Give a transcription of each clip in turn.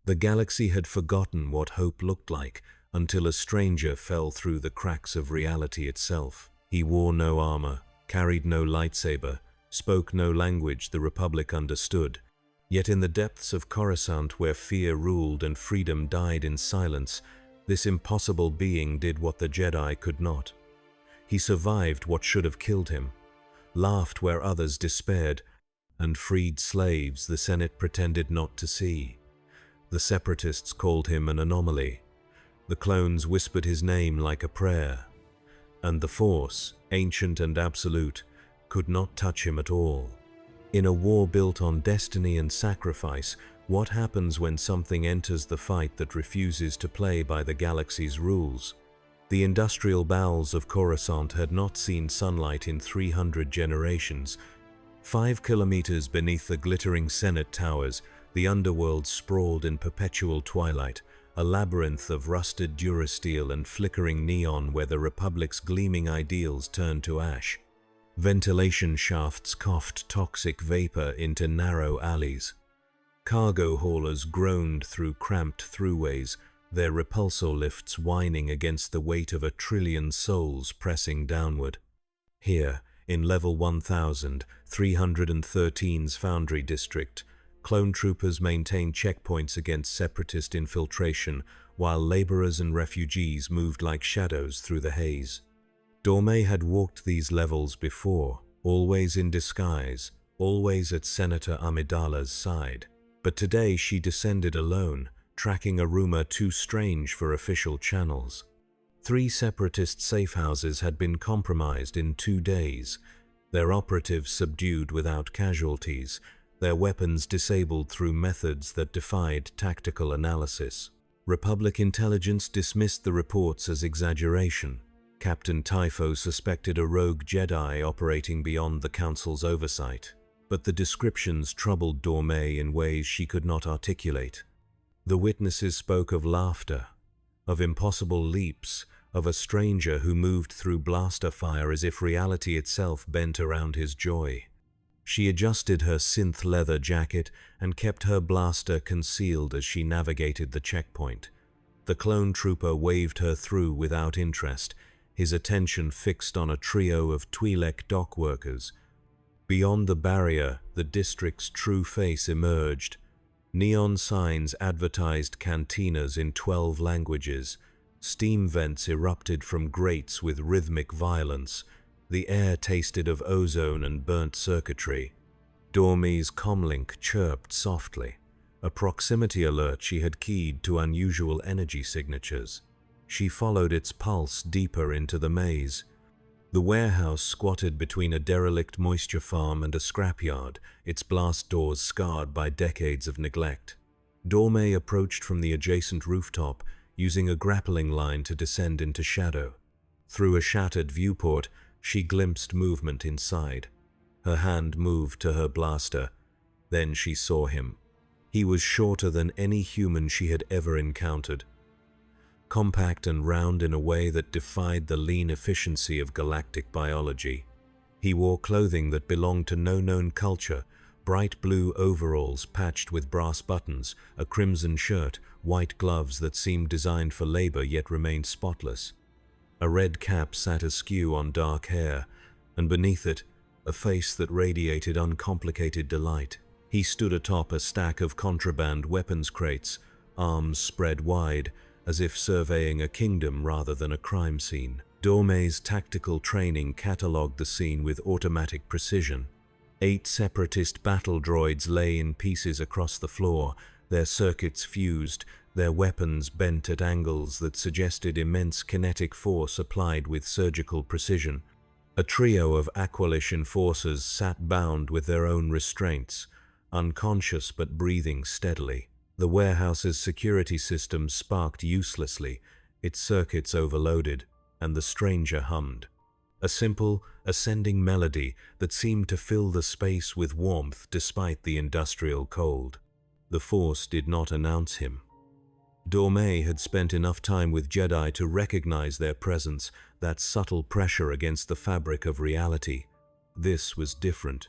The galaxy had forgotten what hope looked like until a stranger fell through the cracks of reality itself. He wore no armor, carried no lightsaber, spoke no language the Republic understood. Yet in the depths of Coruscant, where fear ruled and freedom died in silence, this impossible being did what the Jedi could not. He survived what should have killed him, laughed where others despaired, and freed slaves the Senate pretended not to see. The Separatists called him an anomaly. The clones whispered his name like a prayer. And the Force, ancient and absolute, could not touch him at all. In a war built on destiny and sacrifice, what happens when something enters the fight that refuses to play by the galaxy's rules? The industrial bowels of Coruscant had not seen sunlight in 300 generations. 5 kilometers beneath the glittering Senate towers, the underworld sprawled in perpetual twilight, a labyrinth of rusted durasteel and flickering neon where the Republic's gleaming ideals turned to ash. Ventilation shafts coughed toxic vapor into narrow alleys. Cargo haulers groaned through cramped throughways, their repulsor lifts whining against the weight of 1,000,000,000,000 souls pressing downward. Here, in Level 1313's Foundry District, clone troopers maintained checkpoints against separatist infiltration, while laborers and refugees moved like shadows through the haze. Dorme had walked these levels before, always in disguise, always at Senator Amidala's side. But today she descended alone, tracking a rumor too strange for official channels. 3 separatist safe houses had been compromised in 2 days, their operatives subdued without casualties, their weapons disabled through methods that defied tactical analysis. Republic intelligence dismissed the reports as exaggeration. Captain Typho suspected a rogue Jedi operating beyond the Council's oversight, but the descriptions troubled Dorme in ways she could not articulate. The witnesses spoke of laughter, of impossible leaps, of a stranger who moved through blaster fire as if reality itself bent around his joy. She adjusted her synth leather jacket and kept her blaster concealed as she navigated the checkpoint. The clone trooper waved her through without interest, his attention fixed on a trio of Twi'lek dock workers. Beyond the barrier, the district's true face emerged. Neon signs advertised cantinas in 12 languages. Steam vents erupted from grates with rhythmic violence. The air tasted of ozone and burnt circuitry. Dorme's comlink chirped softly, a proximity alert she had keyed to unusual energy signatures. She followed its pulse deeper into the maze. The warehouse squatted between a derelict moisture farm and a scrapyard, its blast doors scarred by decades of neglect. Dorme approached from the adjacent rooftop, using a grappling line to descend into shadow. Through a shattered viewport, she glimpsed movement inside. Her hand moved to her blaster. Then she saw him. He was shorter than any human she had ever encountered. Compact and round in a way that defied the lean efficiency of galactic biology. He wore clothing that belonged to no known culture, bright blue overalls patched with brass buttons, a crimson shirt, white gloves that seemed designed for labor yet remained spotless. A red cap sat askew on dark hair, and beneath it, a face that radiated uncomplicated delight. He stood atop a stack of contraband weapons crates, arms spread wide, as if surveying a kingdom rather than a crime scene. Dorme's tactical training catalogued the scene with automatic precision. 8 separatist battle droids lay in pieces across the floor, their circuits fused, their weapons bent at angles that suggested immense kinetic force applied with surgical precision. A trio of Aqualish enforcers sat bound with their own restraints, unconscious but breathing steadily. The warehouse's security system sparked uselessly, its circuits overloaded, and the stranger hummed. A simple, ascending melody that seemed to fill the space with warmth despite the industrial cold. The Force did not announce him. Dorme had spent enough time with Jedi to recognize their presence, that subtle pressure against the fabric of reality. This was different.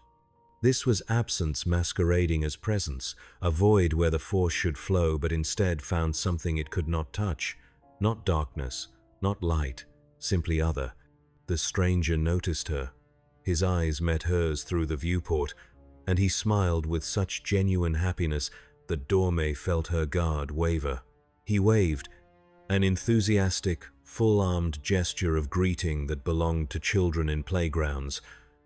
This was absence masquerading as presence, a void where the force should flow but instead found something it could not touch. Not darkness, not light, simply other. The stranger noticed her. His eyes met hers through the viewport, and he smiled with such genuine happiness that Dorme felt her guard waver. He waved, an enthusiastic, full-armed gesture of greeting that belonged to children in playgrounds,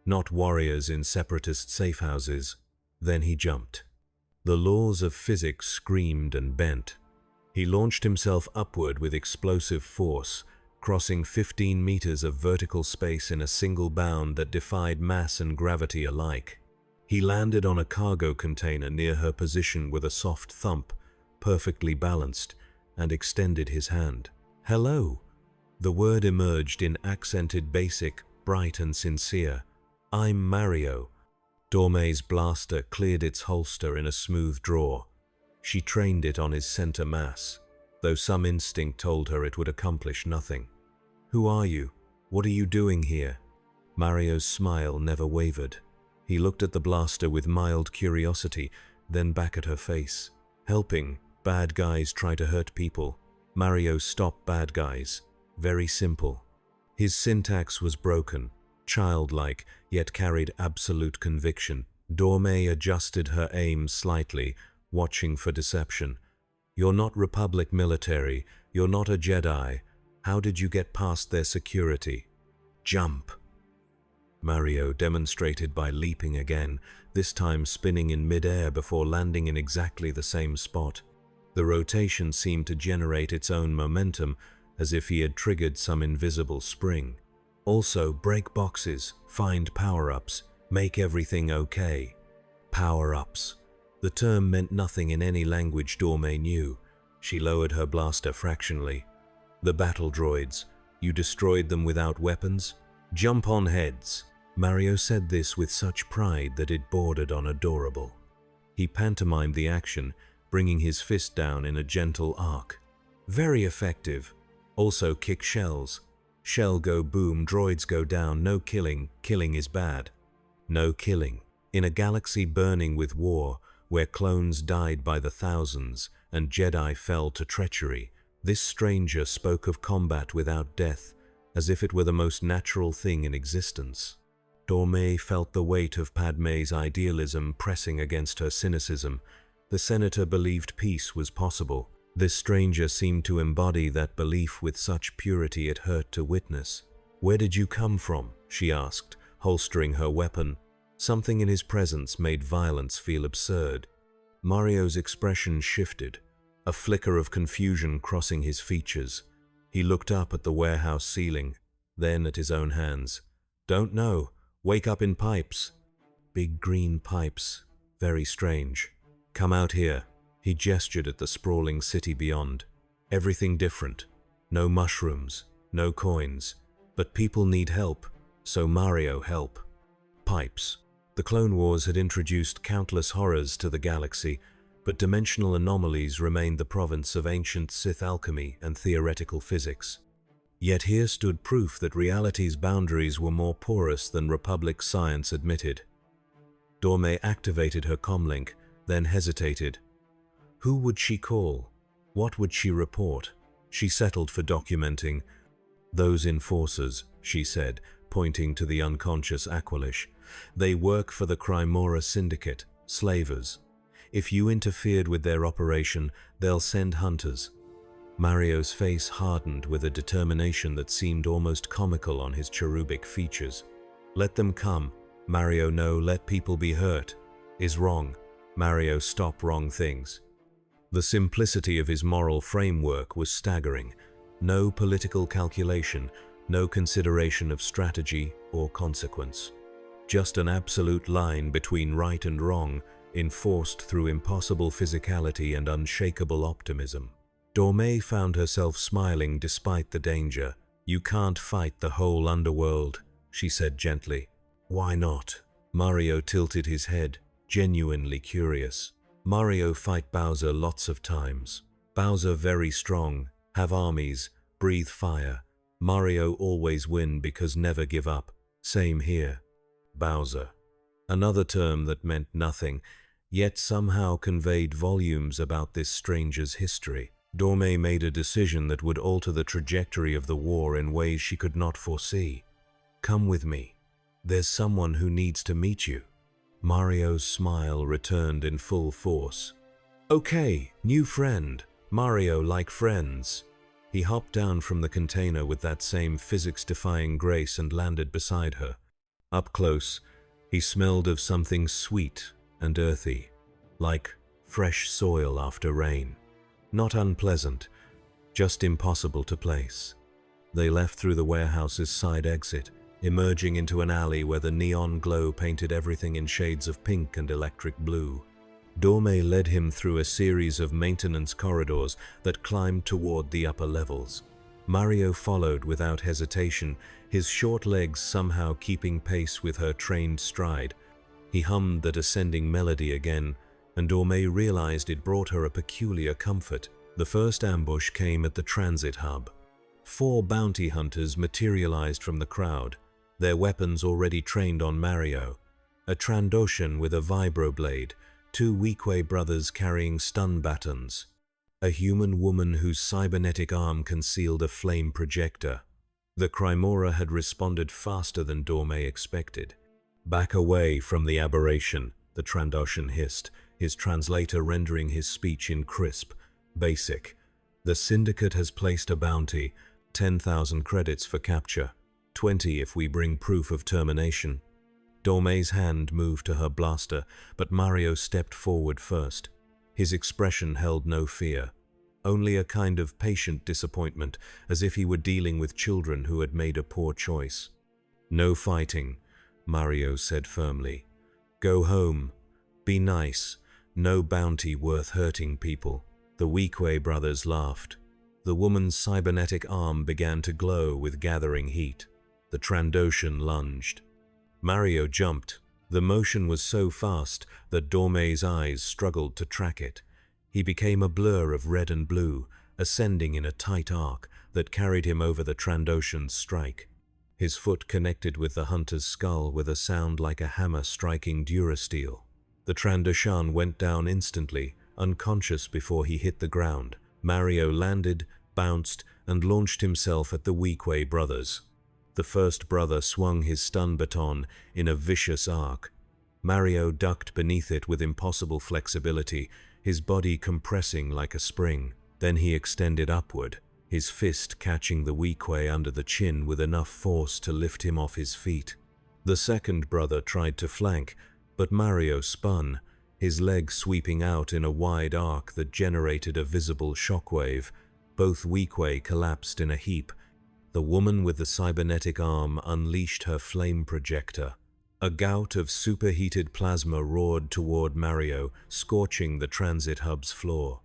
not warriors in separatist safehouses. Then he jumped. The laws of physics screamed and bent. He launched himself upward with explosive force, crossing 15 meters of vertical space in a single bound that defied mass and gravity alike. He landed on a cargo container near her position with a soft thump, perfectly balanced, and extended his hand. "Hello." The word emerged in accented basic, bright and sincere. "I'm Mario." Dorme's blaster cleared its holster in a smooth draw. She trained it on his center mass, though some instinct told her it would accomplish nothing. "Who are you? What are you doing here?" Mario's smile never wavered. He looked at the blaster with mild curiosity, then back at her face. "Helping bad guys try to hurt people. Mario, stop bad guys. Very simple." His syntax was broken, childlike, yet carried absolute conviction. Dorme adjusted her aim slightly, watching for deception. "You're not Republic military. You're not a Jedi. How did you get past their security?" "Jump." Mario demonstrated by leaping again, this time spinning in mid-air before landing in exactly the same spot. The rotation seemed to generate its own momentum, as if he had triggered some invisible spring. Also, break boxes, find power-ups, make everything okay. Power-ups. The term meant nothing in any language Dorme knew. She lowered her blaster fractionally. "The battle droids. You destroyed them without weapons? Jump on heads." Mario said this with such pride that it bordered on adorable. He pantomimed the action, bringing his fist down in a gentle arc. "Very effective. Also kick shells. Shell go boom, droids go down, no killing. Killing is bad." No killing. In a galaxy burning with war, where clones died by the thousands and Jedi fell to treachery, this stranger spoke of combat without death, as if it were the most natural thing in existence. Dorme felt the weight of Padmé's idealism pressing against her cynicism. The senator believed peace was possible. This stranger seemed to embody that belief with such purity it hurt to witness. "Where did you come from?" she asked, holstering her weapon. Something in his presence made violence feel absurd. Mario's expression shifted, a flicker of confusion crossing his features. He looked up at the warehouse ceiling, then at his own hands. "Don't know. Wake up in pipes." Big green pipes. Very strange. "Come out here." He gestured at the sprawling city beyond. Everything different. No mushrooms, no coins. But people need help, so Mario help. Pipes. The Clone Wars had introduced countless horrors to the galaxy, but dimensional anomalies remained the province of ancient Sith alchemy and theoretical physics. Yet here stood proof that reality's boundaries were more porous than Republic science admitted. Dorme activated her comlink, then hesitated. Who would she call? What would she report? She settled for documenting. "Those enforcers," she said, pointing to the unconscious Aqualish. "They work for the Crymora Syndicate, slavers. If you interfered with their operation, they'll send hunters." Mario's face hardened with a determination that seemed almost comical on his cherubic features. "Let them come." Mario, "No, let people be hurt." "Is wrong." Mario, "Stop wrong things." The simplicity of his moral framework was staggering. No political calculation, no consideration of strategy or consequence. Just an absolute line between right and wrong, enforced through impossible physicality and unshakable optimism. Dorme found herself smiling despite the danger. "You can't fight the whole underworld," she said gently. "Why not?" Mario tilted his head, genuinely curious. "Mario fight Bowser lots of times. Bowser very strong, have armies, breathe fire. Mario always win because never give up. Same here." Bowser. another term that meant nothing, yet somehow conveyed volumes about this stranger's history. Dorme made a decision that would alter the trajectory of the war in ways she could not foresee. "Come with me. There's someone who needs to meet you." Mario's smile returned in full force. "Okay, new friend. Mario like friends." He hopped down from the container with that same physics-defying grace and landed beside her. Up close, he smelled of something sweet and earthy, like fresh soil after rain. Not unpleasant, just impossible to place. They left through the warehouse's side exit, emerging into an alley where the neon glow painted everything in shades of pink and electric blue. Dorme led him through a series of maintenance corridors that climbed toward the upper levels. Mario followed without hesitation, his short legs somehow keeping pace with her trained stride. He hummed the descending melody again, and Dorme realized it brought her a peculiar comfort. The first ambush came at the transit hub. 4 bounty hunters materialized from the crowd, their weapons already trained on Mario. A Trandoshan with a vibroblade, 2 Weequay brothers carrying stun batons, a human woman whose cybernetic arm concealed a flame projector. The Crimora had responded faster than Dorme expected. "Back away from the aberration," the Trandoshan hissed, his translator rendering his speech in crisp, basic. "The Syndicate has placed a bounty, 10,000 credits for capture, 20 if we bring proof of termination." Dorme's hand moved to her blaster, but Mario stepped forward first. His expression held no fear, only a kind of patient disappointment, as if he were dealing with children who had made a poor choice. "No fighting," Mario said firmly. "Go home. Be nice. No bounty worth hurting people." The Weequay brothers laughed. The woman's cybernetic arm began to glow with gathering heat. The Trandoshan lunged. Mario jumped. The motion was so fast that Dorme's eyes struggled to track it. He became a blur of red and blue, ascending in a tight arc that carried him over the Trandoshan's strike. His foot connected with the hunter's skull with a sound like a hammer striking durasteel. The Trandoshan went down instantly, unconscious before he hit the ground. Mario landed, bounced, and launched himself at the Weequay brothers. The first brother swung his stun baton in a vicious arc. Mario ducked beneath it with impossible flexibility, his body compressing like a spring. Then he extended upward, his fist catching the Weequay under the chin with enough force to lift him off his feet. The second brother tried to flank, but Mario spun, his leg sweeping out in a wide arc that generated a visible shockwave. Both Weequay collapsed in a heap. The woman with the cybernetic arm unleashed her flame projector. A gout of superheated plasma roared toward Mario, scorching the transit hub's floor.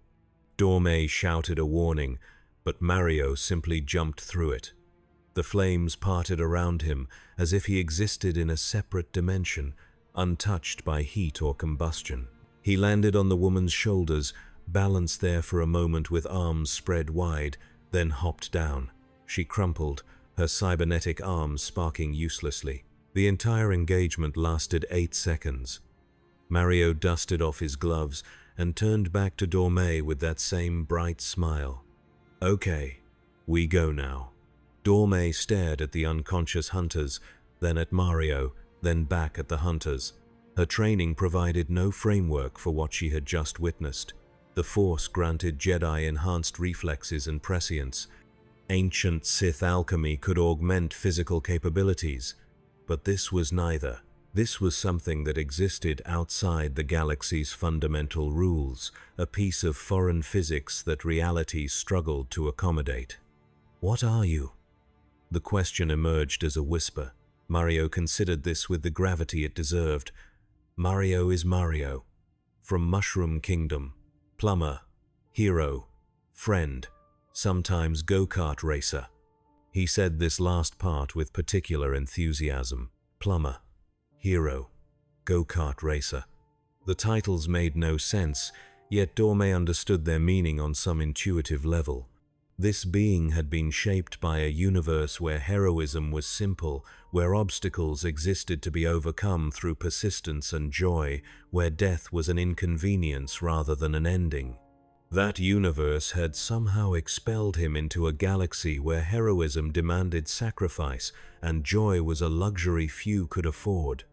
Dorme shouted a warning, but Mario simply jumped through it. The flames parted around him as if he existed in a separate dimension, untouched by heat or combustion. He landed on the woman's shoulders, balanced there for a moment with arms spread wide, then hopped down. She crumpled, her cybernetic arms sparking uselessly. The entire engagement lasted 8 seconds. Mario dusted off his gloves and turned back to Dorme with that same bright smile. "Okay, we go now." Dorme stared at the unconscious hunters, then at Mario, then back at the hunters. Her training provided no framework for what she had just witnessed. The Force granted Jedi enhanced reflexes and prescience. Ancient Sith alchemy could augment physical capabilities, but this was neither. This was something that existed outside the galaxy's fundamental rules, a piece of foreign physics that reality struggled to accommodate. "What are you?" The question emerged as a whisper. Mario considered this with the gravity it deserved. Mario is Mario. From Mushroom Kingdom. Plumber. Hero. Friend. Sometimes go-kart racer. He said this last part with particular enthusiasm. Plumber. Hero. Go-kart racer. The titles made no sense, yet Dorme understood their meaning on some intuitive level. This being had been shaped by a universe where heroism was simple, where obstacles existed to be overcome through persistence and joy, where death was an inconvenience rather than an ending. That universe had somehow expelled him into a galaxy where heroism demanded sacrifice and joy was a luxury few could afford.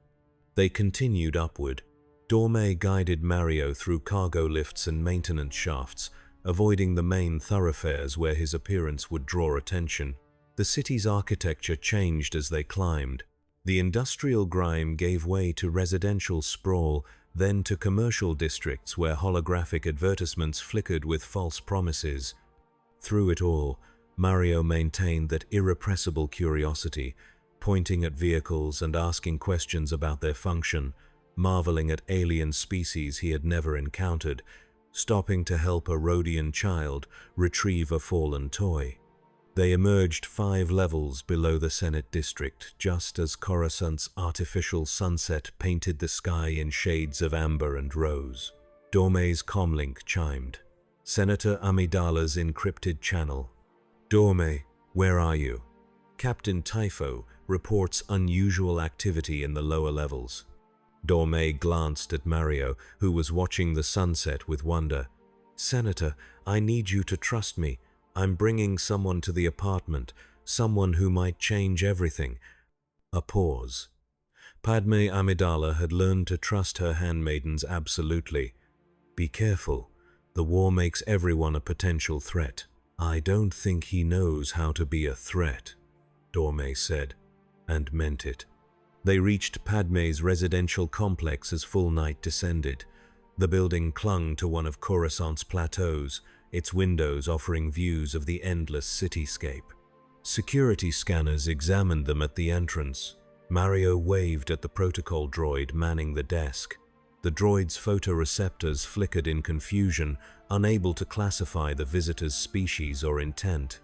They continued upward. Dorme guided Mario through cargo lifts and maintenance shafts, avoiding the main thoroughfares where his appearance would draw attention. The city's architecture changed as they climbed. The industrial grime gave way to residential sprawl, then to commercial districts where holographic advertisements flickered with false promises. Through it all, Mario maintained that irrepressible curiosity, pointing at vehicles and asking questions about their function, marveling at alien species he had never encountered, stopping to help a Rhodian child retrieve a fallen toy. They emerged 5 levels below the Senate district, just as Coruscant's artificial sunset painted the sky in shades of amber and rose. Dorme's comlink chimed. Senator Amidala's encrypted channel. Dorme, where are you? Captain Typho reports unusual activity in the lower levels. Dorme glanced at Mario, who was watching the sunset with wonder. Senator, I need you to trust me. I'm bringing someone to the apartment, someone who might change everything. A pause. Padme Amidala had learned to trust her handmaidens absolutely. Be careful. The war makes everyone a potential threat. I don't think he knows how to be a threat, Dorme said, and meant it. They reached Padme's residential complex as full night descended. The building clung to one of Coruscant's plateaus, its windows offering views of the endless cityscape. Security scanners examined them at the entrance. Mario waved at the protocol droid manning the desk. The droid's photoreceptors flickered in confusion, unable to classify the visitor's species or intent.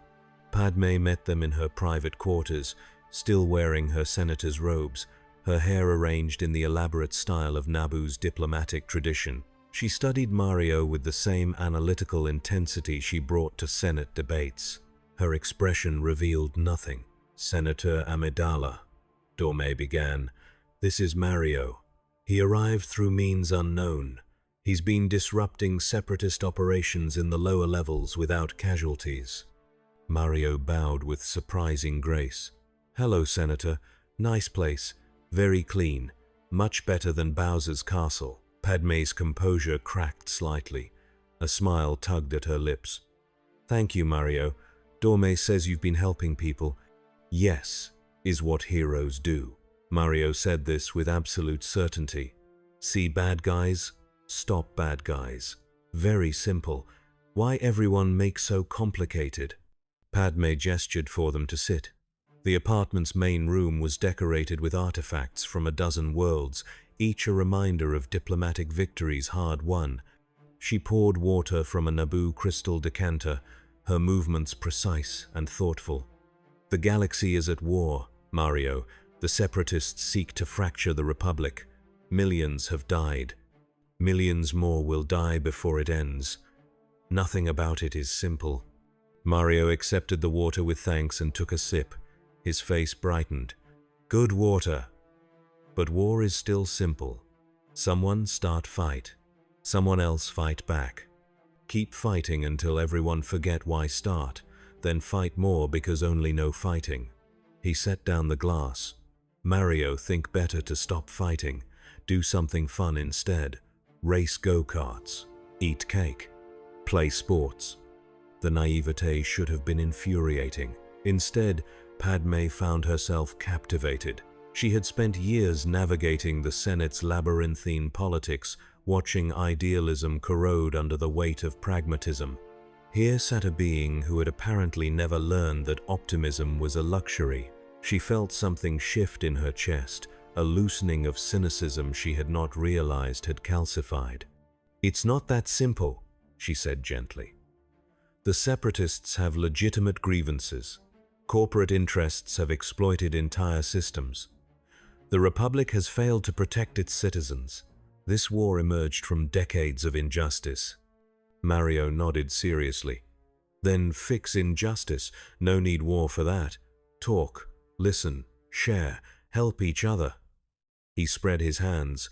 Padme met them in her private quarters, still wearing her senator's robes, her hair arranged in the elaborate style of Naboo's diplomatic tradition. She studied Mario with the same analytical intensity she brought to Senate debates. Her expression revealed nothing. Senator Amidala, Dorme began. This is Mario. He arrived through means unknown. He's been disrupting separatist operations in the lower levels without casualties. Mario bowed with surprising grace. Hello, Senator. Nice place. Very clean. Much better than Bowser's castle. Padme's composure cracked slightly. A smile tugged at her lips. Thank you, Mario. Dorme says you've been helping people. Yes, is what heroes do. Mario said this with absolute certainty. See bad guys? Stop bad guys. Very simple. Why everyone make so complicated? Padme gestured for them to sit. The apartment's main room was decorated with artifacts from a dozen worlds, each a reminder of diplomatic victories hard won. She poured water from a Naboo crystal decanter, her movements precise and thoughtful. The galaxy is at war, Mario. The separatists seek to fracture the Republic. Millions have died. Millions more will die before it ends. Nothing about it is simple. Mario accepted the water with thanks and took a sip. His face brightened. Good water. But war is still simple. Someone start fight. Someone else fight back. Keep fighting until everyone forget why start, then fight more because only no fighting. He set down the glass. Mario, think better to stop fighting. Do something fun instead. Race go-karts. Eat cake. Play sports. The naivete should have been infuriating. Instead, Padme found herself captivated. She had spent years navigating the Senate's labyrinthine politics, watching idealism corrode under the weight of pragmatism. Here sat a being who had apparently never learned that optimism was a luxury. She felt something shift in her chest, a loosening of cynicism she had not realized had calcified. It's not that simple, she said gently. The separatists have legitimate grievances. Corporate interests have exploited entire systems. The Republic has failed to protect its citizens. This war emerged from decades of injustice. Mario nodded seriously. Then fix injustice. No need war for that. Talk, listen, share, help each other. He spread his hands.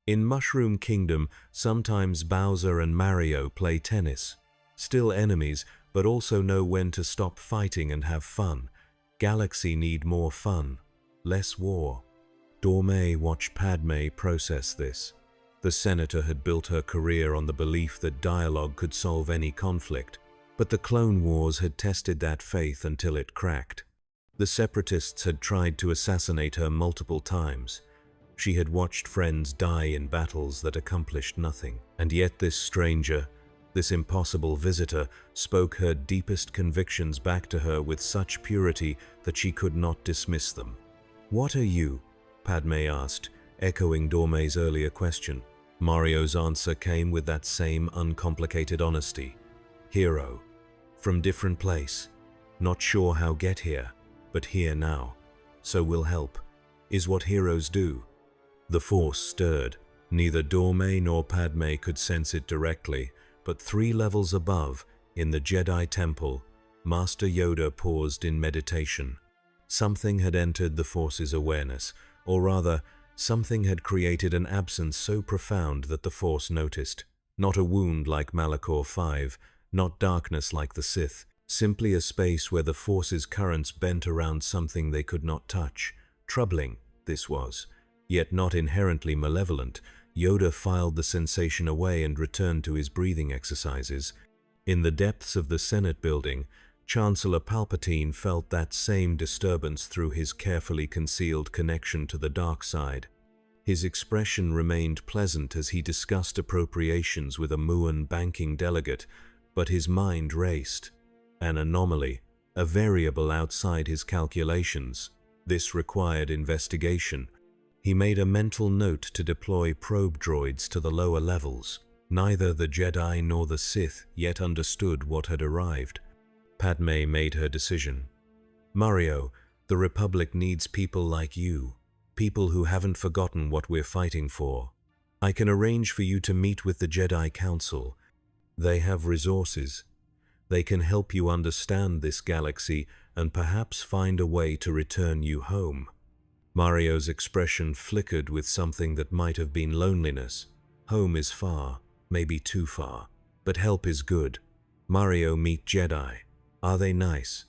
In Mushroom Kingdom, sometimes Bowser and Mario play tennis. Still enemies, but also know when to stop fighting and have fun. Galaxy need more fun, less war. Dorme watched Padme process this. The senator had built her career on the belief that dialogue could solve any conflict, but the Clone Wars had tested that faith until it cracked. The Separatists had tried to assassinate her multiple times. She had watched friends die in battles that accomplished nothing, and yet this stranger, this impossible visitor, spoke her deepest convictions back to her with such purity that she could not dismiss them. "What are you?" Padme asked, echoing Dorme's earlier question. Mario's answer came with that same uncomplicated honesty. "Hero. From different place. Not sure how get here, but here now. So we'll help. Is what heroes do." The Force stirred. Neither Dorme nor Padme could sense it directly, but 3 levels above, in the Jedi Temple, Master Yoda paused in meditation. Something had entered the Force's awareness, or rather, something had created an absence so profound that the Force noticed. Not a wound like Malachor 5, not darkness like the Sith, simply a space where the Force's currents bent around something they could not touch. Troubling, this was. Yet not inherently malevolent. Yoda filed the sensation away and returned to his breathing exercises. In the depths of the Senate building, Chancellor Palpatine felt that same disturbance through his carefully concealed connection to the dark side. His expression remained pleasant as he discussed appropriations with a Muan banking delegate, but his mind raced. An anomaly, a variable outside his calculations. This required investigation. He made a mental note to deploy probe droids to the lower levels. Neither the Jedi nor the Sith yet understood what had arrived. Padme made her decision. "Mario, the Republic needs people like you, people who haven't forgotten what we're fighting for. I can arrange for you to meet with the Jedi Council. They have resources. They can help you understand this galaxy and perhaps find a way to return you home." Mario's expression flickered with something that might have been loneliness. Home is far, maybe too far, but help is good. Mario, meet Jedi. Are they nice?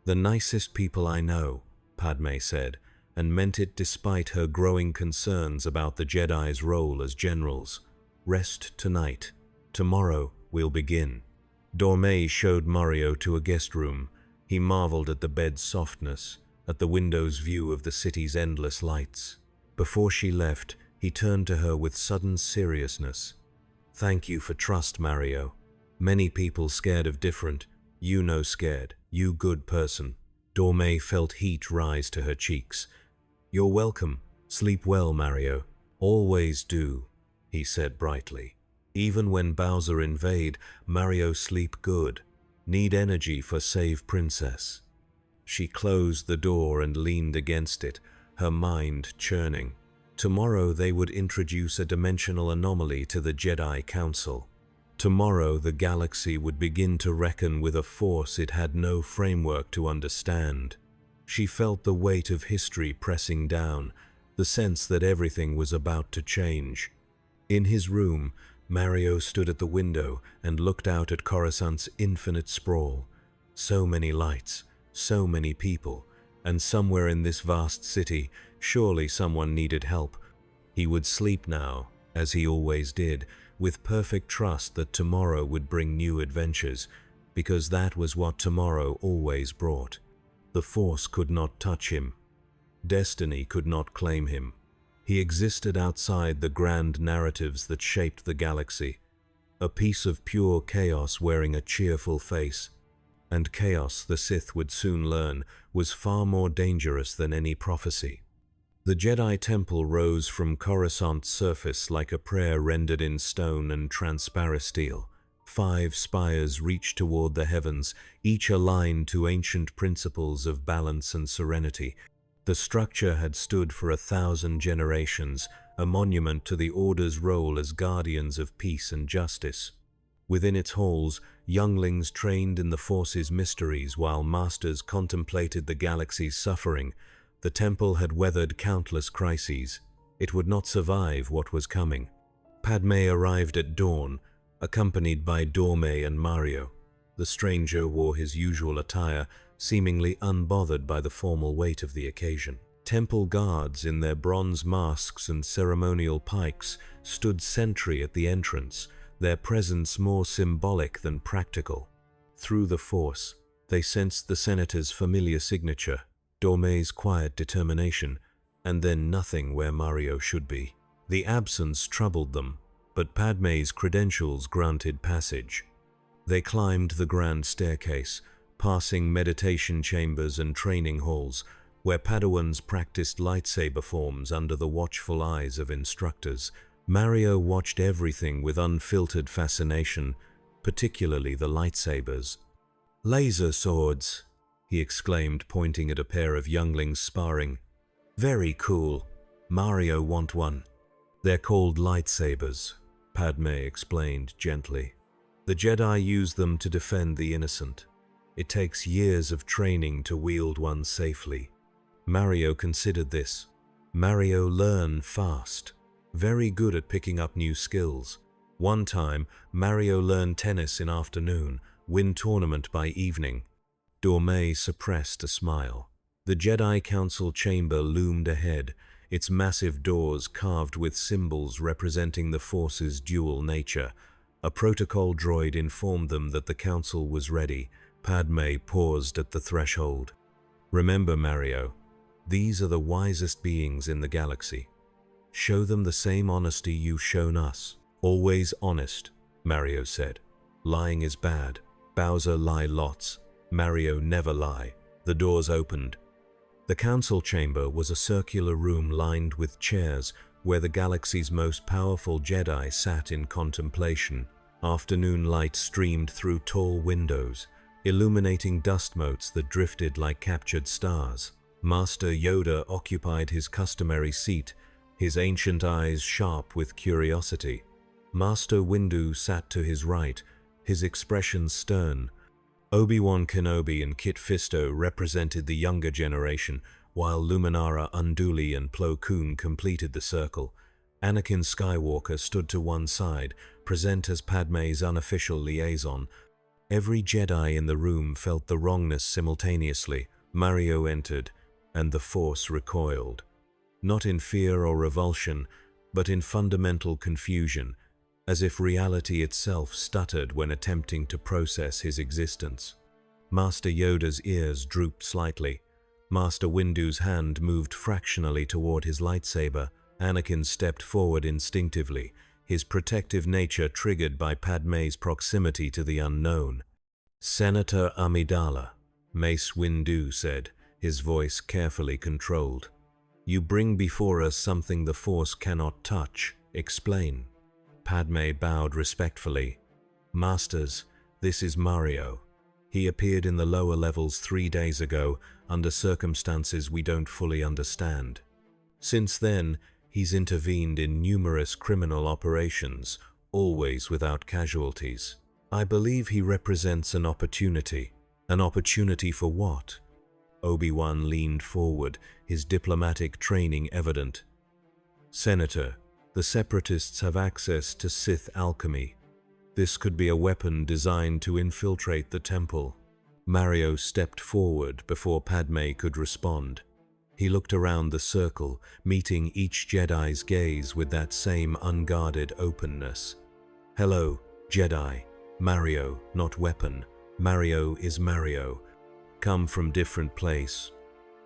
"The nicest people I know," Padme said, and meant it despite her growing concerns about the Jedi's role as generals. "Rest tonight. Tomorrow we'll begin." Dorme showed Mario to a guest room. He marveled at the bed's softness, at the window's view of the city's endless lights. Before she left, he turned to her with sudden seriousness. "Thank you for trust, Mario. Many people scared of different. You no scared. You good person." Dorme felt heat rise to her cheeks. "You're welcome. Sleep well, Mario. Always do," he said brightly. "Even when Bowser invade, Mario sleep good. Need energy for save princess." She closed the door and leaned against it, her mind churning. Tomorrow they would introduce a dimensional anomaly to the Jedi Council. Tomorrow the galaxy would begin to reckon with a force it had no framework to understand. She felt the weight of history pressing down, the sense that everything was about to change. In his room, Mario stood at the window and looked out at Coruscant's infinite sprawl. So many lights, so many people, and somewhere in this vast city, surely someone needed help. He would sleep now, as he always did, with perfect trust that tomorrow would bring new adventures, because that was what tomorrow always brought. The Force could not touch him. Destiny could not claim him. He existed outside the grand narratives that shaped the galaxy, a piece of pure chaos wearing a cheerful face. And chaos, the Sith would soon learn, was far more dangerous than any prophecy. The Jedi Temple rose from Coruscant's surface like a prayer rendered in stone and transparent steel. 5 spires reached toward the heavens, each aligned to ancient principles of balance and serenity. The structure had stood for 1,000 generations, a monument to the Order's role as guardians of peace and justice. Within its halls, younglings trained in the Force's mysteries while masters contemplated the galaxy's suffering. The temple had weathered countless crises. It would not survive what was coming. Padme arrived at dawn, accompanied by Dorme and Mario. The stranger wore his usual attire, seemingly unbothered by the formal weight of the occasion. Temple guards in their bronze masks and ceremonial pikes stood sentry at the entrance, their presence more symbolic than practical. Through the Force, they sensed the Senator's familiar signature, Dorme's quiet determination, and then nothing where Mario should be. The absence troubled them, but Padme's credentials granted passage. They climbed the grand staircase, passing meditation chambers and training halls, where Padawans practiced lightsaber forms under the watchful eyes of instructors. Mario watched everything with unfiltered fascination, particularly the lightsabers. "Laser swords," he exclaimed, pointing at a pair of younglings sparring. "Very cool. Mario want one." "They're called lightsabers," Padme explained gently. "The Jedi use them to defend the innocent. It takes years of training to wield one safely." Mario considered this. Mario learned fast, very good at picking up new skills. One time, Mario learned tennis in afternoon, win tournament by evening. Dorme suppressed a smile. The Jedi Council chamber loomed ahead, its massive doors carved with symbols representing the Force's dual nature. A protocol droid informed them that the Council was ready. Padme paused at the threshold. "Remember, Mario, these are the wisest beings in the galaxy. Show them the same honesty you've shown us." "Always honest," Mario said. "Lying is bad. Bowser lie lots. Mario never lie." The doors opened. The council chamber was a circular room lined with chairs where the galaxy's most powerful Jedi sat in contemplation. Afternoon light streamed through tall windows, illuminating dust motes that drifted like captured stars. Master Yoda occupied his customary seat, his ancient eyes sharp with curiosity. Master Windu sat to his right, his expression stern. Obi-Wan Kenobi and Kit Fisto represented the younger generation, while Luminara Unduli and Plo Koon completed the circle. Anakin Skywalker stood to one side, present as Padme's unofficial liaison. Every Jedi in the room felt the wrongness simultaneously. Mario entered, and the Force recoiled. Not in fear or revulsion, but in fundamental confusion, as if reality itself stuttered when attempting to process his existence. Master Yoda's ears drooped slightly. Master Windu's hand moved fractionally toward his lightsaber. Anakin stepped forward instinctively, his protective nature triggered by Padme's proximity to the unknown. "Senator Amidala," Mace Windu said, his voice carefully controlled. "You bring before us something the Force cannot touch. Explain." Padme bowed respectfully. "Masters, this is Mario. He appeared in the lower levels 3 days ago, under circumstances we don't fully understand. Since then, he's intervened in numerous criminal operations, always without casualties. I believe he represents an opportunity. An opportunity for what?" Obi-Wan leaned forward, his diplomatic training evident. "Senator, the Separatists have access to Sith alchemy. This could be a weapon designed to infiltrate the temple." Mario stepped forward before Padme could respond. He looked around the circle, meeting each Jedi's gaze with that same unguarded openness. "Hello, Jedi. Mario, not weapon. Mario is Mario. Come from different place.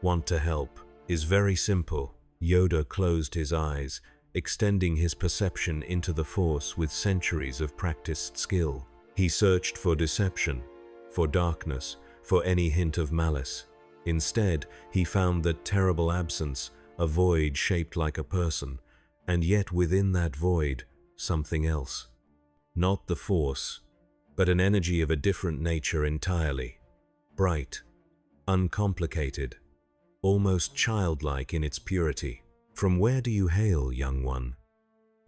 Want to help. Is very simple." Yoda closed his eyes, extending his perception into the Force with centuries of practiced skill. He searched for deception, for darkness, for any hint of malice. Instead, he found that terrible absence, a void shaped like a person, and yet within that void, something else. Not the Force, but an energy of a different nature entirely. Bright, uncomplicated, almost childlike in its purity. "From where do you hail, young one?"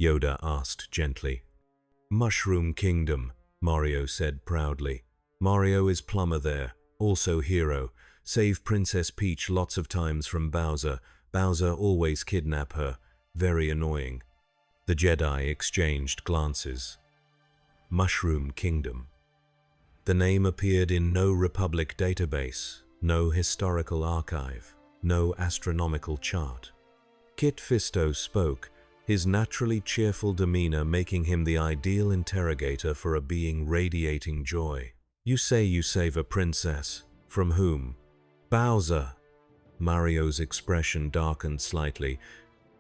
Yoda asked gently. "Mushroom Kingdom," Mario said proudly. Mario is plumber there, also hero. Save Princess Peach lots of times from Bowser. Bowser always kidnap her. Very annoying. The Jedi exchanged glances. Mushroom Kingdom. The name appeared in no Republic database, no historical archive, no astronomical chart. Kit Fisto spoke, his naturally cheerful demeanor making him the ideal interrogator for a being radiating joy. You say you save a princess. From whom? Bowser. Mario's expression darkened slightly.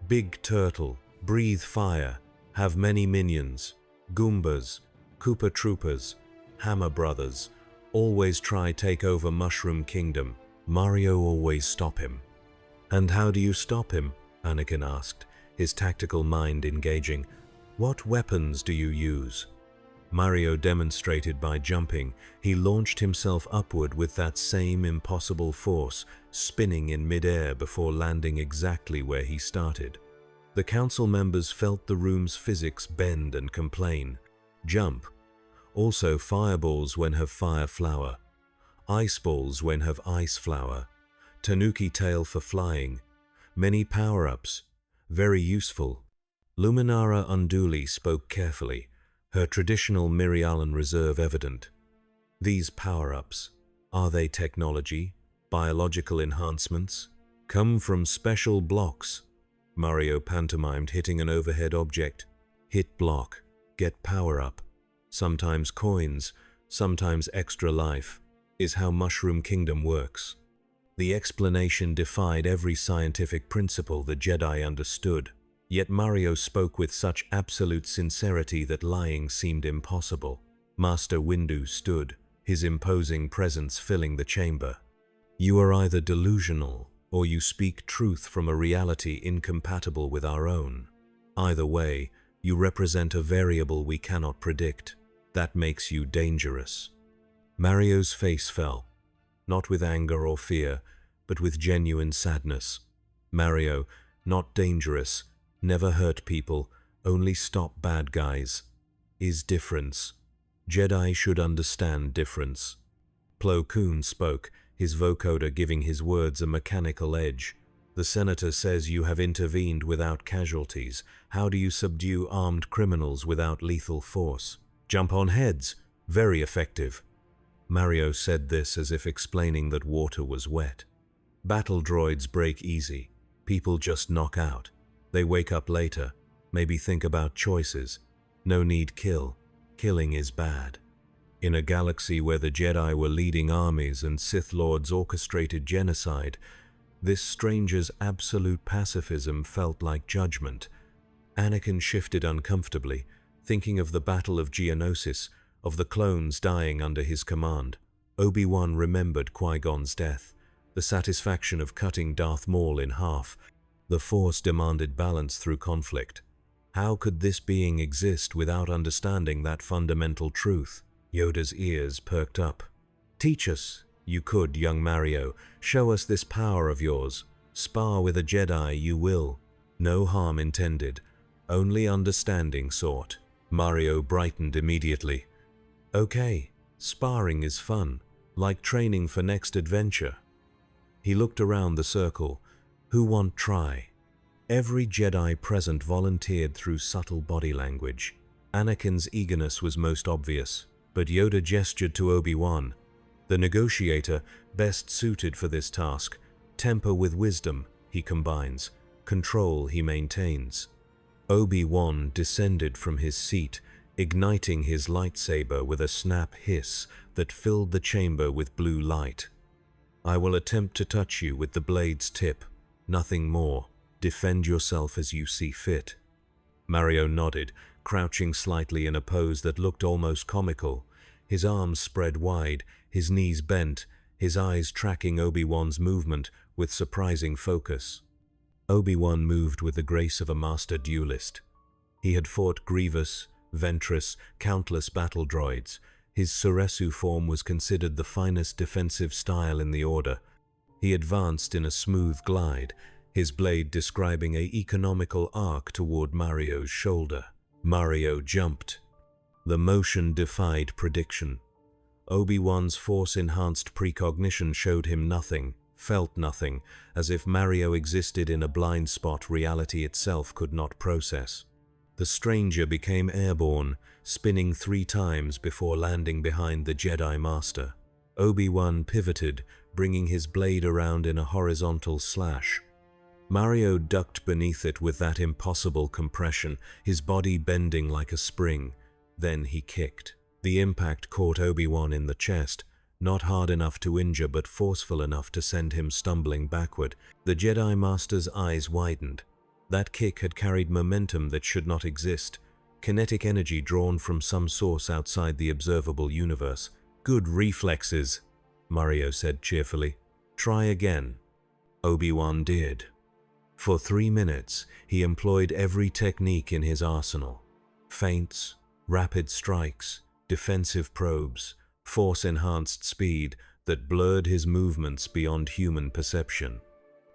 Big turtle, breathe fire, have many minions, Goombas, Koopa Troopers, Hammer Brothers, always try take over Mushroom Kingdom. Mario always stop him. And how do you stop him? Anakin asked, his tactical mind engaging. What weapons do you use? Mario demonstrated by jumping. He launched himself upward with that same impossible force, spinning in mid-air before landing exactly where he started. The council members felt the room's physics bend and complain. Jump. Also fireballs when have fire flower. Ice balls when have ice flower. Tanuki tail for flying. Many power-ups. Very useful. Luminara Unduli spoke carefully, her traditional Mirialan reserve evident. These power-ups, are they technology, biological enhancements? Come from special blocks. Mario pantomimed hitting an overhead object. Hit block, get power-up. Sometimes coins, sometimes extra life, is how Mushroom Kingdom works. The explanation defied every scientific principle the Jedi understood. Yet Mario spoke with such absolute sincerity that lying seemed impossible. Master Windu stood, his imposing presence filling the chamber. You are either delusional, or you speak truth from a reality incompatible with our own. Either way, you represent a variable we cannot predict. That makes you dangerous. Mario's face fell, not with anger or fear, but with genuine sadness. Mario, not dangerous, never hurt people, only stop bad guys. Is difference. Jedi should understand difference. Plo Koon spoke, his vocoder giving his words a mechanical edge. The senator says you have intervened without casualties. How do you subdue armed criminals without lethal force? Jump on heads. Very effective. Mario said this as if explaining that water was wet. Battle droids break easy. People just knock out. They wake up later, maybe think about choices. No need kill. Killing is bad. In a galaxy where the Jedi were leading armies and Sith Lords orchestrated genocide, this stranger's absolute pacifism felt like judgment. Anakin shifted uncomfortably, thinking of the Battle of Geonosis, of the clones dying under his command. Obi-Wan remembered Qui-Gon's death, the satisfaction of cutting Darth Maul in half. The Force demanded balance through conflict. How could this being exist without understanding that fundamental truth? Yoda's ears perked up. Teach us. You could, young Mario. Show us this power of yours. Spar with a Jedi you will. No harm intended. Only understanding sought. Mario brightened immediately. Okay, sparring is fun, like training for next adventure. He looked around the circle. Who want try? Every Jedi present volunteered through subtle body language. Anakin's eagerness was most obvious, but Yoda gestured to Obi-Wan. The negotiator, best suited for this task. Temper with wisdom, he combines. Control he maintains. Obi-Wan descended from his seat, igniting his lightsaber with a snap hiss that filled the chamber with blue light. I will attempt to touch you with the blade's tip. Nothing more. Defend yourself as you see fit. Mario nodded, crouching slightly in a pose that looked almost comical. His arms spread wide, his knees bent, his eyes tracking Obi-Wan's movement with surprising focus. Obi-Wan moved with the grace of a master duelist. He had fought Grievous, Ventress, countless battle droids. His Suresu form was considered the finest defensive style in the Order. He advanced in a smooth glide, his blade describing an economical arc toward Mario's shoulder. Mario jumped. The motion defied prediction. Obi-Wan's force-enhanced precognition showed him nothing, felt nothing, as if Mario existed in a blind spot reality itself could not process. The stranger became airborne, spinning 3 times before landing behind the Jedi Master. Obi-Wan pivoted, bringing his blade around in a horizontal slash. Mario ducked beneath it with that impossible compression, his body bending like a spring. Then he kicked. The impact caught Obi-Wan in the chest, not hard enough to injure but forceful enough to send him stumbling backward. The Jedi Master's eyes widened. That kick had carried momentum that should not exist, kinetic energy drawn from some source outside the observable universe. "Good reflexes," Mario said cheerfully. "Try again." Obi-Wan did. For 3 minutes, he employed every technique in his arsenal. Feints, rapid strikes, defensive probes, force-enhanced speed that blurred his movements beyond human perception.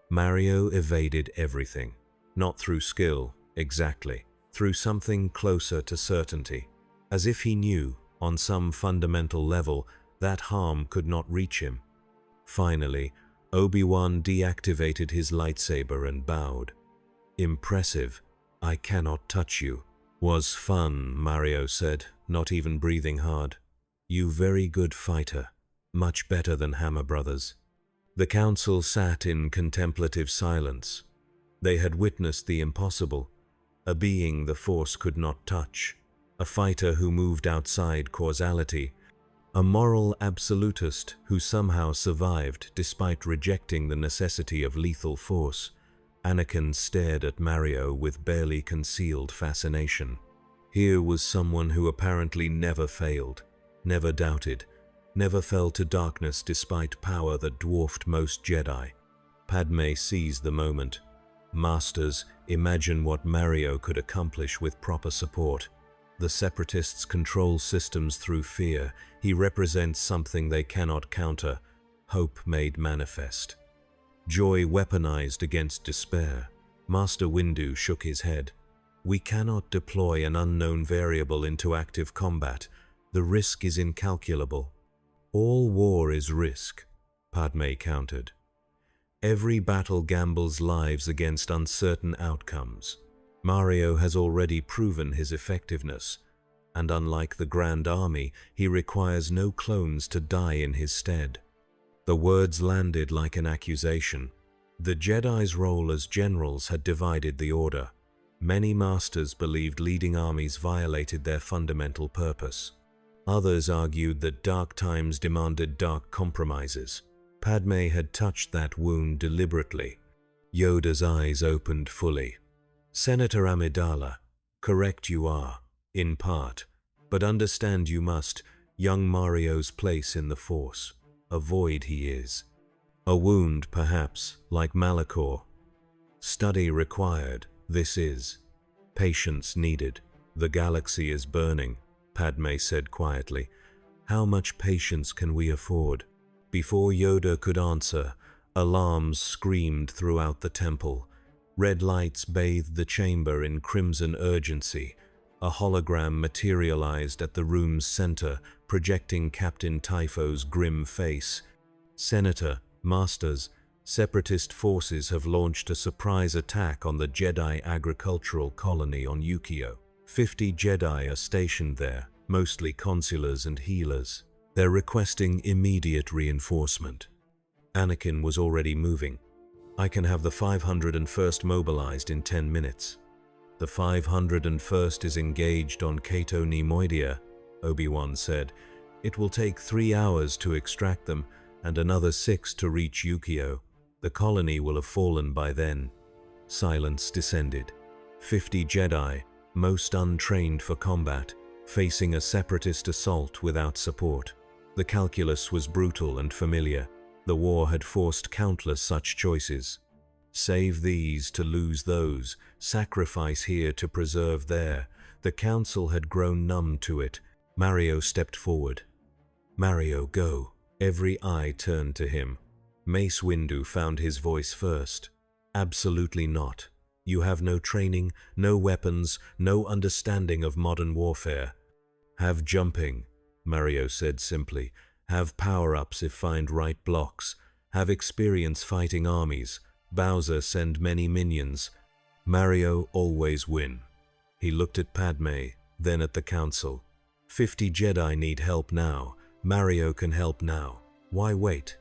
Mario evaded everything. Not through skill, exactly. Through something closer to certainty. As if he knew, on some fundamental level, that harm could not reach him. Finally, Obi-Wan deactivated his lightsaber and bowed. "Impressive. I cannot touch you." "Was fun," Mario said, not even breathing hard. "You very good fighter. Much better than Hammer Brothers." The council sat in contemplative silence. They had witnessed the impossible, a being the Force could not touch, a fighter who moved outside causality, a moral absolutist who somehow survived despite rejecting the necessity of lethal force. Anakin stared at Mario with barely concealed fascination. Here was someone who apparently never failed, never doubted, never fell to darkness despite power that dwarfed most Jedi. Padme seized the moment. "Masters, imagine what Mario could accomplish with proper support. The Separatists control systems through fear. He represents something they cannot counter. Hope made manifest. Joy weaponized against despair." Master Windu shook his head. "We cannot deploy an unknown variable into active combat. The risk is incalculable." "All war is risk," Padme countered. "Every battle gambles lives against uncertain outcomes. Mario has already proven his effectiveness, and unlike the Grand Army, he requires no clones to die in his stead." The words landed like an accusation. The Jedi's role as generals had divided the Order. Many masters believed leading armies violated their fundamental purpose. Others argued that dark times demanded dark compromises. Padme had touched that wound deliberately. Yoda's eyes opened fully. "Senator Amidala, correct you are, in part, but understand you must, young Mario's place in the Force. A void he is. A wound, perhaps, like Malachor. Study required, this is. Patience needed. The galaxy is burning," Padme said quietly. "How much patience can we afford?" Before Yoda could answer, alarms screamed throughout the temple. Red lights bathed the chamber in crimson urgency. A hologram materialized at the room's center, projecting Captain Typho's grim face. "Senator, Masters, Separatist forces have launched a surprise attack on the Jedi agricultural colony on Yukio. 50 Jedi are stationed there, mostly consulars and healers. They're requesting immediate reinforcement." Anakin was already moving. "I can have the 501st mobilized in 10 minutes. "The 501st is engaged on Cato Neimoidia," Obi-Wan said. "It will take 3 hours to extract them, and another 6 to reach Yukio. The colony will have fallen by then." Silence descended. 50 Jedi, most untrained for combat, facing a separatist assault without support. The calculus was brutal and familiar. The war had forced countless such choices. Save these to lose those, sacrifice here to preserve there. The council had grown numb to it. Mario stepped forward. "Mario, go." Every eye turned to him. Mace Windu found his voice first. "Absolutely not. You have no training, no weapons, no understanding of modern warfare." Have jumping, Mario said simply. Have power-ups if find right blocks. Have experience fighting armies. Bowser send many minions. Mario always win. He looked at Padme, then at the council. 50 Jedi need help now. Mario can help now. Why wait?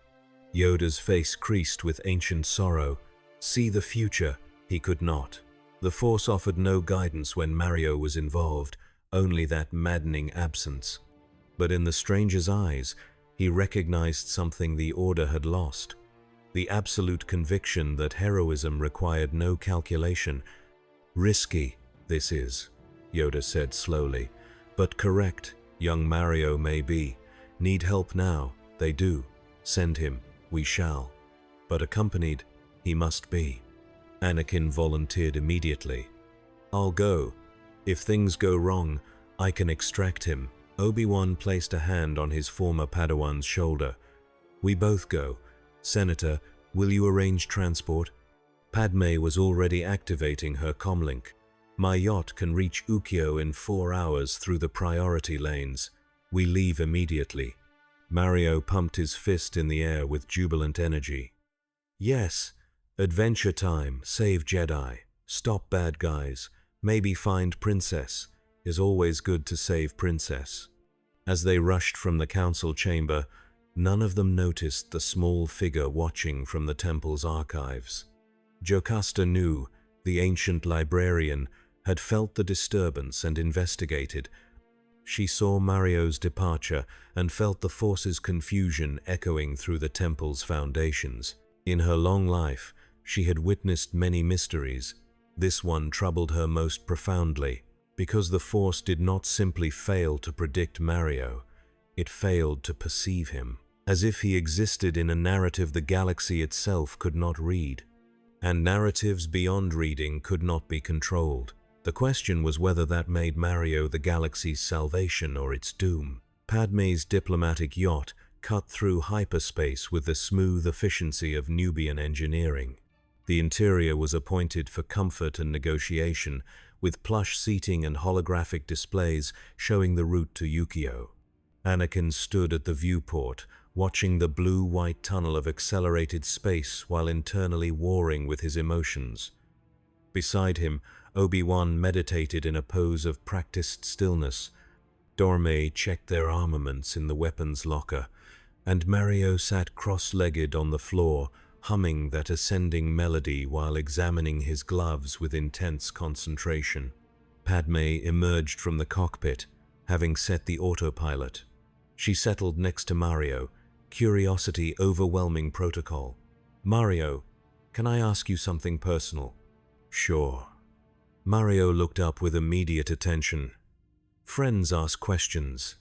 Yoda's face creased with ancient sorrow. See the future, he could not. The Force offered no guidance when Mario was involved, only that maddening absence. But in the stranger's eyes, he recognized something the Order had lost. The absolute conviction that heroism required no calculation. Risky, this is, Yoda said slowly. But correct, young Mario may be. Need help now, they do. Send him, we shall. But accompanied, he must be. Anakin volunteered immediately. I'll go. If things go wrong, I can extract him. Obi-Wan placed a hand on his former Padawan's shoulder. We both go. Senator, will you arrange transport? Padme was already activating her comlink. My yacht can reach Ukyo in 4 hours through the priority lanes. We leave immediately. Mario pumped his fist in the air with jubilant energy. Yes, adventure time, save Jedi, stop bad guys, maybe find Princess. Is always good to save Princess. As they rushed from the council chamber, none of them noticed the small figure watching from the temple's archives. Jocasta Nu, the ancient librarian, had felt the disturbance and investigated. She saw Mario's departure and felt the Force's confusion echoing through the temple's foundations. In her long life, she had witnessed many mysteries. This one troubled her most profoundly, because the Force did not simply fail to predict Mario, it failed to perceive him, as if he existed in a narrative the galaxy itself could not read. And narratives beyond reading could not be controlled. The question was whether that made Mario the galaxy's salvation or its doom. Padme's diplomatic yacht cut through hyperspace with the smooth efficiency of Nubian engineering. The interior was appointed for comfort and negotiation, with plush seating and holographic displays showing the route to Ukyo. Anakin stood at the viewport, watching the blue-white tunnel of accelerated space while internally warring with his emotions. Beside him, Obi-Wan meditated in a pose of practiced stillness. Dorme checked their armaments in the weapons locker, and Mario sat cross-legged on the floor, humming that ascending melody while examining his gloves with intense concentration. Padme emerged from the cockpit, having set the autopilot. She settled next to Mario, curiosity overwhelming protocol. Mario, can I ask you something personal? Sure. Mario looked up with immediate attention. Friends ask questions.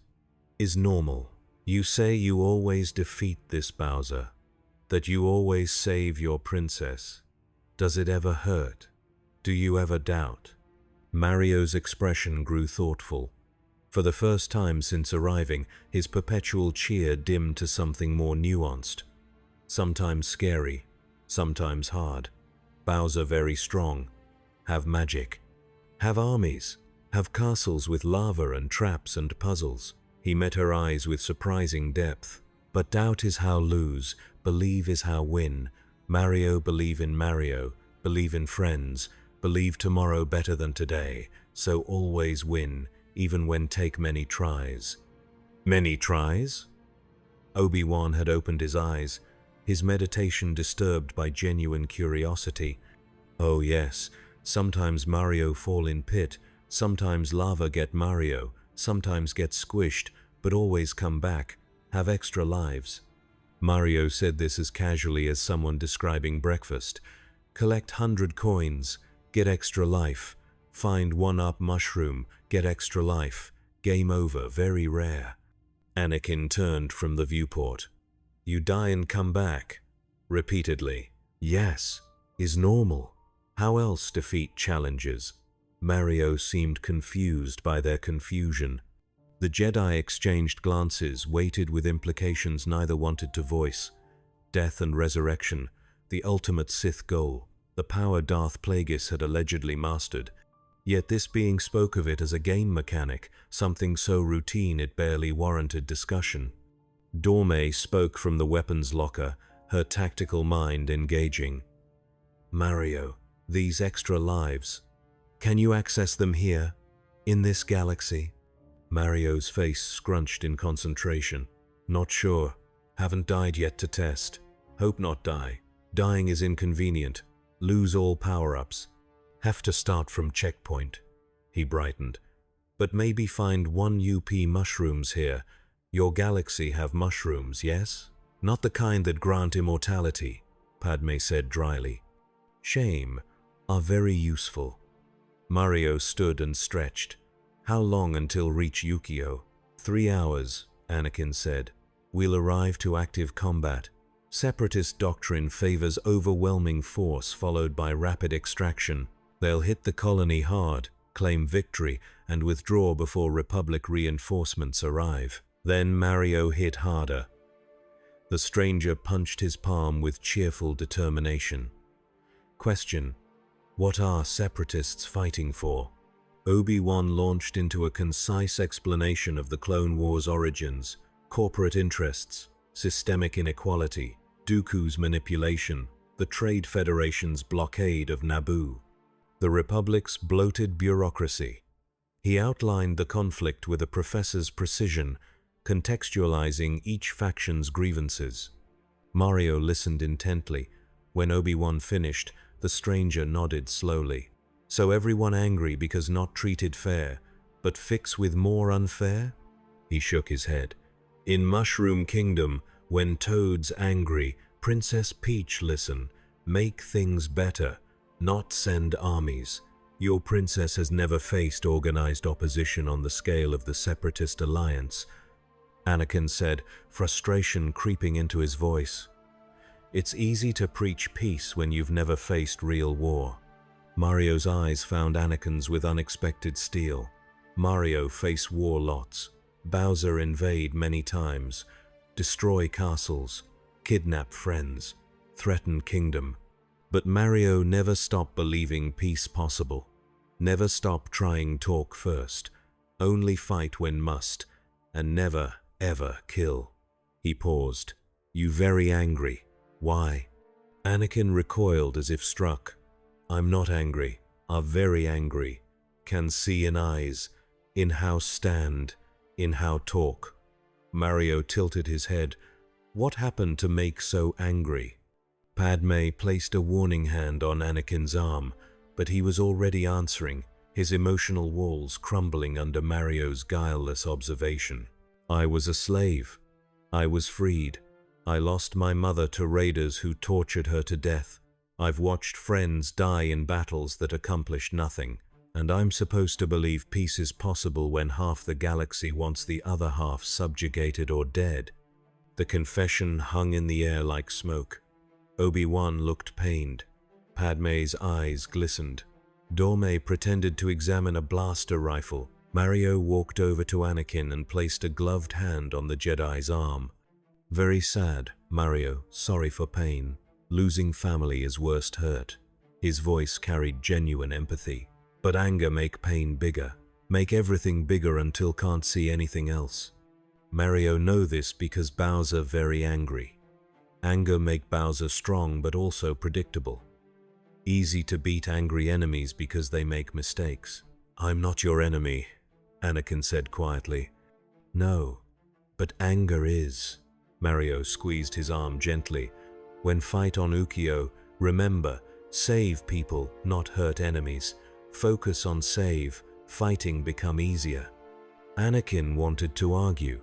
Is normal. You say you always defeat this Bowser, that you always save your princess. Does it ever hurt? Do you ever doubt? Mario's expression grew thoughtful. For the first time since arriving, his perpetual cheer dimmed to something more nuanced. Sometimes scary, sometimes hard. Bowser very strong. Have magic. Have armies. Have castles with lava and traps and puzzles. He met her eyes with surprising depth. But doubt is how lose, believe is how win. Mario believe in Mario, believe in friends, believe tomorrow better than today, so always win, even when take many tries. Many tries? Obi-Wan had opened his eyes, his meditation disturbed by genuine curiosity. Oh yes, sometimes Mario fall in pit, sometimes lava get Mario, sometimes get squished, but always come back, have extra lives. Mario said this as casually as someone describing breakfast. Collect 100 coins, get extra life. Find 1-up mushroom, get extra life. Game over, very rare. Anakin turned from the viewport. You die and come back. Repeatedly. Yes, is normal. How else defeat challenges? Mario seemed confused by their confusion. The Jedi exchanged glances, weighted with implications neither wanted to voice. Death and resurrection, the ultimate Sith goal, the power Darth Plagueis had allegedly mastered. Yet this being spoke of it as a game mechanic, something so routine it barely warranted discussion. Dorme spoke from the weapons locker, her tactical mind engaging. Mario, these extra lives, can you access them here, in this galaxy? Mario's face scrunched in concentration. Not sure. Haven't died yet to test. Hope not die. Dying is inconvenient. Lose all power-ups. Have to start from checkpoint. He brightened. But maybe find 1 UP mushrooms here. Your galaxy have mushrooms, yes? Not the kind that grant immortality, Padme said dryly. Shame, are very useful. Mario stood and stretched. How long until reach Yukio? 3 hours, Anakin said. We'll arrive to active combat. Separatist doctrine favors overwhelming force followed by rapid extraction. They'll hit the colony hard, claim victory, and withdraw before Republic reinforcements arrive. Then Mario hit harder. The stranger punched his palm with cheerful determination. Question: what are Separatists fighting for? Obi-Wan launched into a concise explanation of the Clone Wars' origins, corporate interests, systemic inequality, Dooku's manipulation, the Trade Federation's blockade of Naboo, the Republic's bloated bureaucracy. He outlined the conflict with a professor's precision, contextualizing each faction's grievances. Mario listened intently. When Obi-Wan finished, the stranger nodded slowly. So everyone angry because not treated fair, but fix with more unfair? He shook his head. In Mushroom Kingdom, when Toad's angry, Princess Peach listen, make things better, not send armies. Your princess has never faced organized opposition on the scale of the Separatist alliance, Anakin said, frustration creeping into his voice. It's easy to preach peace when you've never faced real war. Mario's eyes found Anakin's with unexpected steel. Mario face war lots. Bowser invade many times. Destroy castles. Kidnap friends. Threaten kingdom. But Mario never stopped believing peace possible. Never stop trying talk first. Only fight when must. And never, ever kill. He paused. You very angry. Why? Anakin recoiled as if struck. I'm not angry. Are very angry. Can see in eyes. In how stand. In how talk. Mario tilted his head. What happened to make so angry? Padme placed a warning hand on Anakin's arm, but he was already answering, his emotional walls crumbling under Mario's guileless observation. I was a slave. I was freed. I lost my mother to raiders who tortured her to death. I've watched friends die in battles that accomplished nothing, and I'm supposed to believe peace is possible when half the galaxy wants the other half subjugated or dead. The confession hung in the air like smoke. Obi-Wan looked pained. Padme's eyes glistened. Dorme pretended to examine a blaster rifle. Mario walked over to Anakin and placed a gloved hand on the Jedi's arm. Very sad, Mario, sorry for pain. Losing family is worst hurt. His voice carried genuine empathy. But anger make pain bigger. Make everything bigger until can't see anything else. Mario know this because Bowser very angry. Anger make Bowser strong but also predictable. Easy to beat angry enemies because they make mistakes. I'm not your enemy, Anakin said quietly. No, but anger is. Mario squeezed his arm gently. When fight on Ukio, remember, save people, not hurt enemies. Focus on save, fighting become easier. Anakin wanted to argue.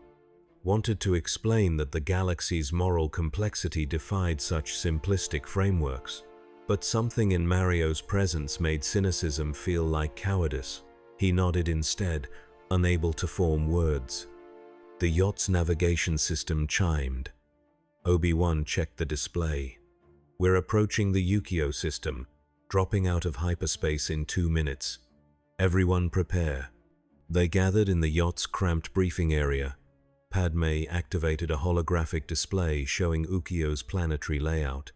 Wanted to explain that the galaxy's moral complexity defied such simplistic frameworks. But something in Mario's presence made cynicism feel like cowardice. He nodded instead, unable to form words. The yacht's navigation system chimed. Obi-Wan checked the display. We're approaching the Yukio system, dropping out of hyperspace in 2 minutes. Everyone prepare. They gathered in the yacht's cramped briefing area. Padme activated a holographic display showing Ukio's planetary layout.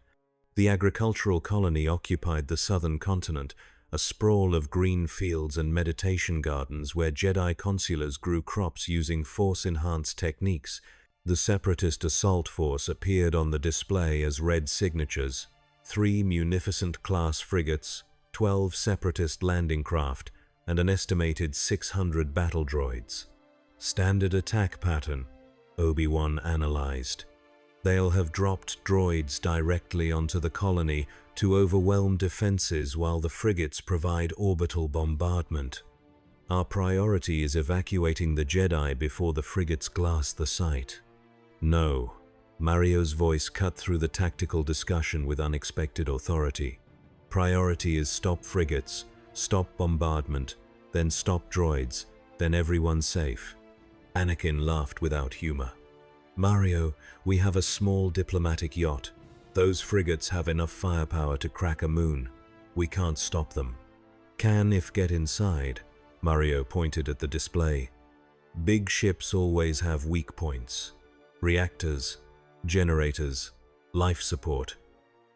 The agricultural colony occupied the southern continent, a sprawl of green fields and meditation gardens where Jedi consulars grew crops using Force-enhanced techniques. The Separatist assault force appeared on the display as red signatures: 3 munificent-class frigates, 12 Separatist landing craft, and an estimated 600 battle droids. Standard attack pattern, Obi-Wan analyzed. They'll have dropped droids directly onto the colony to overwhelm defenses while the frigates provide orbital bombardment. Our priority is evacuating the Jedi before the frigates glass the site. No. Mario's voice cut through the tactical discussion with unexpected authority. Priority is stop frigates, stop bombardment, then stop droids, then everyone's safe. Anakin laughed without humor. Mario, we have a small diplomatic yacht. Those frigates have enough firepower to crack a moon. We can't stop them. Can if get inside. Mario pointed at the display. Big ships always have weak points. Reactors, generators, life support.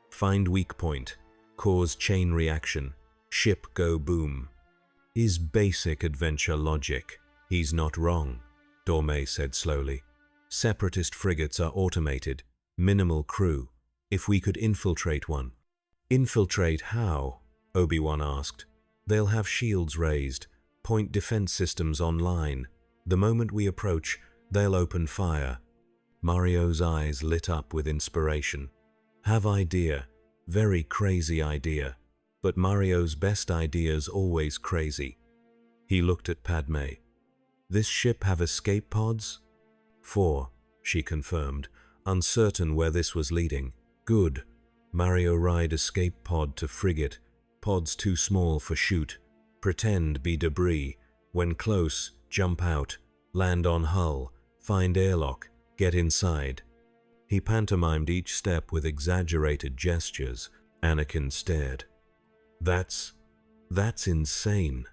Find weak point, cause chain reaction, ship go boom. Is basic adventure logic. He's not wrong, Dorme said slowly. Separatist frigates are automated, minimal crew. If we could infiltrate one. Infiltrate how? Obi-Wan asked. They'll have shields raised, point defense systems online. The moment we approach, they'll open fire. Mario's eyes lit up with inspiration. Have idea. Very crazy idea. But Mario's best idea's always crazy. He looked at Padme. This ship have escape pods? 4, she confirmed, uncertain where this was leading. Good. Mario ride escape pod to frigate. Pods too small for shoot. Pretend be debris. When close, jump out. Land on hull. Find airlock. Get inside. He pantomimed each step with exaggerated gestures. Anakin stared. That's insane.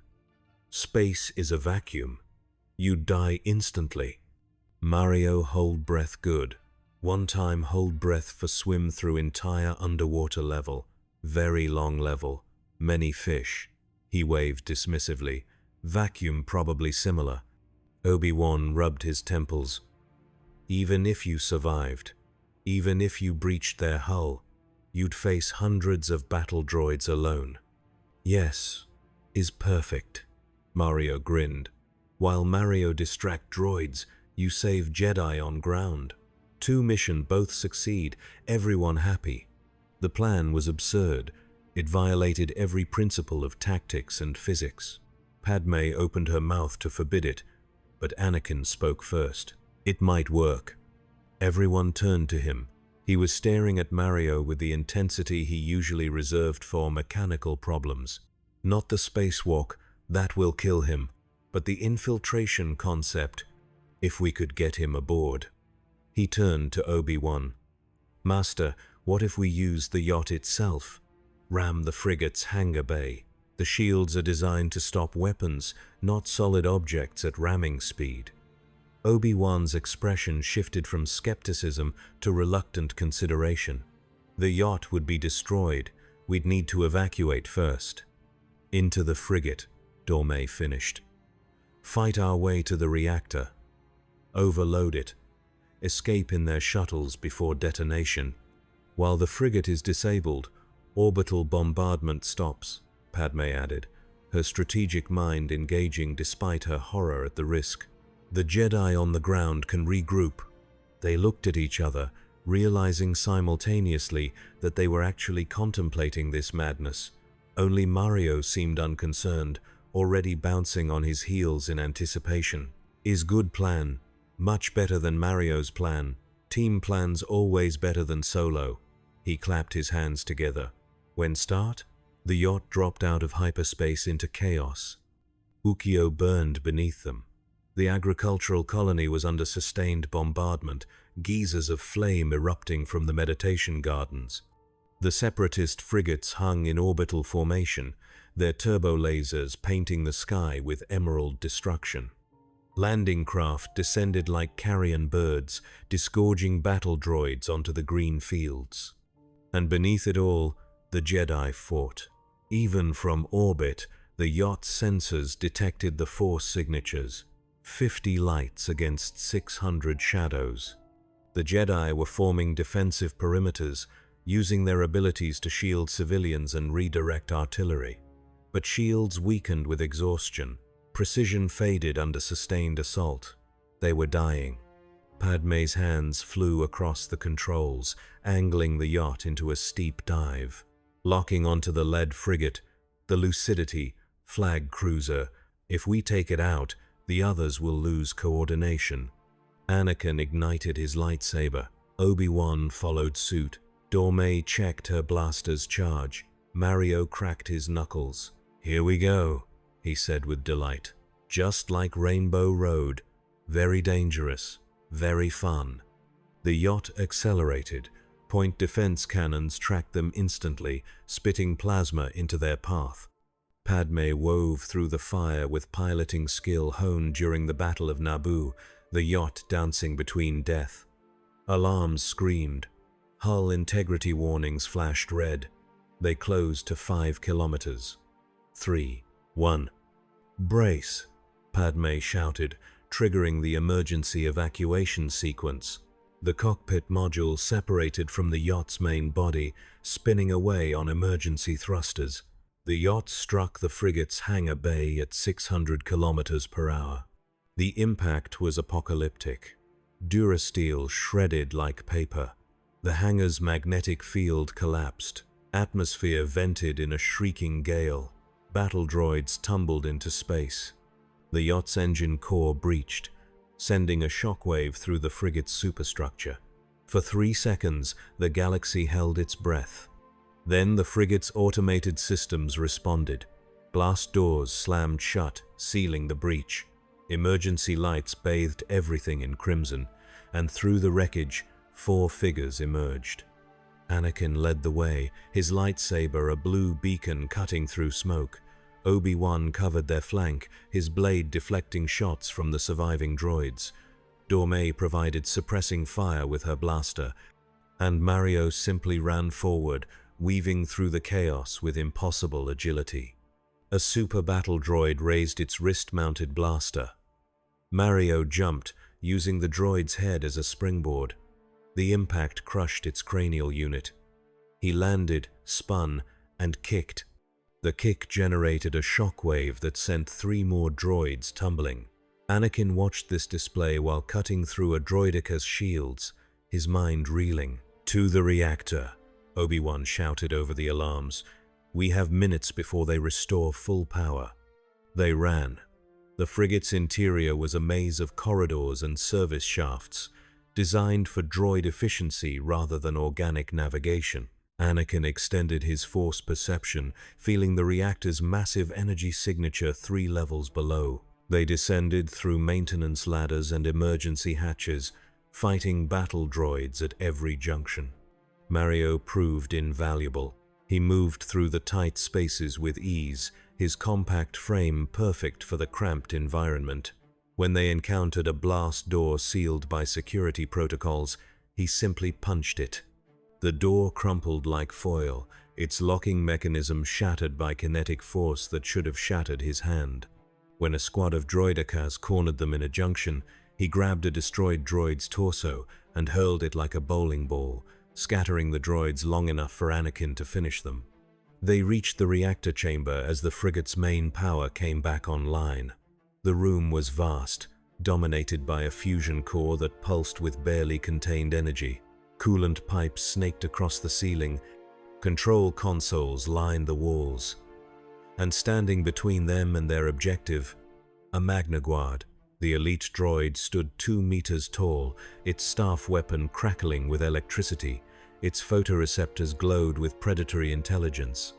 Space is a vacuum. You'd die instantly. Mario, hold breath good. One time hold breath for swim through entire underwater level. Very long level. Many fish. He waved dismissively. Vacuum probably similar. Obi-Wan rubbed his temples. Even if you survived, even if you breached their hull, you'd face hundreds of battle droids alone. Yes, is perfect. Mario grinned. While Mario distract droids, you save Jedi on ground. 2 mission both succeed, everyone happy. The plan was absurd. It violated every principle of tactics and physics. Padme opened her mouth to forbid it, but Anakin spoke first. It might work. Everyone turned to him. He was staring at Mario with the intensity he usually reserved for mechanical problems. Not the spacewalk, that will kill him, but the infiltration concept, if we could get him aboard. He turned to Obi-Wan. Master, what if we use the yacht itself? Ram the frigate's hangar bay. The shields are designed to stop weapons, not solid objects at ramming speed. Obi-Wan's expression shifted from skepticism to reluctant consideration. The yacht would be destroyed. We'd need to evacuate first. Into the frigate, Dorme finished. Fight our way to the reactor. Overload it. Escape in their shuttles before detonation. While the frigate is disabled, orbital bombardment stops, Padme added, her strategic mind engaging despite her horror at the risk. The Jedi on the ground can regroup. They looked at each other, realizing simultaneously that they were actually contemplating this madness. Only Mario seemed unconcerned, already bouncing on his heels in anticipation. Is good plan. Much better than Mario's plan. Team plan's always better than solo. He clapped his hands together. When start? The yacht dropped out of hyperspace into chaos. Ukyo burned beneath them. The agricultural colony was under sustained bombardment, geysers of flame erupting from the meditation gardens. The Separatist frigates hung in orbital formation, their turbo lasers painting the sky with emerald destruction. Landing craft descended like carrion birds, disgorging battle droids onto the green fields. And beneath it all, the Jedi fought. Even from orbit, the yacht's sensors detected the force signatures, 50 lights against 600 shadows. The Jedi were forming defensive perimeters, using their abilities to shield civilians and redirect artillery. But shields weakened with exhaustion. Precision faded under sustained assault. They were dying. Padmé's hands flew across the controls, angling the yacht into a steep dive. Locking onto the lead frigate, the Lucidity, flag cruiser. If we take it out, the others will lose coordination. Anakin ignited his lightsaber. Obi-Wan followed suit. Dorme checked her blaster's charge. Mario cracked his knuckles. "Here we go," he said with delight. "Just like Rainbow Road. Very dangerous. Very fun." The yacht accelerated. Point defense cannons tracked them instantly, spitting plasma into their path. Padmé wove through the fire with piloting skill honed during the Battle of Naboo, the yacht dancing between death. Alarms screamed. Hull integrity warnings flashed red. They closed to 5 kilometers. 3, 1. "Brace," Padmé shouted, triggering the emergency evacuation sequence. The cockpit module separated from the yacht's main body, spinning away on emergency thrusters. The yacht struck the frigate's hangar bay at 600 kilometers per hour. The impact was apocalyptic. Durasteel shredded like paper. The hangar's magnetic field collapsed. Atmosphere vented in a shrieking gale. Battle droids tumbled into space. The yacht's engine core breached, sending a shockwave through the frigate's superstructure. For 3 seconds, the galaxy held its breath. Then the frigate's automated systems responded. Blast doors slammed shut, sealing the breach. Emergency lights bathed everything in crimson, and through the wreckage, 4 figures emerged. Anakin led the way, his lightsaber a blue beacon cutting through smoke. Obi-Wan covered their flank, his blade deflecting shots from the surviving droids. Dorme provided suppressing fire with her blaster, and Mario simply ran forward, weaving through the chaos with impossible agility. A super battle droid raised its wrist-mounted blaster. Mario jumped, using the droid's head as a springboard. The impact crushed its cranial unit. He landed, spun, and kicked. The kick generated a shockwave that sent 3 more droids tumbling. Anakin watched this display while cutting through a droideca's shields, his mind reeling. "To the reactor," Obi-Wan shouted over the alarms. "We have minutes before they restore full power." They ran. The frigate's interior was a maze of corridors and service shafts, designed for droid efficiency rather than organic navigation. Anakin extended his force perception, feeling the reactor's massive energy signature 3 levels below. They descended through maintenance ladders and emergency hatches, fighting battle droids at every junction. Mario proved invaluable. He moved through the tight spaces with ease, his compact frame perfect for the cramped environment. When they encountered a blast door sealed by security protocols, he simply punched it. The door crumpled like foil, its locking mechanism shattered by kinetic force that should have shattered his hand. When a squad of droidecas cornered them in a junction, he grabbed a destroyed droid's torso and hurled it like a bowling ball, scattering the droids long enough for Anakin to finish them. They reached the reactor chamber as the frigate's main power came back online. The room was vast, dominated by a fusion core that pulsed with barely contained energy. Coolant pipes snaked across the ceiling, control consoles lined the walls. And standing between them and their objective, a Magna Guard. The elite droid stood 2 meters tall, its staff weapon crackling with electricity, its photoreceptors glowed with predatory intelligence.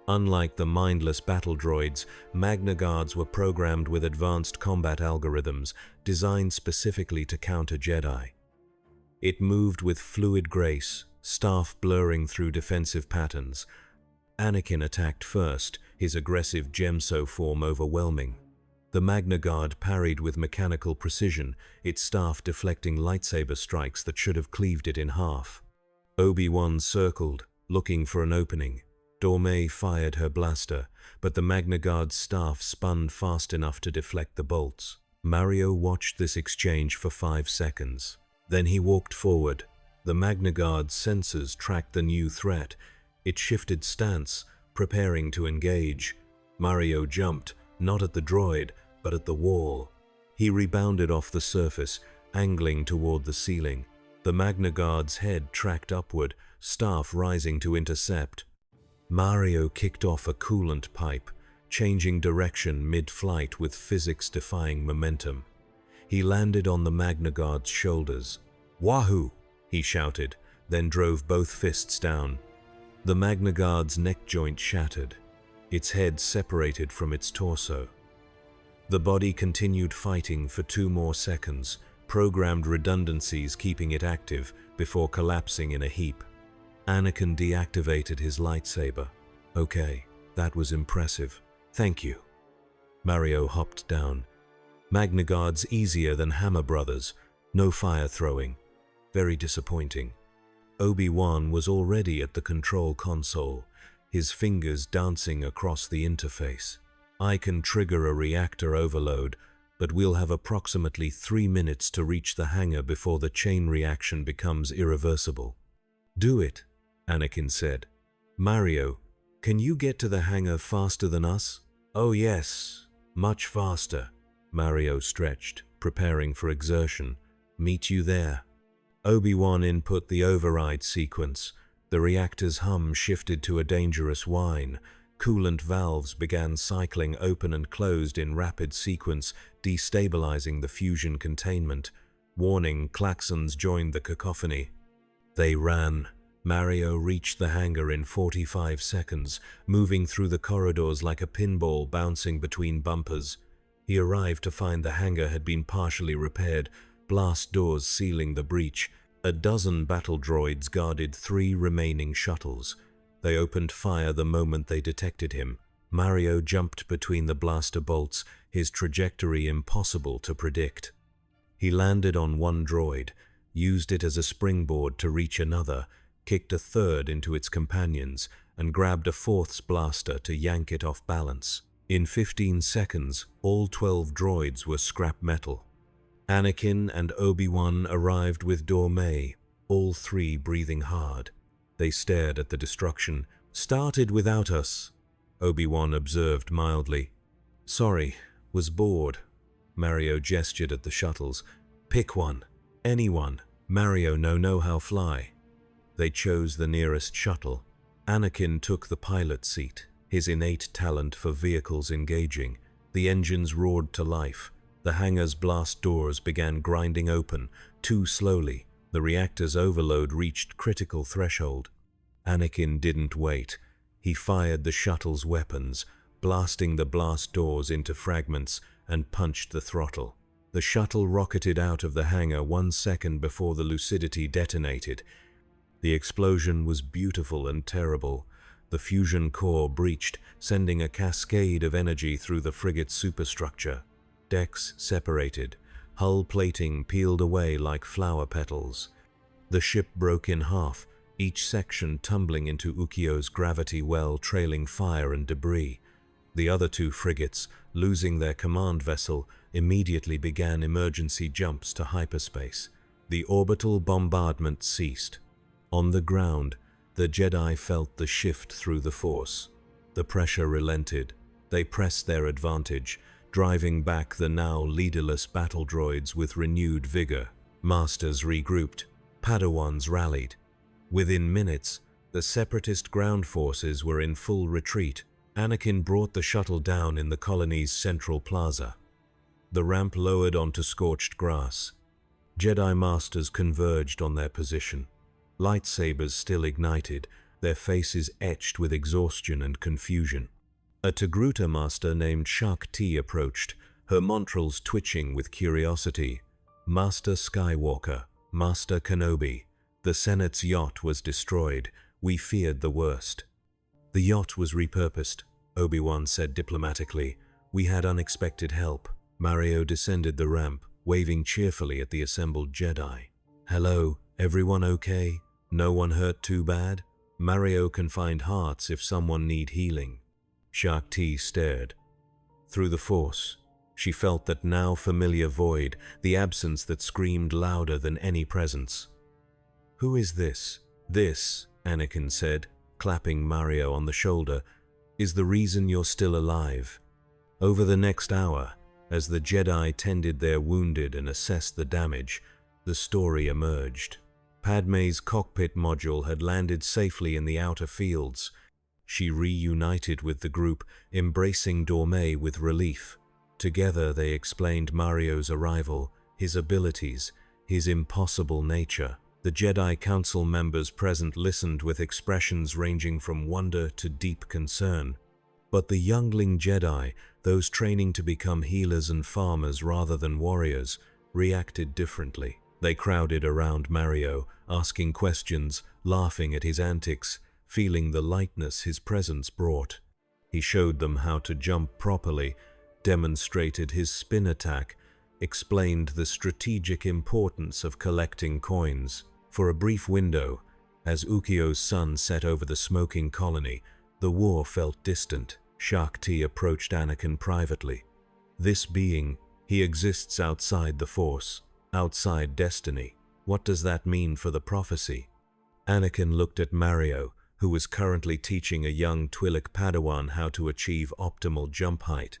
Unlike the mindless battle droids, Magna Guards were programmed with advanced combat algorithms designed specifically to counter Jedi. It moved with fluid grace, staff blurring through defensive patterns. Anakin attacked first, his aggressive Gemso form overwhelming. The Magna Guard parried with mechanical precision, its staff deflecting lightsaber strikes that should have cleaved it in half. Obi-Wan circled, looking for an opening. Dorme fired her blaster, but the Magna Guard's staff spun fast enough to deflect the bolts. Mario watched this exchange for 5 seconds. Then he walked forward. The Magna Guard's sensors tracked the new threat. It shifted stance, preparing to engage. Mario jumped, not at the droid, but at the wall. He rebounded off the surface, angling toward the ceiling. The Magna Guard's head tracked upward, staff rising to intercept. Mario kicked off a coolant pipe, changing direction mid-flight with physics-defying momentum. He landed on the Magna Guard's shoulders. "Wahoo!" he shouted, then drove both fists down. The Magna Guard's neck joint shattered. Its head separated from its torso. The body continued fighting for 2 more seconds, programmed redundancies keeping it active before collapsing in a heap. Anakin deactivated his lightsaber. "Okay, that was impressive. Thank you." Mario hopped down. Magna Guard's easier than Hammer Brothers. No fire throwing. Very disappointing. Obi-Wan was already at the control console, his fingers dancing across the interface. "I can trigger a reactor overload, but we'll have approximately 3 minutes to reach the hangar before the chain reaction becomes irreversible." "Do it," Anakin said. "Mario, can you get to the hangar faster than us?" "Oh yes, much faster." Mario stretched, preparing for exertion. "Meet you there." Obi-Wan input the override sequence. The reactor's hum shifted to a dangerous whine. Coolant valves began cycling open and closed in rapid sequence, destabilizing the fusion containment. Warning klaxons joined the cacophony. They ran. Mario reached the hangar in 45 seconds, moving through the corridors like a pinball bouncing between bumpers. He arrived to find the hangar had been partially repaired, blast doors sealing the breach. A dozen battle droids guarded 3 remaining shuttles. They opened fire the moment they detected him. Mario jumped between the blaster bolts, his trajectory impossible to predict. He landed on one droid, used it as a springboard to reach another, kicked a third into its companions, and grabbed a 4th's blaster to yank it off balance. In 15 seconds, all 12 droids were scrap metal. Anakin and Obi-Wan arrived with Dorme, all 3 breathing hard. They stared at the destruction. "Started without us," Obi-Wan observed mildly. "Sorry, was bored." Mario gestured at the shuttles. "Pick one. Anyone. Mario no know how fly." They chose the nearest shuttle. Anakin took the pilot seat, his innate talent for vehicles engaging. The engines roared to life. The hangar's blast doors began grinding open, too slowly. The reactor's overload reached critical threshold. Anakin didn't wait. He fired the shuttle's weapons, blasting the blast doors into fragments, and punched the throttle. The shuttle rocketed out of the hangar 1 second before the lucidity detonated. The explosion was beautiful and terrible. The fusion core breached, sending a cascade of energy through the frigate's superstructure. Decks separated. Hull plating peeled away like flower petals. The ship broke in half, each section tumbling into Ukio's gravity well, trailing fire and debris. The other 2 frigates, losing their command vessel, immediately began emergency jumps to hyperspace. The orbital bombardment ceased. On the ground, the Jedi felt the shift through the Force. The pressure relented. They pressed their advantage, driving back the now leaderless battle droids with renewed vigor. Masters regrouped. Padawans rallied. Within minutes, the Separatist ground forces were in full retreat. Anakin brought the shuttle down in the colony's central plaza. The ramp lowered onto scorched grass. Jedi Masters converged on their position. Lightsabers still ignited, their faces etched with exhaustion and confusion. A Togruta Master named Shak Ti approached, her montrals twitching with curiosity. "Master Skywalker, Master Kenobi, the Senate's yacht was destroyed. We feared the worst." "The yacht was repurposed," Obi-Wan said diplomatically. "We had unexpected help." Mario descended the ramp, waving cheerfully at the assembled Jedi. "Hello, everyone okay? No one hurt too bad?" Mario can find hearts if someone need healing. Shakti stared. Through the Force, she felt that now familiar void, the absence that screamed louder than any presence. "Who is this?" "This," Anakin said, clapping Mario on the shoulder, "is the reason you're still alive." Over the next hour, as the Jedi tended their wounded and assessed the damage, the story emerged. Padme's cockpit module had landed safely in the outer fields. She reunited with the group, embracing Dorme with relief. Together they explained Mario's arrival, his abilities, his impossible nature. The Jedi Council members present listened with expressions ranging from wonder to deep concern. But the youngling Jedi, those training to become healers and farmers rather than warriors, reacted differently. They crowded around Mario, asking questions, laughing at his antics, feeling the lightness his presence brought. He showed them how to jump properly, demonstrated his spin attack, explained the strategic importance of collecting coins. For a brief window, as Ukio's sun set over the smoking colony, the war felt distant. Shakti approached Anakin privately. "This being, he exists outside the Force, outside destiny. What does that mean for the prophecy?" Anakin looked at Mario, who was currently teaching a young Twi'lek Padawan how to achieve optimal jump height.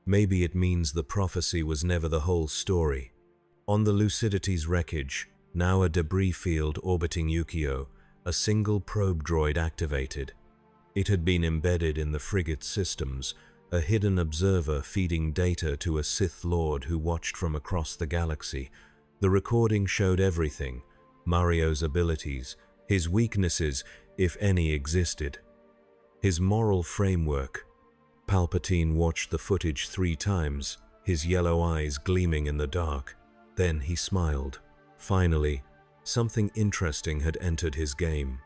"Maybe it means the prophecy was never the whole story." On the Lucidity's wreckage, now a debris field orbiting Ukio, a single probe droid activated. It had been embedded in the frigate's systems, a hidden observer feeding data to a Sith Lord who watched from across the galaxy. The recording showed everything: Mario's abilities, his weaknesses, if any existed, his moral framework. Palpatine watched the footage 3 times, his yellow eyes gleaming in the dark. Then he smiled. Finally, something interesting had entered his game.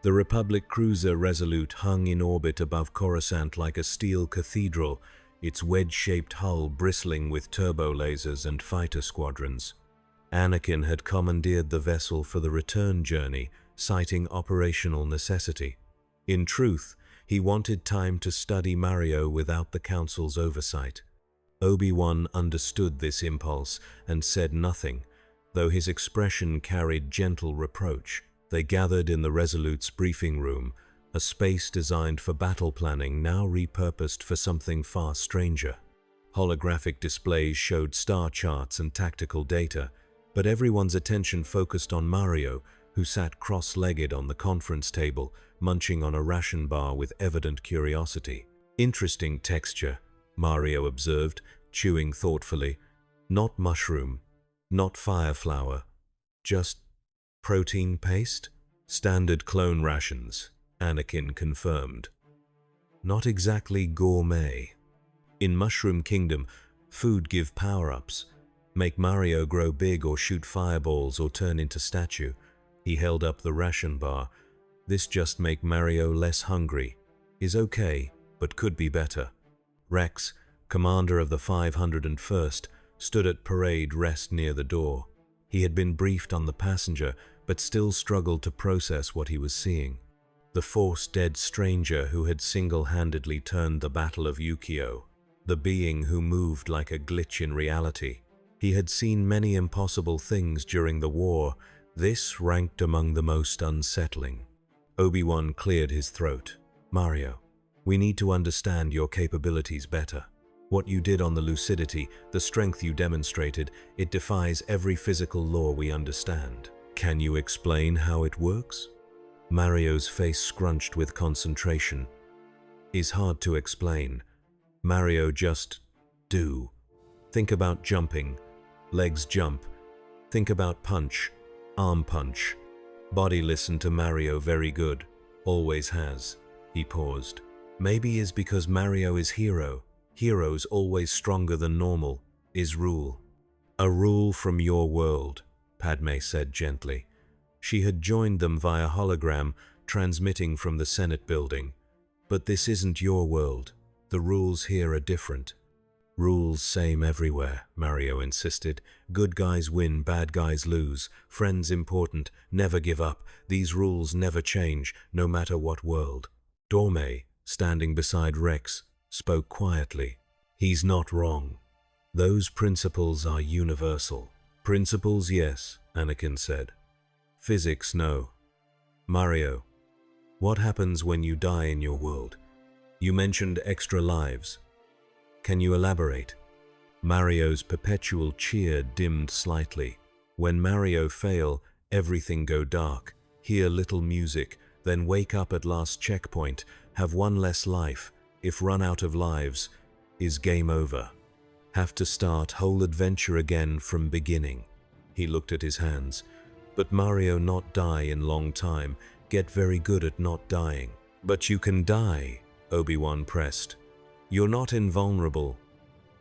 The Republic cruiser Resolute hung in orbit above Coruscant like a steel cathedral, its wedge-shaped hull bristling with turbo lasers and fighter squadrons. Anakin had commandeered the vessel for the return journey, citing operational necessity. In truth, he wanted time to study Mario without the Council's oversight. Obi-Wan understood this impulse and said nothing, though his expression carried gentle reproach. They gathered in the Resolute's briefing room, a space designed for battle planning now repurposed for something far stranger. Holographic displays showed star charts and tactical data, but everyone's attention focused on Mario, who sat cross-legged on the conference table, munching on a ration bar with evident curiosity. "Interesting texture," Mario observed, chewing thoughtfully. "Not mushroom, not fireflower, just protein paste?" "Standard clone rations," Anakin confirmed. "Not exactly gourmet. In Mushroom Kingdom, food give power-ups, make Mario grow big or shoot fireballs or turn into statue." He held up the ration bar. "This just make Mario less hungry. Is okay, but could be better." Rex, commander of the 501st, stood at parade rest near the door. He had been briefed on the passenger, but still struggled to process what he was seeing. The Force-dead stranger who had single-handedly turned the Battle of Ukio. The being who moved like a glitch in reality. He had seen many impossible things during the war. This ranked among the most unsettling. Obi-Wan cleared his throat. "Mario, we need to understand your capabilities better. What you did on the Lucidity, the strength you demonstrated, it defies every physical law we understand. Can you explain how it works?" Mario's face scrunched with concentration. "Is hard to explain. Mario, just do. Think about jumping. Legs jump. Think about punch. Arm punch. Body listen to Mario very good. Always has." He paused. "Maybe is because Mario is hero. Heroes always stronger than normal. Is rule." "A rule from your world," Padme said gently. She had joined them via hologram, transmitting from the Senate building. "But this isn't your world. The rules here are different." Rules same everywhere, Mario insisted. Good guys win, bad guys lose. Friends important, never give up. These rules never change, no matter what world. Dorme, standing beside Rex, spoke quietly. He's not wrong. Those principles are universal. Principles, yes, Anakin said. Physics, no. Mario, what happens when you die in your world? You mentioned extra lives. Can you elaborate? Mario's perpetual cheer dimmed slightly. When Mario fail, everything go dark. Hear little music, then wake up at last checkpoint, have one less life. If run out of lives, is game over. Have to start whole adventure again from beginning. He looked at his hands. But Mario not die in long time, get very good at not dying. But you can die, Obi-Wan pressed. You're not invulnerable.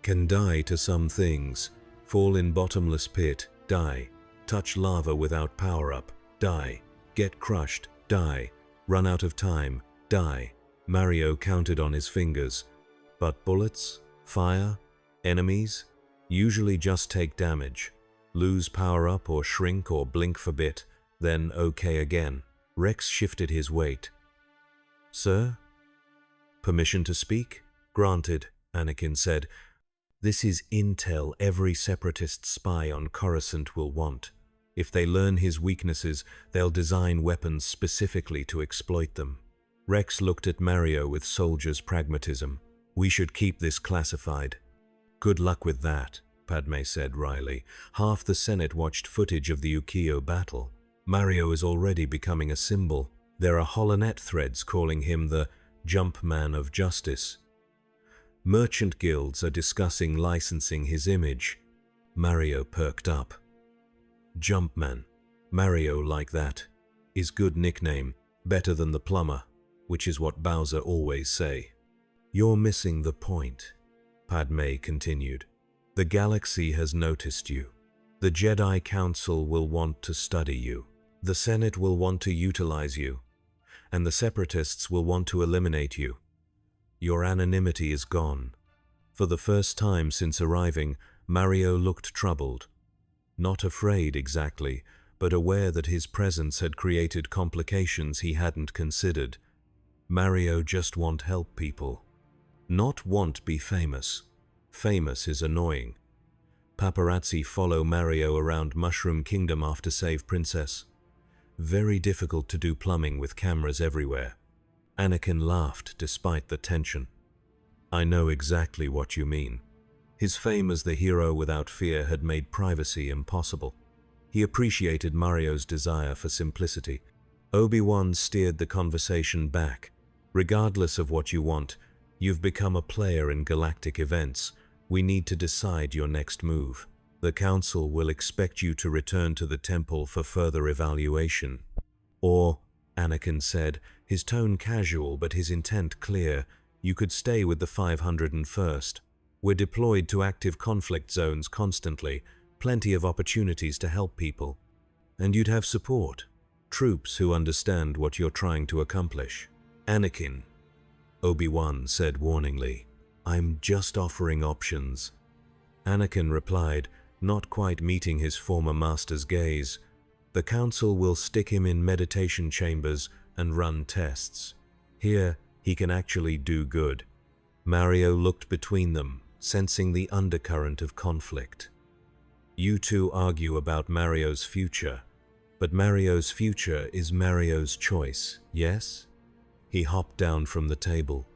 Can die to some things. Fall in bottomless pit, die. Touch lava without power-up, die. Get crushed, die. Run out of time, die. Mario counted on his fingers. But bullets, fire, enemies, usually just take damage. Lose power-up or shrink or blink for bit, then okay again. Rex shifted his weight. Sir? Permission to speak? Granted, Anakin said. This is intel every separatist spy on Coruscant will want. If they learn his weaknesses, they'll design weapons specifically to exploit them. Rex looked at Mario with soldier's pragmatism. We should keep this classified. Good luck with that, Padme said wryly. Half the Senate watched footage of the Ukiyo battle. Mario is already becoming a symbol. There are holonet threads calling him the Jumpman of Justice. Merchant guilds are discussing licensing his image. Mario perked up. Jumpman. Mario like that. Is good nickname. Better than the plumber, which is what Bowser always say. You're missing the point, Padme continued. The galaxy has noticed you. The Jedi Council will want to study you. The Senate will want to utilize you. And the Separatists will want to eliminate you. Your anonymity is gone. For the first time since arriving, Mario looked troubled. Not afraid exactly, but aware that his presence had created complications he hadn't considered. Mario just want help people. Not want be famous. Famous is annoying. Paparazzi follow Mario around Mushroom Kingdom after Save Princess. Very difficult to do plumbing with cameras everywhere. Anakin laughed despite the tension. I know exactly what you mean. His fame as the hero without fear had made privacy impossible. He appreciated Mario's desire for simplicity. Obi-Wan steered the conversation back. Regardless of what you want, you've become a player in galactic events. We need to decide your next move. The Council will expect you to return to the temple for further evaluation. Or, Anakin said, his tone casual but his intent clear, you could stay with the 501st. We're deployed to active conflict zones constantly, plenty of opportunities to help people. And you'd have support, troops who understand what you're trying to accomplish. Anakin, Obi-Wan said warningly, I'm just offering options. Anakin replied, not quite meeting his former master's gaze. The Council will stick him in meditation chambers and run tests. Here, he can actually do good. Mario looked between them, sensing the undercurrent of conflict. You two argue about Mario's future, but Mario's future is Mario's choice, yes? He hopped down from the table.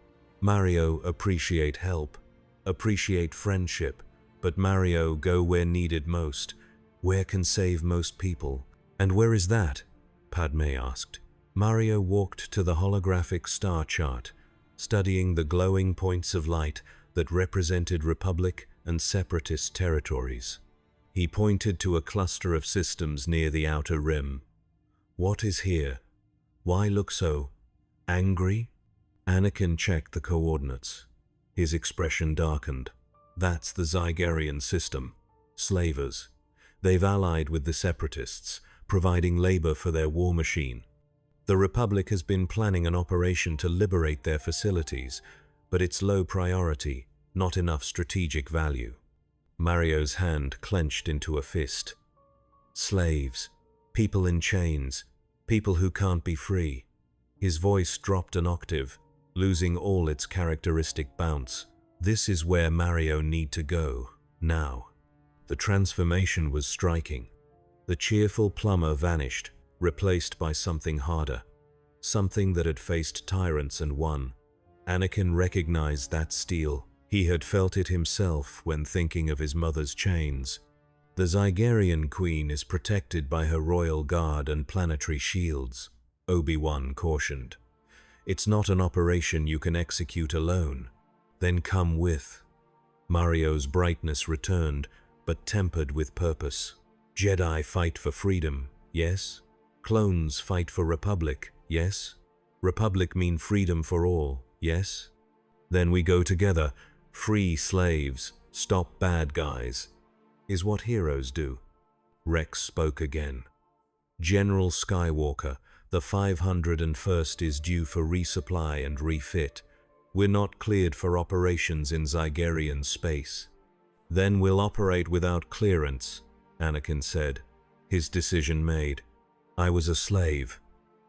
Mario appreciate help, appreciate friendship, but Mario go where needed most, where can save most people. And where is that? Padme asked. Mario walked to the holographic star chart, studying the glowing points of light that represented Republic and Separatist territories. He pointed to a cluster of systems near the outer rim. What is here? Why look so angry? Anakin checked the coordinates. His expression darkened. That's the Zygerian system. Slavers. They've allied with the Separatists, providing labor for their war machine. The Republic has been planning an operation to liberate their facilities, but it's low priority. not enough strategic value. Mario's hand clenched into a fist. Slaves, people in chains, people who can't be free. His voice dropped an octave, losing all its characteristic bounce. This is where Mario need to go, now. The transformation was striking. The cheerful plumber vanished, replaced by something harder. Something that had faced tyrants and won. Anakin recognized that steel. He had felt it himself when thinking of his mother's chains. The Zygerian Queen is protected by her royal guard and planetary shields, Obi-Wan cautioned. It's not an operation you can execute alone. Then come with. Mario's brightness returned, but tempered with purpose. Jedi fight for freedom, yes? Clones fight for Republic, yes? Republic mean freedom for all, yes? Then we go together, free slaves, stop bad guys. Is what heroes do. Rex spoke again. General Skywalker, the 501st is due for resupply and refit. We're not cleared for operations in Zygerian space. Then we'll operate without clearance, Anakin said. His decision made. I was a slave.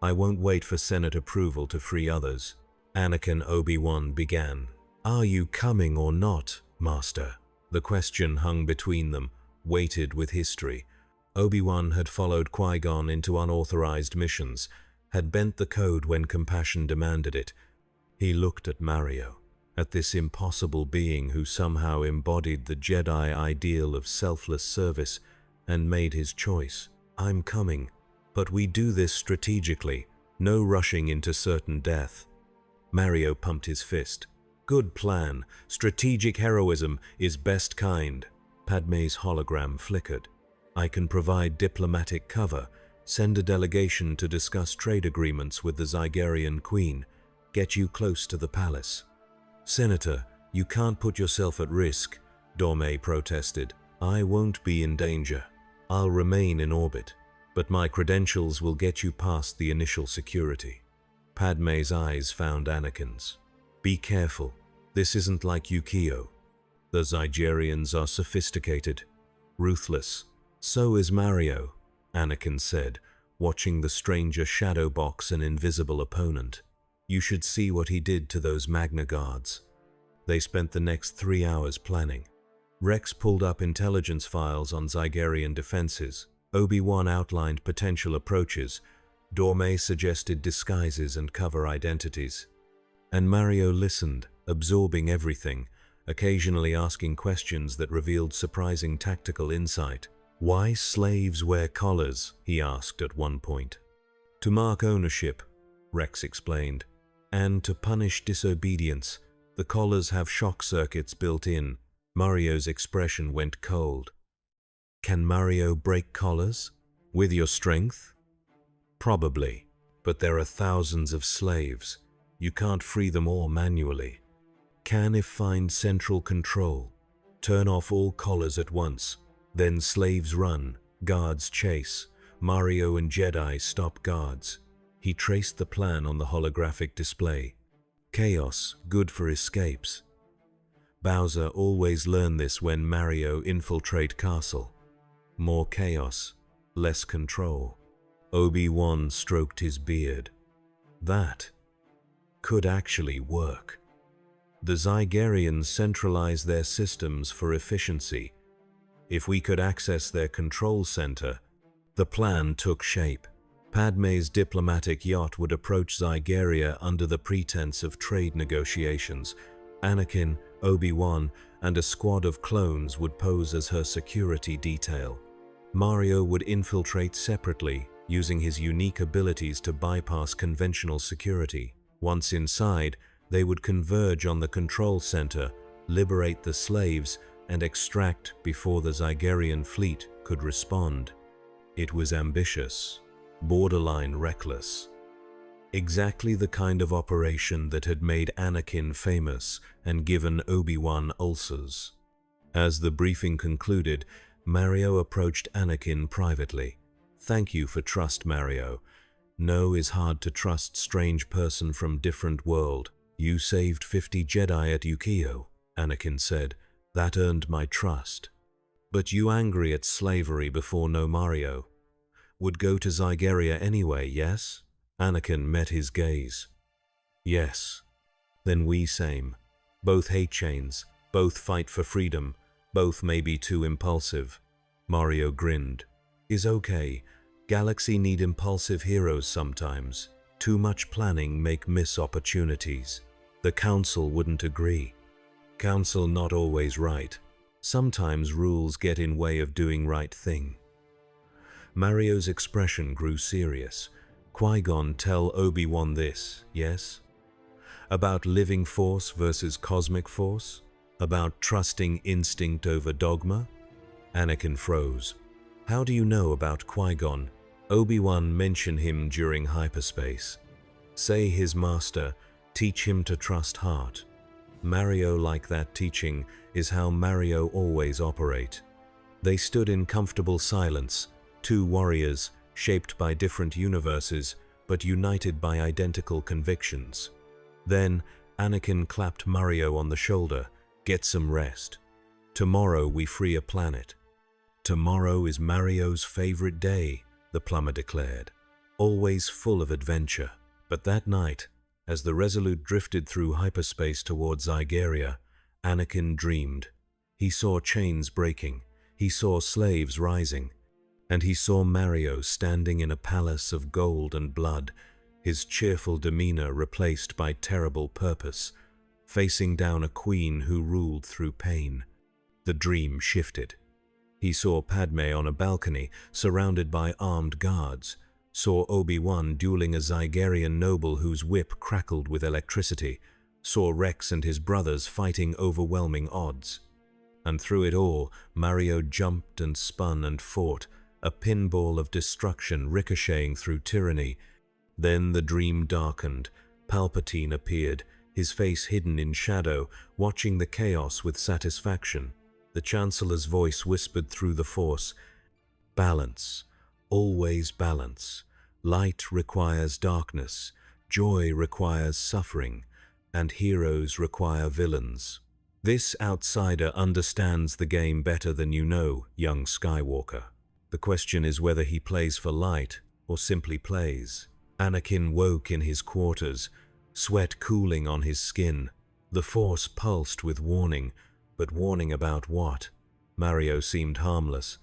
I won't wait for Senate approval to free others. Anakin Obi-Wan began. Are you coming or not, Master? The question hung between them, weighted with history. Obi-Wan had followed Qui-Gon into unauthorized missions, had bent the code when compassion demanded it. He looked at Mario, at this impossible being who somehow embodied the Jedi ideal of selfless service, and made his choice. I'm coming, but we do this strategically, no rushing into certain death. Mario pumped his fist. Good plan. Strategic heroism is best kind. Padme's hologram flickered. I can provide diplomatic cover, send a delegation to discuss trade agreements with the Zygerian Queen, get you close to the palace. Senator, you can't put yourself at risk, Dorme protested. I won't be in danger. I'll remain in orbit, but my credentials will get you past the initial security. Padme's eyes found Anakin's. Be careful. This isn't like Yukio. The Zygerians are sophisticated, ruthless. So is Mario, Anakin said, watching the stranger shadow box an invisible opponent. You should see what he did to those Magna Guards. They spent the next 3 hours planning. Rex pulled up intelligence files on Zygerian defenses. Obi-Wan outlined potential approaches. Dorme suggested disguises and cover identities. And Mario listened, absorbing everything, occasionally asking questions that revealed surprising tactical insight. Why slaves wear collars, he asked at one point. To mark ownership, Rex explained, and to punish disobedience. The collars have shock circuits built in. Mario's expression went cold. Can Mario break collars? With your strength? Probably, but there are thousands of slaves. You can't free them all manually. Can if find central control. Turn off all collars at once. Then slaves run, guards chase. Mario and Jedi stop guards. He traced the plan on the holographic display. Chaos, good for escapes. Bowser always learned this when Mario infiltrate castle. More chaos, less control. Obi-Wan stroked his beard. That could actually work. The Zygerians centralize their systems for efficiency. If we could access their control center, the plan took shape. Padme's diplomatic yacht would approach Zygeria under the pretense of trade negotiations. Anakin, Obi-Wan, and a squad of clones would pose as her security detail. Mario would infiltrate separately, using his unique abilities to bypass conventional security. Once inside, they would converge on the control center, liberate the slaves, and extract before the Zygerian fleet could respond. It was ambitious, borderline reckless. Exactly the kind of operation that had made Anakin famous and given Obi-Wan ulcers. As the briefing concluded, Mario approached Anakin privately. Thank you for trust, Mario. No is hard to trust strange person from different world. You saved 50 Jedi at Yukio. Anakin said. That earned my trust. But you angry at slavery before no Mario? Would go to Zygeria anyway, yes? Anakin met his gaze. Yes. Then we same. Both hate chains, both fight for freedom, both may be too impulsive. Mario grinned. Is okay. Galaxy need impulsive heroes sometimes. Too much planning make miss opportunities. The Council wouldn't agree. Council not always right. Sometimes rules get in way of doing right thing. Mario's expression grew serious. Qui-Gon tell Obi-Wan this, yes? About living force versus cosmic force? About trusting instinct over dogma? Anakin froze. How do you know about Qui-Gon? Obi-Wan mentioned him during hyperspace. Say his master, teach him to trust heart. Mario like that teaching is how Mario always operate. They stood in comfortable silence, two warriors, shaped by different universes, but united by identical convictions. Then, Anakin clapped Mario on the shoulder. Get some rest. Tomorrow we free a planet. Tomorrow is Mario's favorite day, the plumber declared. Always full of adventure. But that night, as the Resolute drifted through hyperspace towards Zygeria, Anakin dreamed. He saw chains breaking, he saw slaves rising, and he saw Mario standing in a palace of gold and blood, his cheerful demeanor replaced by terrible purpose, facing down a queen who ruled through pain. The dream shifted. He saw Padme on a balcony, surrounded by armed guards, saw Obi-Wan dueling a Zygerian noble whose whip crackled with electricity, saw Rex and his brothers fighting overwhelming odds. And through it all, Mario jumped and spun and fought, a pinball of destruction ricocheting through tyranny. Then the dream darkened. Palpatine appeared, his face hidden in shadow, watching the chaos with satisfaction. The Chancellor's voice whispered through the Force, "Balance, always balance. Light requires darkness, joy requires suffering, and heroes require villains. This outsider understands the game better than you know, young Skywalker. The question is whether he plays for light or simply plays." Anakin woke in his quarters, sweat cooling on his skin. The Force pulsed with warning, but warning about what? Mario seemed harmless,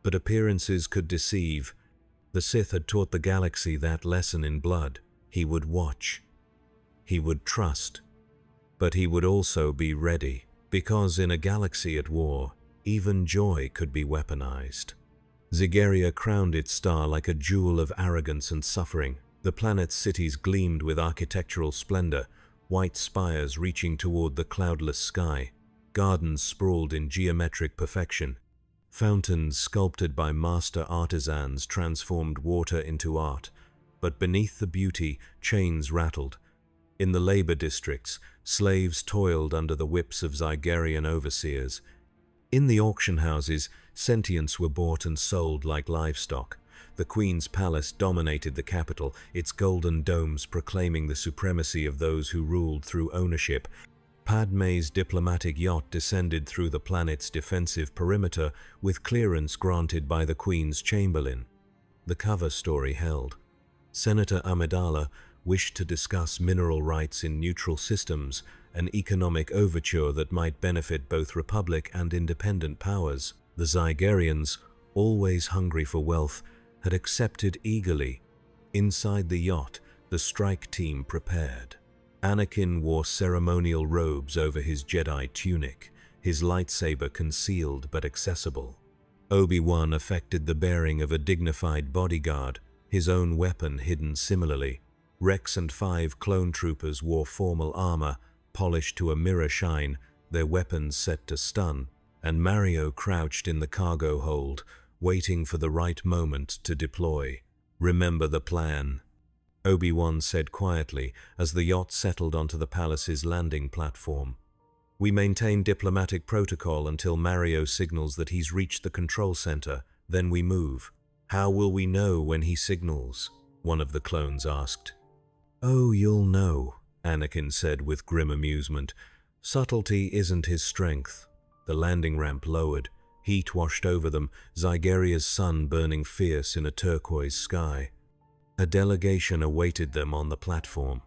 but appearances could deceive. The Sith had taught the galaxy that lesson in blood. He would watch. He would trust. But he would also be ready, because in a galaxy at war, even joy could be weaponized. Zygeria crowned its star like a jewel of arrogance and suffering. The planet's cities gleamed with architectural splendor, white spires reaching toward the cloudless sky. Gardens sprawled in geometric perfection. Fountains sculpted by master artisans transformed water into art. But beneath the beauty, chains rattled. In the labor districts, slaves toiled under the whips of Zygerian overseers. In the auction houses, sentients were bought and sold like livestock. The Queen's palace dominated the capital, its golden domes proclaiming the supremacy of those who ruled through ownership. Padme's diplomatic yacht descended through the planet's defensive perimeter with clearance granted by the Queen's Chamberlain. The cover story held. Senator Amidala wished to discuss mineral rights in neutral systems, an economic overture that might benefit both Republic and independent powers. The Zygerians, always hungry for wealth, had accepted eagerly. Inside the yacht, the strike team prepared. Anakin wore ceremonial robes over his Jedi tunic, his lightsaber concealed but accessible. Obi-Wan affected the bearing of a dignified bodyguard, his own weapon hidden similarly. Rex and 5 clone troopers wore formal armor, polished to a mirror shine, their weapons set to stun, and Mario crouched in the cargo hold, waiting for the right moment to deploy. "Remember the plan," Obi-Wan said quietly as the yacht settled onto the palace's landing platform. "We maintain diplomatic protocol until Mario signals that he's reached the control center, then we move." "How will we know when he signals?" one of the clones asked. "Oh, you'll know," Anakin said with grim amusement. Subtlety isn't his strength. The landing ramp lowered. Heat washed over them, Zygeria's sun burning fierce in a turquoise sky. A delegation awaited them on the platform.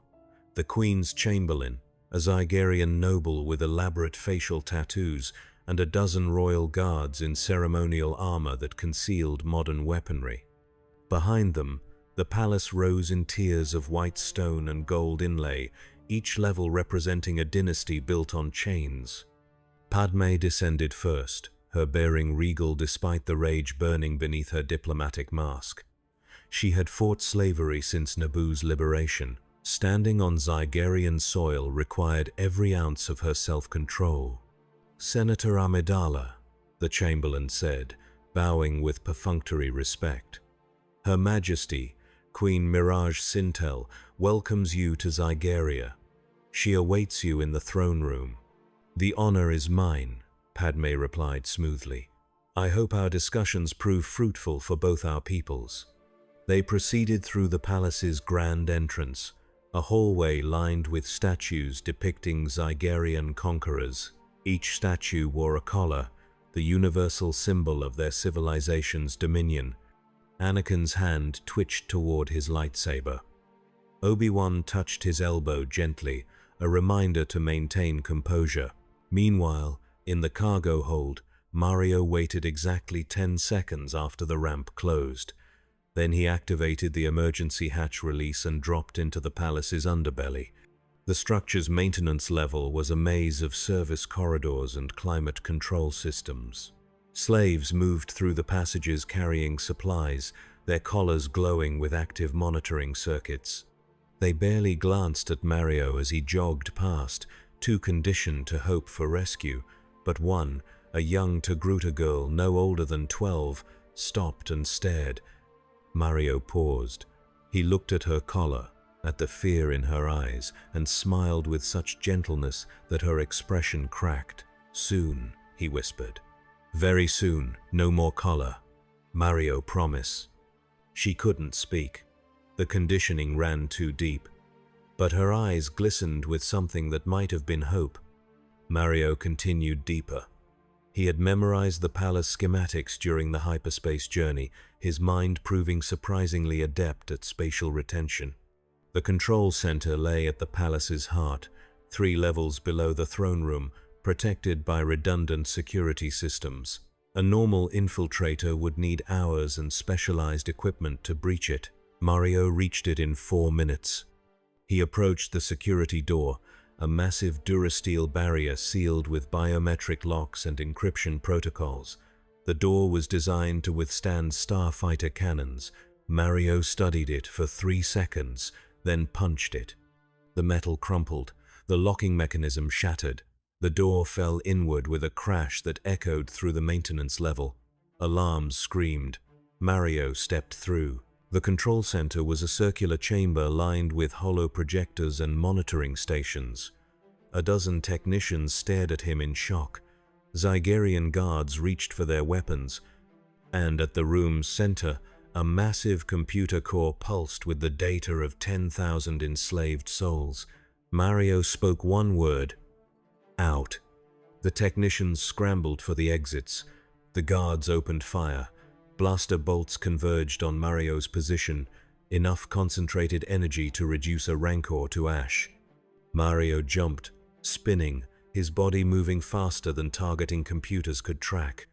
The Queen's Chamberlain, a Zygerian noble with elaborate facial tattoos, and a dozen royal guards in ceremonial armor that concealed modern weaponry. Behind them, the palace rose in tiers of white stone and gold inlay, each level representing a dynasty built on chains. Padme descended first, her bearing regal despite the rage burning beneath her diplomatic mask. She had fought slavery since Naboo's liberation. Standing on Zygerian soil required every ounce of her self-control. "Senator Amidala," the Chamberlain said, bowing with perfunctory respect. "Her Majesty, Queen Mirage Sintel, welcomes you to Zygeria. She awaits you in the throne room." "The honor is mine," Padme replied smoothly. "I hope our discussions prove fruitful for both our peoples." They proceeded through the palace's grand entrance, a hallway lined with statues depicting Zygerian conquerors. Each statue wore a collar, the universal symbol of their civilization's dominion. Anakin's hand twitched toward his lightsaber. Obi-Wan touched his elbow gently, a reminder to maintain composure. Meanwhile, in the cargo hold, Mario waited exactly 10 seconds after the ramp closed. Then he activated the emergency hatch release and dropped into the palace's underbelly. The structure's maintenance level was a maze of service corridors and climate control systems. Slaves moved through the passages carrying supplies, their collars glowing with active monitoring circuits. They barely glanced at Mario as he jogged past, too conditioned to hope for rescue, but one, a young Togruta girl no older than 12, stopped and stared. Mario paused. He looked at her collar, at the fear in her eyes, and smiled with such gentleness that her expression cracked. "Soon," he whispered. "Very soon, no more collar. Mario, promise." She couldn't speak. The conditioning ran too deep. But her eyes glistened with something that might have been hope. Mario continued deeper. He had memorized the palace schematics during the hyperspace journey, his mind proving surprisingly adept at spatial retention. The control center lay at the palace's heart, 3 levels below the throne room, protected by redundant security systems. A normal infiltrator would need hours and specialized equipment to breach it. Mario reached it in 4 minutes. He approached the security door, a massive durasteel barrier sealed with biometric locks and encryption protocols. The door was designed to withstand starfighter cannons. Mario studied it for 3 seconds, then punched it. The metal crumpled, the locking mechanism shattered. The door fell inward with a crash that echoed through the maintenance level. Alarms screamed. Mario stepped through. The control center was a circular chamber lined with hollow projectors and monitoring stations. A dozen technicians stared at him in shock. Zygerian guards reached for their weapons, and at the room's center, a massive computer core pulsed with the data of 10,000 enslaved souls. Mario spoke one word: out. The technicians scrambled for the exits. The guards opened fire. Blaster bolts converged on Mario's position, enough concentrated energy to reduce a rancor to ash. Mario jumped, spinning, his body moving faster than targeting computers could track.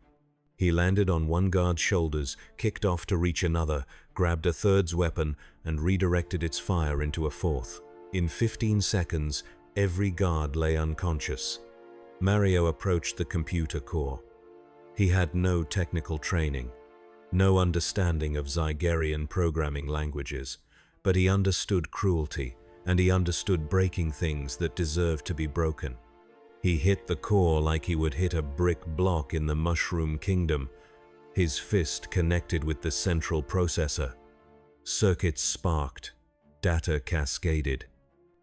He landed on one guard's shoulders, kicked off to reach another, grabbed a third's weapon, and redirected its fire into a fourth. In 15 seconds, every guard lay unconscious. Mario approached the computer core. He had no technical training, no understanding of Zygerian programming languages, but he understood cruelty, and he understood breaking things that deserved to be broken. He hit the core like he would hit a brick block in the Mushroom Kingdom. His fist connected with the central processor. Circuits sparked, data cascaded,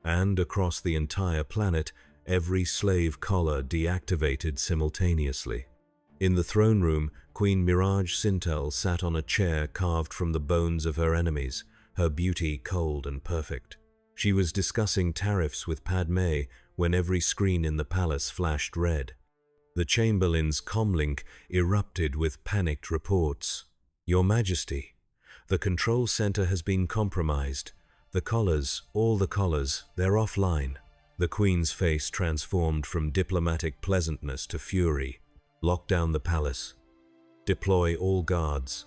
and across the entire planet, every slave collar deactivated simultaneously. In the throne room, Queen Mirage Sintel sat on a chair carved from the bones of her enemies, her beauty cold and perfect. She was discussing tariffs with Padme when every screen in the palace flashed red. The Chamberlain's comlink erupted with panicked reports. "Your Majesty, the control center has been compromised. The collars, all the collars, they're offline." The Queen's face transformed from diplomatic pleasantness to fury. "Lock down the palace. Deploy all guards.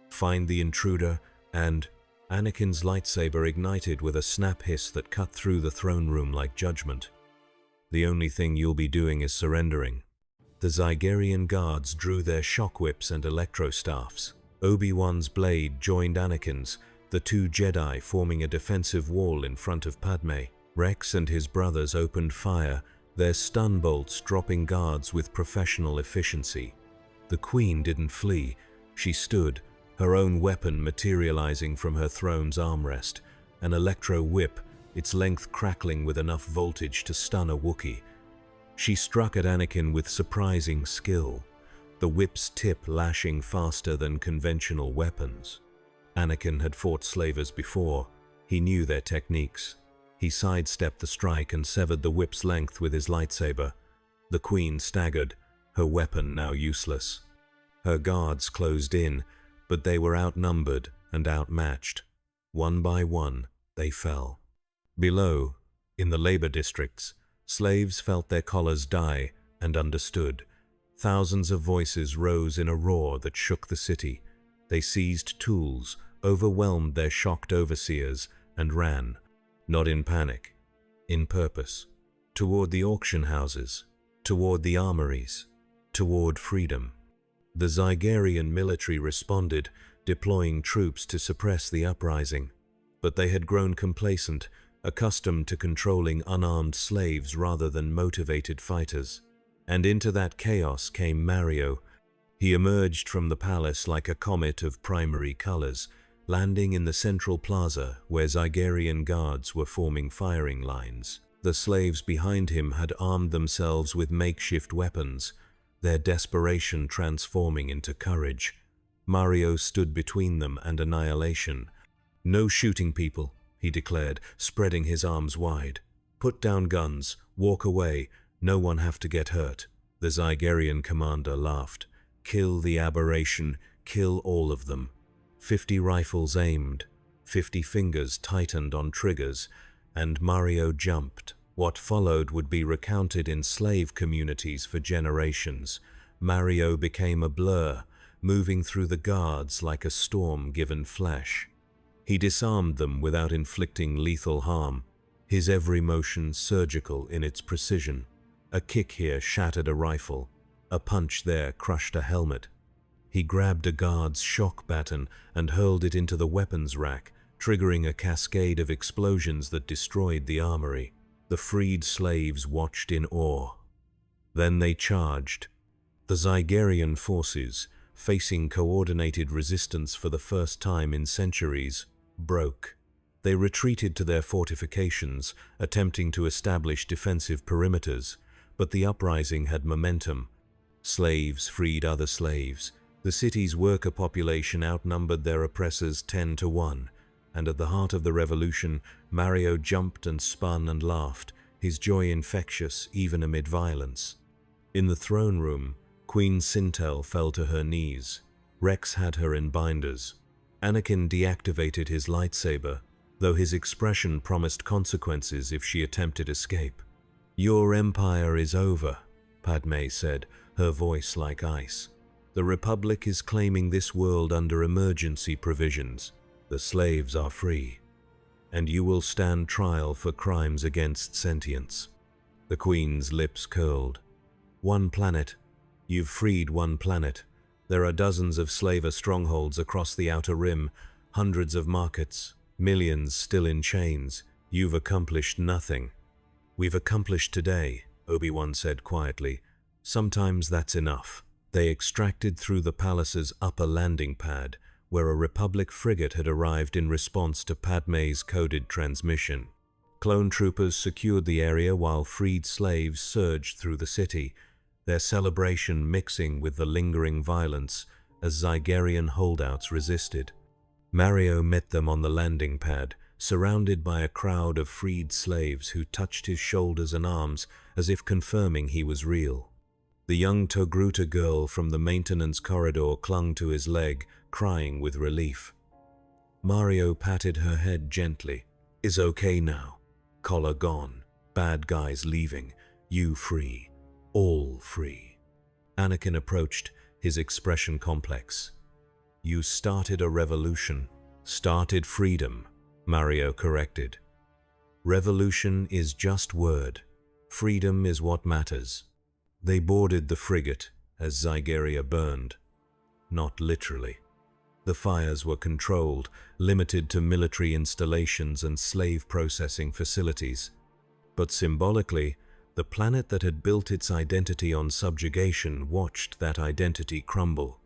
Find the intruder and—" Anakin's lightsaber ignited with a snap hiss that cut through the throne room like judgment. "The only thing you'll be doing is surrendering." The Zygerian guards drew their shock whips and electrostaffs. Obi-Wan's blade joined Anakin's, the two Jedi forming a defensive wall in front of Padme. Rex and his brothers opened fire, their stun bolts dropping guards with professional efficiency. The Queen didn't flee. She stood, her own weapon materializing from her throne's armrest, an electro whip, its length crackling with enough voltage to stun a Wookiee. She struck at Anakin with surprising skill, the whip's tip lashing faster than conventional weapons. Anakin had fought slavers before. He knew their techniques. He sidestepped the strike and severed the whip's length with his lightsaber. The Queen staggered, her weapon now useless. Her guards closed in, but they were outnumbered and outmatched. One by one, they fell. Below, in the labor districts, slaves felt their collars die and understood. Thousands of voices rose in a roar that shook the city. They seized tools, overwhelmed their shocked overseers, and ran, not in panic, in purpose, toward the auction houses, toward the armories, toward freedom. The Zygerian military responded, deploying troops to suppress the uprising. But they had grown complacent, accustomed to controlling unarmed slaves rather than motivated fighters. And into that chaos came Mario. He emerged from the palace like a comet of primary colors, landing in the central plaza where Zygerian guards were forming firing lines. The slaves behind him had armed themselves with makeshift weapons, their desperation transforming into courage. Mario stood between them and annihilation. "No shooting people," he declared, spreading his arms wide. "Put down guns, walk away, no one have to get hurt." The Zygerian commander laughed. "Kill the aberration, kill all of them." 50 rifles aimed, 50 fingers tightened on triggers, and Mario jumped. What followed would be recounted in slave communities for generations. Mario became a blur, moving through the guards like a storm given flesh. He disarmed them without inflicting lethal harm, his every motion surgical in its precision. A kick here shattered a rifle, a punch there crushed a helmet. He grabbed a guard's shock baton and hurled it into the weapons rack, triggering a cascade of explosions that destroyed the armory. The freed slaves watched in awe. Then they charged. The Zygerian forces, facing coordinated resistance for the first time in centuries, broke. They retreated to their fortifications, attempting to establish defensive perimeters, but the uprising had momentum. Slaves freed other slaves. The city's worker population outnumbered their oppressors 10 to 1, and at the heart of the revolution, Mario jumped and spun and laughed, his joy infectious even amid violence. In the throne room, Queen Sintel fell to her knees. Rex had her in binders. Anakin deactivated his lightsaber, though his expression promised consequences if she attempted escape. "Your empire is over," Padme said, her voice like ice. "The Republic is claiming this world under emergency provisions. The slaves are free, and you will stand trial for crimes against sentience." The Queen's lips curled. "One planet. You've freed one planet. There are dozens of slaver strongholds across the Outer Rim, hundreds of markets, millions still in chains. You've accomplished nothing." "We've accomplished today," Obi-Wan said quietly. "Sometimes that's enough." They extracted through the palace's upper landing pad, where a Republic frigate had arrived in response to Padme's coded transmission. Clone troopers secured the area while freed slaves surged through the city, their celebration mixing with the lingering violence as Zygerian holdouts resisted. Mario met them on the landing pad, surrounded by a crowd of freed slaves who touched his shoulders and arms as if confirming he was real. The young Togruta girl from the maintenance corridor clung to his leg, crying with relief. Mario patted her head gently. "Is okay now. Collar gone. Bad guys leaving. You free. All free." Anakin approached, his expression complex. "You started a revolution." "Started freedom," Mario corrected. "Revolution is just word. Freedom is what matters." They boarded the frigate as Zygeria burned. Not literally. The fires were controlled, limited to military installations and slave processing facilities. But symbolically, the planet that had built its identity on subjugation watched that identity crumble.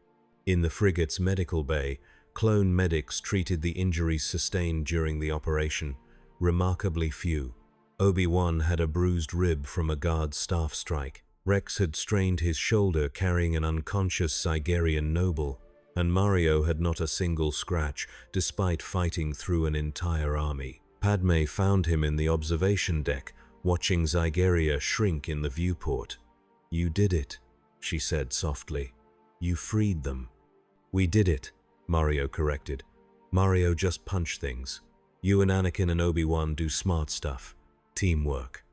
In the frigate's medical bay, clone medics treated the injuries sustained during the operation, remarkably few. Obi-Wan had a bruised rib from a guard's staff strike. Rex had strained his shoulder carrying an unconscious Zygerian noble, and Mario had not a single scratch, despite fighting through an entire army. Padme found him in the observation deck, watching Zygeria shrink in the viewport. "You did it," she said softly. "You freed them." "We did it," Mario corrected. "Mario just punched things. You and Anakin and Obi-Wan do smart stuff. Teamwork.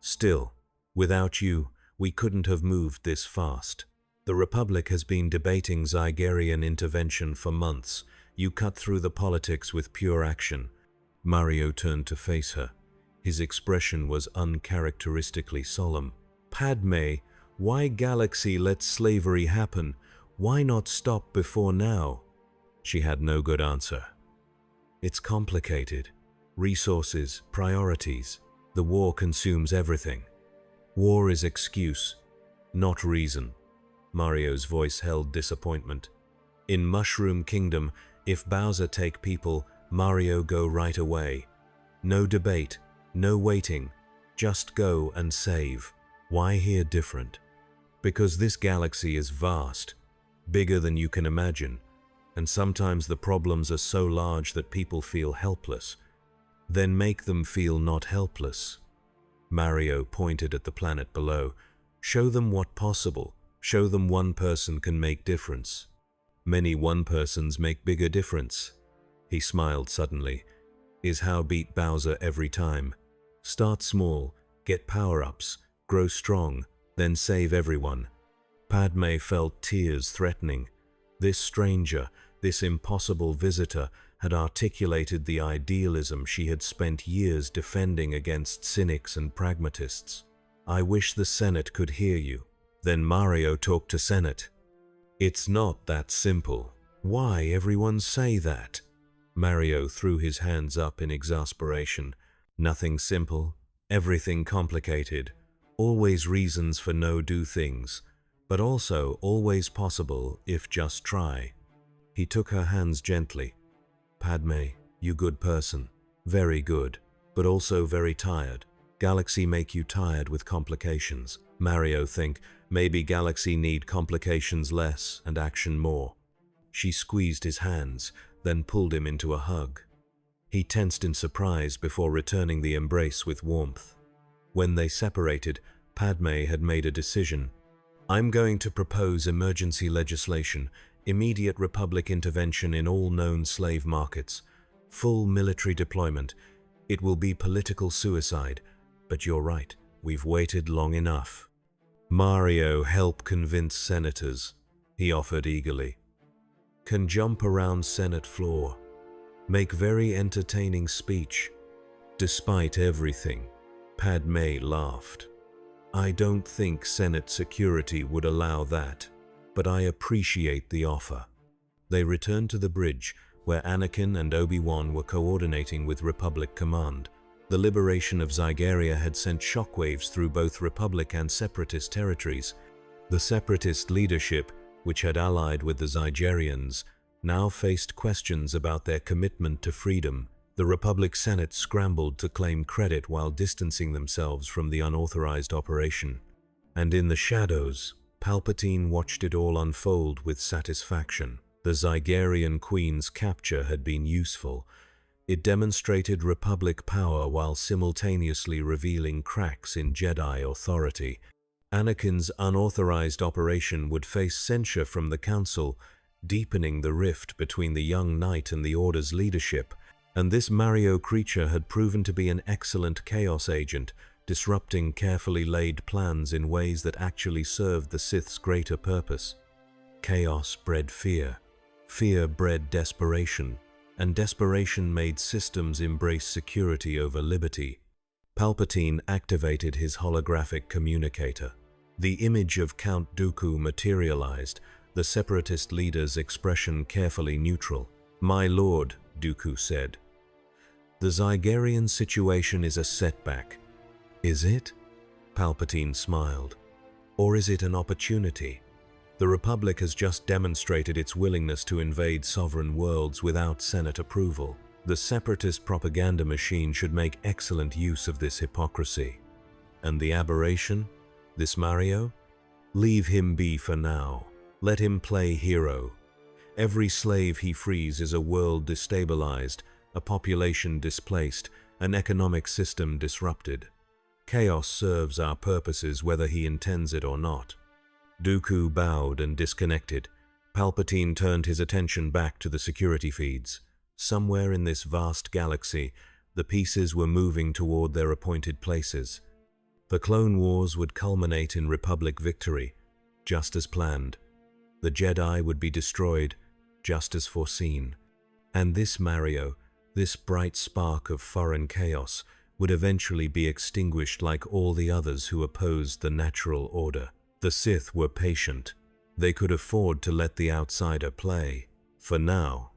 Still, without you, we couldn't have moved this fast. The Republic has been debating Zygerian intervention for months. You cut through the politics with pure action." Mario turned to face her. His expression was uncharacteristically solemn. "Padme, why Galaxy let slavery happen? Why not stop before now?" She had no good answer. "It's complicated. Resources, priorities. The war consumes everything. War is excuse, not reason." Mario's voice held disappointment. "In Mushroom Kingdom, if Bowser take people, Mario go right away. No debate, no waiting, just go and save. Why here different? Because this galaxy is vast, bigger than you can imagine, and sometimes the problems are so large that people feel helpless. Then make them feel not helpless." Mario pointed at the planet below. "Show them what possible. Show them one person can make difference. Many one-persons make bigger difference." He smiled suddenly. "Is how beat Bowser every time. Start small, get power-ups, grow strong, then save everyone." Padme felt tears threatening. This stranger, this impossible visitor, had articulated the idealism she had spent years defending against cynics and pragmatists. "I wish the Senate could hear you." Then Mario talked to Senate. "It's not that simple. Why everyone say that?" Mario threw his hands up in exasperation. "Nothing simple, everything complicated. Always reasons for no do things, but also always possible if just try." He took her hands gently. "Padme, you good person. Very good, but also very tired. Galaxy make you tired with complications. Mario think, maybe Galaxy need complications less and action more." She squeezed his hands, then pulled him into a hug. He tensed in surprise before returning the embrace with warmth. When they separated, Padme had made a decision. "I'm going to propose emergency legislation, immediate Republic intervention in all known slave markets, full military deployment. It will be political suicide, but you're right, we've waited long enough." "Mario, help convince senators," he offered eagerly. "Can jump around Senate floor. Make very entertaining speech. Despite everything." Padme laughed. "I don't think Senate security would allow that, but I appreciate the offer." They returned to the bridge, where Anakin and Obi-Wan were coordinating with Republic Command. The liberation of Zygeria had sent shockwaves through both Republic and Separatist territories. The Separatist leadership, which had allied with the Zygerians, now faced questions about their commitment to freedom. The Republic Senate scrambled to claim credit while distancing themselves from the unauthorized operation. And in the shadows, Palpatine watched it all unfold with satisfaction. The Zygerian Queen's capture had been useful. It demonstrated Republic power while simultaneously revealing cracks in Jedi authority. Anakin's unauthorized operation would face censure from the Council, deepening the rift between the young knight and the Order's leadership, and this Mario creature had proven to be an excellent chaos agent, disrupting carefully laid plans in ways that actually served the Sith's greater purpose. Chaos bred fear, fear bred desperation, and desperation made systems embrace security over liberty. Palpatine activated his holographic communicator. The image of Count Dooku materialized, the Separatist leader's expression carefully neutral. "My lord," Dooku said, "the Zygerian situation is a setback." "Is it?" Palpatine smiled. "Or is it an opportunity? The Republic has just demonstrated its willingness to invade sovereign worlds without Senate approval. The Separatist propaganda machine should make excellent use of this hypocrisy. And the aberration? This Mario? Leave him be for now. Let him play hero. Every slave he frees is a world destabilized, a population displaced, an economic system disrupted. Chaos serves our purposes whether he intends it or not." Dooku bowed and disconnected. Palpatine turned his attention back to the security feeds. Somewhere in this vast galaxy, the pieces were moving toward their appointed places. The Clone Wars would culminate in Republic victory, just as planned. The Jedi would be destroyed, just as foreseen. And this Mario, this bright spark of foreign chaos, would eventually be extinguished like all the others who opposed the natural order. The Sith were patient. They could afford to let the outsider play. For now,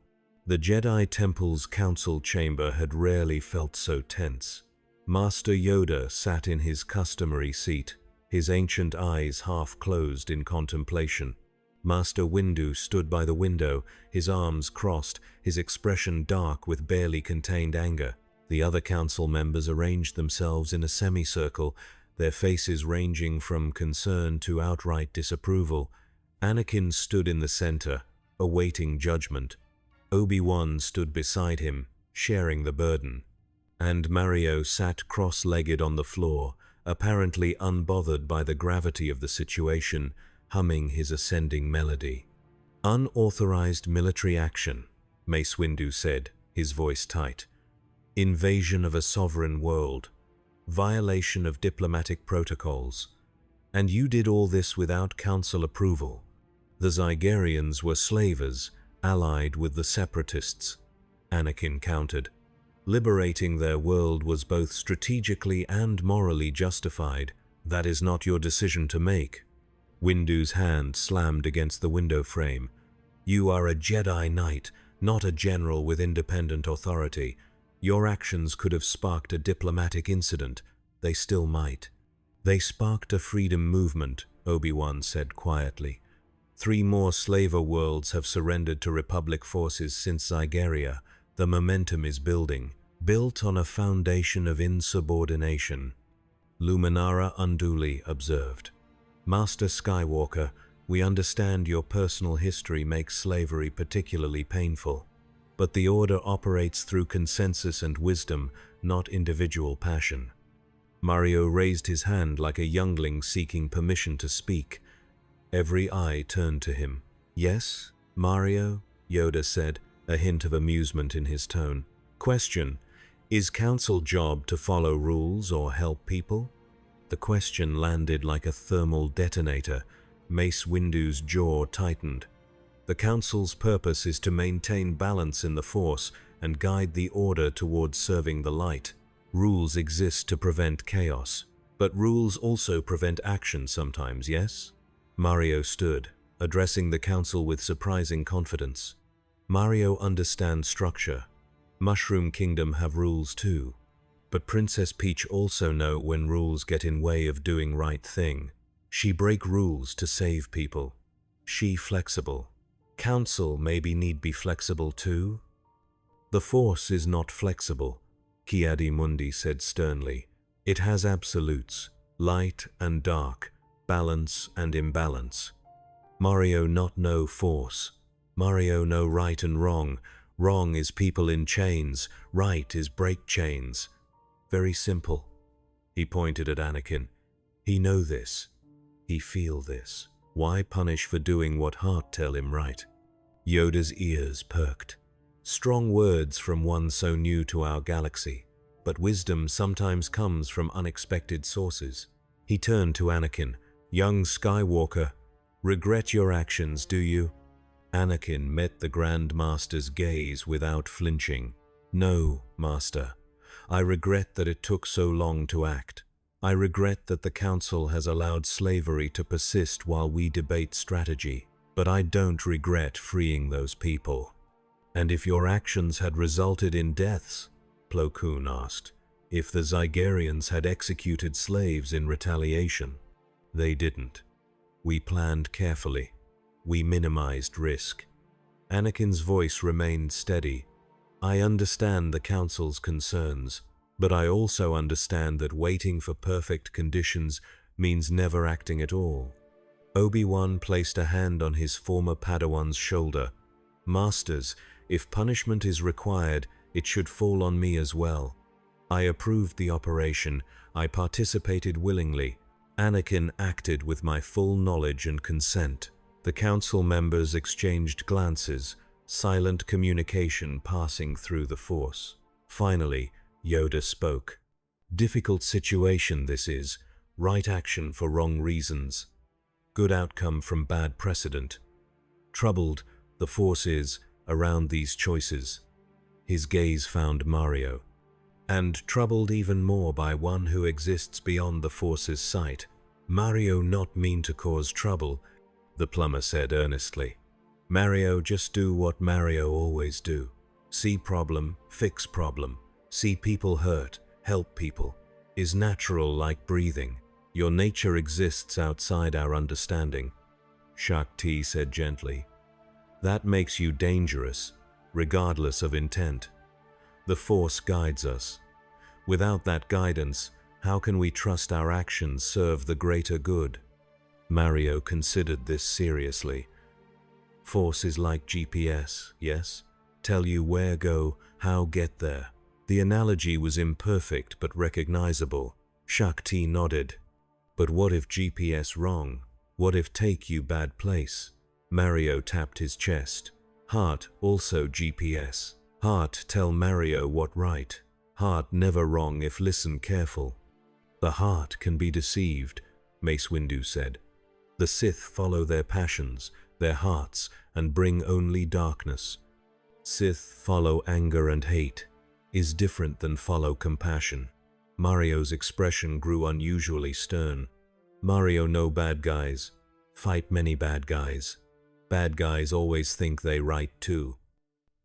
the Jedi Temple's council chamber had rarely felt so tense. Master Yoda sat in his customary seat, his ancient eyes half closed in contemplation. Master Windu stood by the window, his arms crossed, his expression dark with barely contained anger. The other council members arranged themselves in a semicircle, their faces ranging from concern to outright disapproval. Anakin stood in the center, awaiting judgment. Obi-Wan stood beside him, sharing the burden. And Mario sat cross-legged on the floor, apparently unbothered by the gravity of the situation, humming his ascending melody. "Unauthorized military action," Mace Windu said, his voice tight. "Invasion of a sovereign world. Violation of diplomatic protocols. And you did all this without council approval. The Zygerians were slavers, allied with the Separatists," Anakin countered. "Liberating their world was both strategically and morally justified. That is not your decision to make." Windu's hand slammed against the window frame. "You are a Jedi Knight, not a general with independent authority. Your actions could have sparked a diplomatic incident. They still might." "They sparked a freedom movement," Obi-Wan said quietly. 3 more slaver worlds have surrendered to Republic forces since Zygeria. The momentum is building, built on a foundation of insubordination. Luminara Unduli observed. "Master Skywalker, we understand your personal history makes slavery particularly painful. But the Order operates through consensus and wisdom, not individual passion." Mario raised his hand like a youngling seeking permission to speak. Every eye turned to him. "Yes, Mario?" Yoda said, a hint of amusement in his tone. "Question: is Council job to follow rules or help people?" The question landed like a thermal detonator. Mace Windu's jaw tightened. "The Council's purpose is to maintain balance in the Force and guide the Order towards serving the light. Rules exist to prevent chaos, but rules also prevent action sometimes, yes?" Mario stood, addressing the Council with surprising confidence. "Mario understands structure. Mushroom Kingdom have rules too. But Princess Peach also know when rules get in way of doing right thing. She break rules to save people. She flexible. Council maybe need be flexible too?" "The Force is not flexible," Ki-Adi-Mundi said sternly. "It has absolutes, light and dark, balance and imbalance. Mario not know Force. Mario know right and wrong, Wrong is people in chains, right is break chains. Very simple. He pointed at Anakin. He know this. He feel this. Why punish for doing what heart tell him right? Yoda's ears perked. Strong words from one so new to our galaxy, but wisdom sometimes comes from unexpected sources. He turned to Anakin. Young Skywalker, regret your actions, do you? Anakin met the Grand Master's gaze without flinching. No, Master. I regret that it took so long to act. I regret that the Council has allowed slavery to persist while we debate strategy. But I don't regret freeing those people. And if your actions had resulted in deaths, Plo Koon asked, if the Zygerians had executed slaves in retaliation, they didn't. We planned carefully. We minimized risk. Anakin's voice remained steady. I understand the Council's concerns, but I also understand that waiting for perfect conditions means never acting at all. Obi-Wan placed a hand on his former Padawan's shoulder. Masters, if punishment is required, it should fall on me as well. I approved the operation. I participated willingly. Anakin acted with my full knowledge and consent. The Council members exchanged glances, silent communication passing through the Force. Finally, Yoda spoke. Difficult situation this is. Right action for wrong reasons. Good outcome from bad precedent. Troubled, the Force is, around these choices. His gaze found Mario. And troubled even more by one who exists beyond the Force's sight. Mario not mean to cause trouble, the plumber said earnestly. Mario just do what Mario always do. See problem, fix problem. See people hurt, help people. Is natural like breathing. Your nature exists outside our understanding. Shakti said gently. That makes you dangerous, regardless of intent. The Force guides us. Without that guidance, how can we trust our actions serve the greater good? Mario considered this seriously. Force is like GPS, yes? Tell you where go, how get there. The analogy was imperfect but recognizable. Shakti nodded. But what if GPS wrong? What if take you bad place? Mario tapped his chest. Heart also GPS. Heart tell Mario what right. Heart never wrong if listen careful. The heart can be deceived, Mace Windu said. The Sith follow their passions, their hearts, and bring only darkness. Sith follow anger and hate, is different than follow compassion. Mario's expression grew unusually stern. Mario know bad guys, fight many bad guys. Bad guys always think they right too.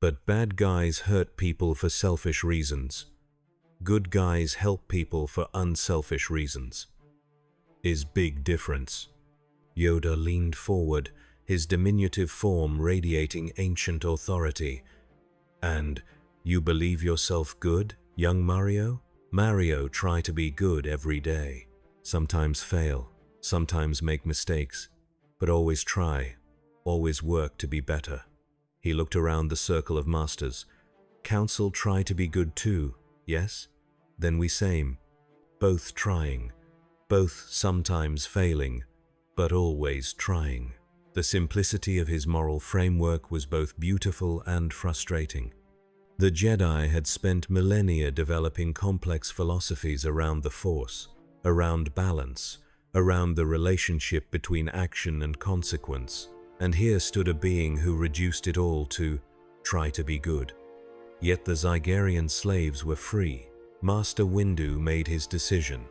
But bad guys hurt people for selfish reasons. Good guys help people for unselfish reasons. Is big difference. Yoda leaned forward, his diminutive form radiating ancient authority. And you believe yourself good, young Mario? Mario try to be good every day. Sometimes fail, sometimes make mistakes, but always try, always work to be better. He looked around the circle of masters. Council try to be good too, yes? Then we same. Both trying, both sometimes failing, but always trying. The simplicity of his moral framework was both beautiful and frustrating. The Jedi had spent millennia developing complex philosophies around the Force, around balance, around the relationship between action and consequence. And here stood a being who reduced it all to try to be good. Yet the Zygerian slaves were free. Master Windu made his decision.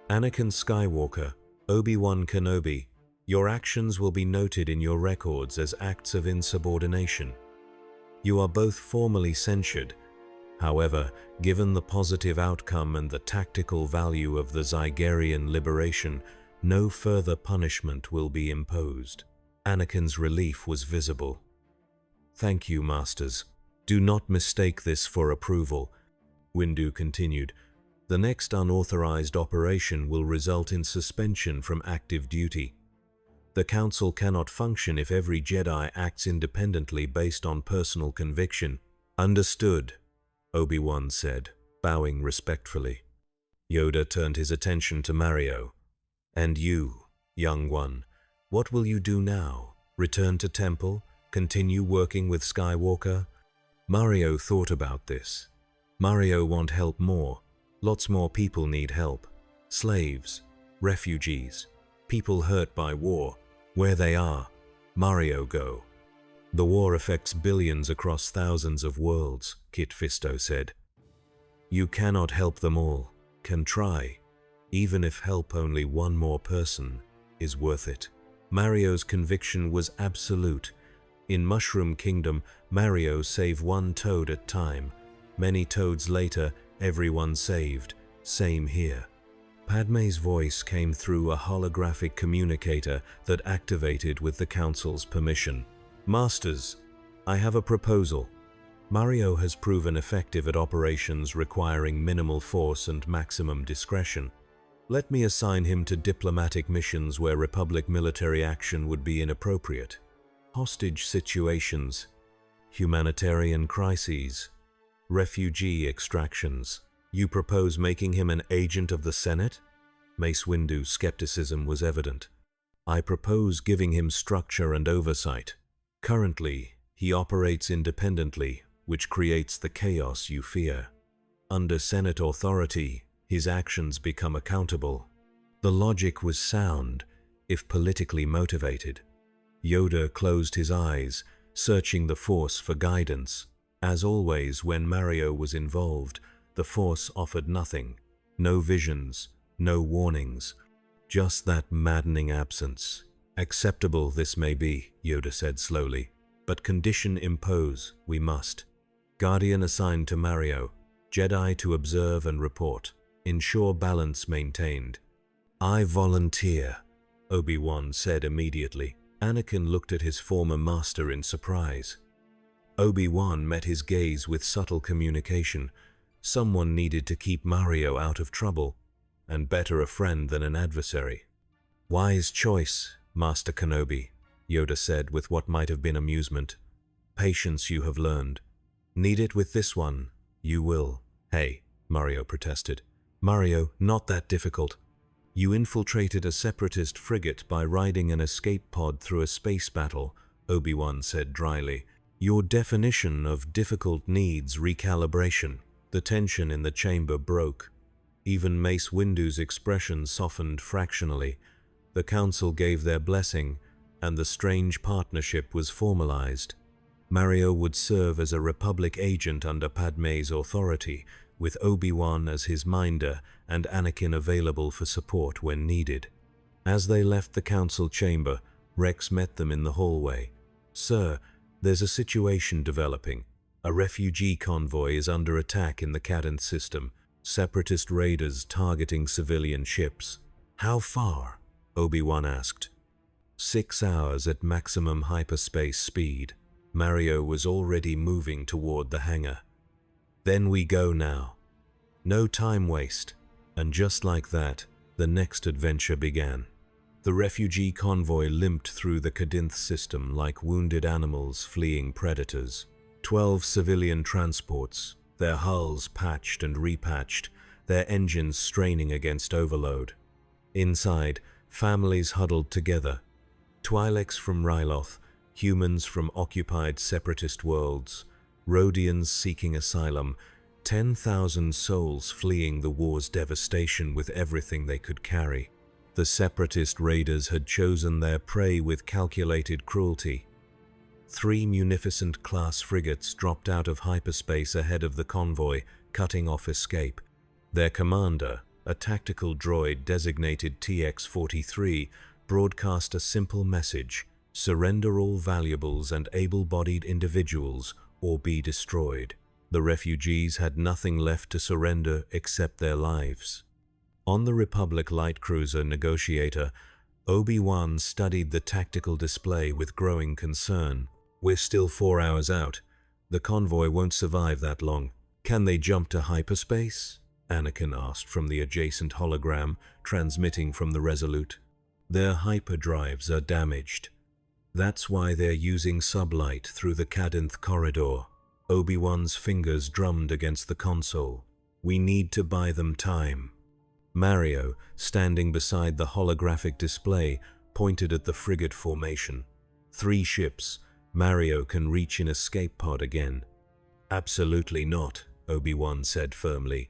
Anakin Skywalker, Obi-Wan Kenobi, your actions will be noted in your records as acts of insubordination. You are both formally censured. However, given the positive outcome and the tactical value of the Zygerian liberation, no further punishment will be imposed. Anakin's relief was visible. Thank you, Masters. Do not mistake this for approval. Windu continued. The next unauthorized operation will result in suspension from active duty. The Council cannot function if every Jedi acts independently based on personal conviction. Understood, Obi-Wan said, bowing respectfully. Yoda turned his attention to Mario. And you, young one, what will you do now? Return to temple? Continue working with Skywalker? Mario thought about this. Mario want help more. Lots more people need help. Slaves, refugees, people hurt by war. Where they are, Mario go. The war affects billions across thousands of worlds, Kit Fisto said. You cannot help them all. Can try. Even if help only one more person is worth it. Mario's conviction was absolute. In Mushroom Kingdom, Mario saved one toad at a time. Many toads later, everyone saved. Same here. Padme's voice came through a holographic communicator that activated with the Council's permission. Masters, I have a proposal. Mario has proven effective at operations requiring minimal force and maximum discretion. Let me assign him to diplomatic missions where Republic military action would be inappropriate. Hostage situations, humanitarian crises, refugee extractions. You propose making him an agent of the Senate? Mace Windu's skepticism was evident. I propose giving him structure and oversight. Currently, he operates independently, which creates the chaos you fear. Under Senate authority, his actions become accountable. The logic was sound, if politically motivated. Yoda closed his eyes, searching the Force for guidance. As always, when Mario was involved, the Force offered nothing. No visions, no warnings. Just that maddening absence. Acceptable this may be, Yoda said slowly, but condition impose, we must. Guardian assigned to Mario, Jedi to observe and report. Ensure balance maintained. I volunteer, Obi-Wan said immediately. Anakin looked at his former master in surprise. Obi-Wan met his gaze with subtle communication. Someone needed to keep Mario out of trouble, and better a friend than an adversary. Wise choice, Master Kenobi, Yoda said with what might have been amusement. Patience you have learned. Need it with this one, you will. Hey, Mario protested. Mario, not that difficult. You infiltrated a separatist frigate by riding an escape pod through a space battle, Obi-Wan said dryly. Your definition of difficult needs recalibration. The tension in the chamber broke. Even Mace Windu's expression softened fractionally. The Council gave their blessing, and the strange partnership was formalized. Mario would serve as a Republic agent under Padme's authority, with Obi-Wan as his minder and Anakin available for support when needed. As they left the Council chamber, Rex met them in the hallway. Sir, there's a situation developing. A refugee convoy is under attack in the Cadence system. Separatist raiders targeting civilian ships. How far? Obi-Wan asked. 6 hours at maximum hyperspace speed. Mario was already moving toward the hangar. Then we go now. No time waste. And just like that, the next adventure began. The refugee convoy limped through the Cadence system like wounded animals fleeing predators. 12 civilian transports, their hulls patched and repatched, their engines straining against overload. Inside, families huddled together. Twi'leks from Ryloth, humans from occupied separatist worlds, Rhodians seeking asylum, 10,000 souls fleeing the war's devastation with everything they could carry. The separatist raiders had chosen their prey with calculated cruelty. 3 munificent-class frigates dropped out of hyperspace ahead of the convoy, cutting off escape. Their commander, a tactical droid designated TX-43, broadcast a simple message: surrender all valuables and able-bodied individuals, or be destroyed. The refugees had nothing left to surrender except their lives. On the Republic light cruiser Negotiator, Obi-Wan studied the tactical display with growing concern. We're still 4 hours out. The convoy won't survive that long. Can they jump to hyperspace? Anakin asked from the adjacent hologram, transmitting from the Resolute. Their hyperdrives are damaged. That's why they're using sublight through the Cadenth corridor. Obi-Wan's fingers drummed against the console. We need to buy them time. Mario, standing beside the holographic display, pointed at the frigate formation. 3 ships. Mario can reach an escape pod again. Absolutely not, Obi-Wan said firmly.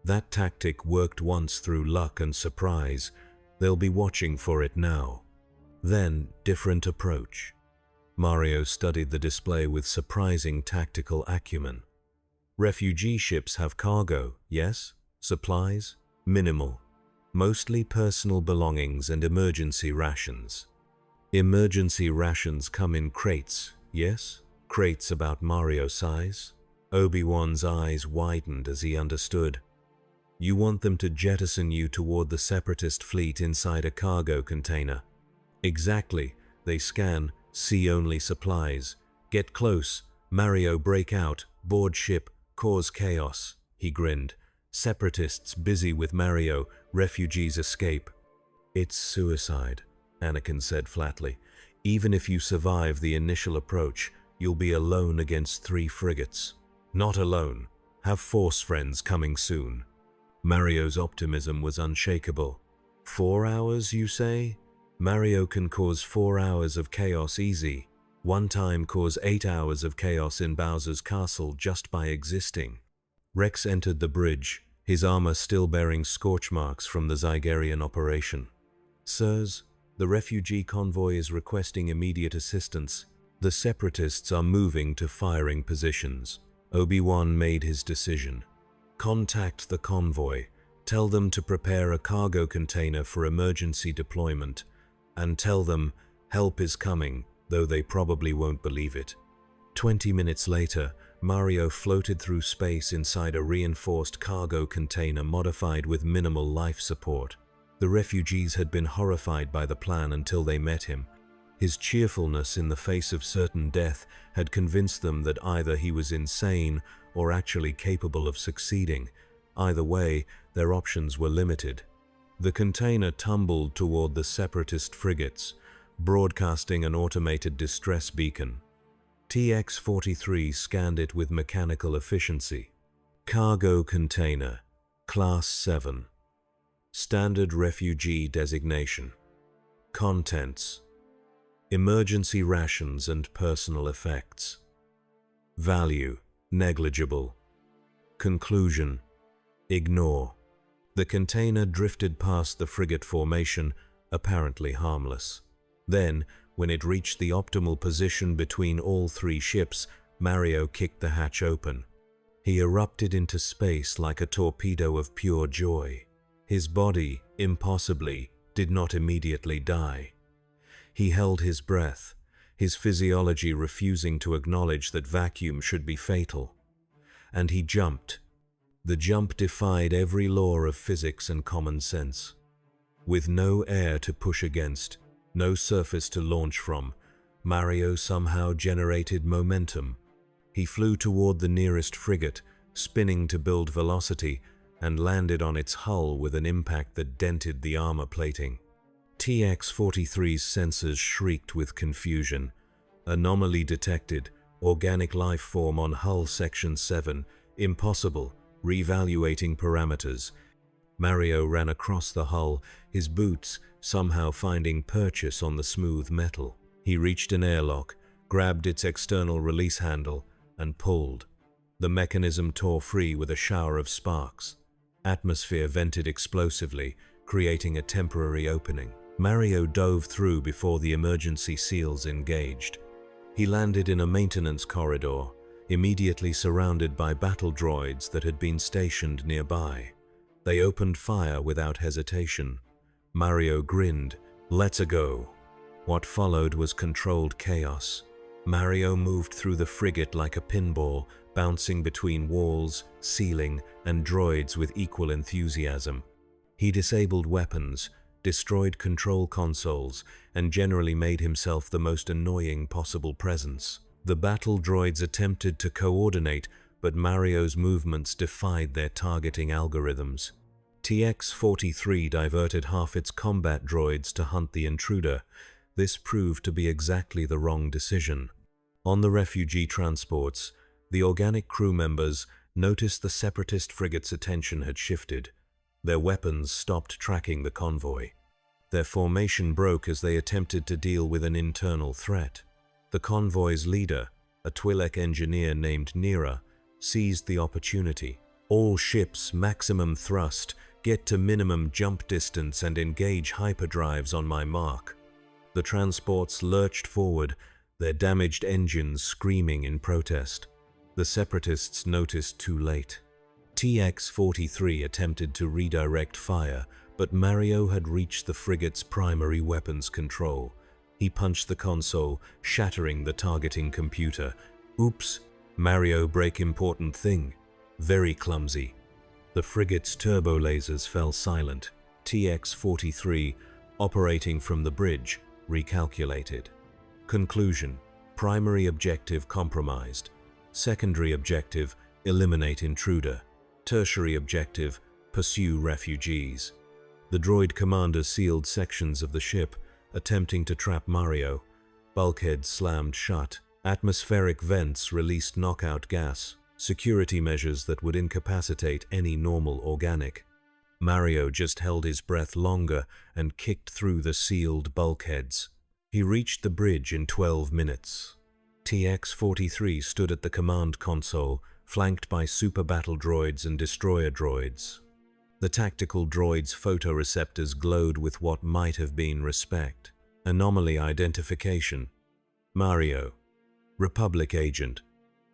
That tactic worked once through luck and surprise. They'll be watching for it now. Then, different approach. Mario studied the display with surprising tactical acumen. Refugee ships have cargo, yes? Supplies? Minimal. Mostly personal belongings and emergency rations. Emergency rations come in crates, yes? Crates about Mario size? Obi-Wan's eyes widened as he understood. You want them to jettison you toward the Separatist fleet inside a cargo container. Exactly. They scan, see only supplies. Get close. Mario break out, board ship, cause chaos. He grinned. Separatists busy with Mario, refugees escape. It's suicide, Anakin said flatly. Even if you survive the initial approach, you'll be alone against 3 frigates. Not alone. Have Force friends coming soon. Mario's optimism was unshakable. 4 hours, you say? Mario can cause 4 hours of chaos easy. One time cause 8 hours of chaos in Bowser's castle just by existing. Rex entered the bridge, his armor still bearing scorch marks from the Zygerian operation. Sirs, the refugee convoy is requesting immediate assistance. The Separatists are moving to firing positions. Obi-Wan made his decision. Contact the convoy. Tell them to prepare a cargo container for emergency deployment. And tell them help is coming, though they probably won't believe it. 20 minutes later, Mario floated through space inside a reinforced cargo container modified with minimal life support. The refugees had been horrified by the plan until they met him. His cheerfulness in the face of certain death had convinced them that either he was insane or actually capable of succeeding. Either way, their options were limited. The container tumbled toward the Separatist frigates, broadcasting an automated distress beacon. TX-43 scanned it with mechanical efficiency. Cargo container, Class 7. Standard refugee designation. Contents: emergency rations and personal effects. Value: negligible. Conclusion: ignore. The container drifted past the frigate formation, apparently harmless. Then, when it reached the optimal position between all 3 ships, Mario kicked the hatch open. He erupted into space like a torpedo of pure joy. His body, impossibly, did not immediately die. He held his breath, his physiology refusing to acknowledge that vacuum should be fatal. And he jumped. The jump defied every law of physics and common sense. With no air to push against, no surface to launch from, Mario somehow generated momentum. He flew toward the nearest frigate, spinning to build velocity, and landed on its hull with an impact that dented the armor plating. TX-43's sensors shrieked with confusion. Anomaly detected. Organic life form on hull section 7. Impossible. Reevaluating parameters. Mario ran across the hull, his boots somehow finding purchase on the smooth metal. He reached an airlock, grabbed its external release handle, and pulled. The mechanism tore free with a shower of sparks. Atmosphere vented explosively, creating a temporary opening. Mario dove through before the emergency seals engaged. He landed in a maintenance corridor, immediately surrounded by battle droids that had been stationed nearby. They opened fire without hesitation. Mario grinned. "Let's go." What followed was controlled chaos. Mario moved through the frigate like a pinball, bouncing between walls, ceiling, and droids with equal enthusiasm. He disabled weapons, destroyed control consoles, and generally made himself the most annoying possible presence. The battle droids attempted to coordinate, but Mario's movements defied their targeting algorithms. TX-43 diverted half its combat droids to hunt the intruder. This proved to be exactly the wrong decision. On the refugee transports, the organic crew members noticed the separatist frigate's attention had shifted. Their weapons stopped tracking the convoy. Their formation broke as they attempted to deal with an internal threat. The convoy's leader, a Twi'lek engineer named Nira, seized the opportunity. All ships, maximum thrust, get to minimum jump distance and engage hyperdrives on my mark. The transports lurched forward, their damaged engines screaming in protest. The separatists noticed too late. TX-43 attempted to redirect fire, but Mario had reached the frigate's primary weapons control. He punched the console, shattering the targeting computer. Oops, Mario break important thing. Very clumsy. The frigate's turbo lasers fell silent. TX-43, operating from the bridge, recalculated. Conclusion: primary objective compromised. Secondary objective: eliminate intruder. Tertiary objective: pursue refugees. The droid commander sealed sections of the ship, attempting to trap Mario. Bulkheads slammed shut. Atmospheric vents released knockout gas, security measures that would incapacitate any normal organic. Mario just held his breath longer and kicked through the sealed bulkheads. He reached the bridge in 12 minutes. TX-43 stood at the command console, flanked by super battle droids and destroyer droids. The tactical droids' photoreceptors glowed with what might have been respect. Anomaly identification. Mario. Republic agent.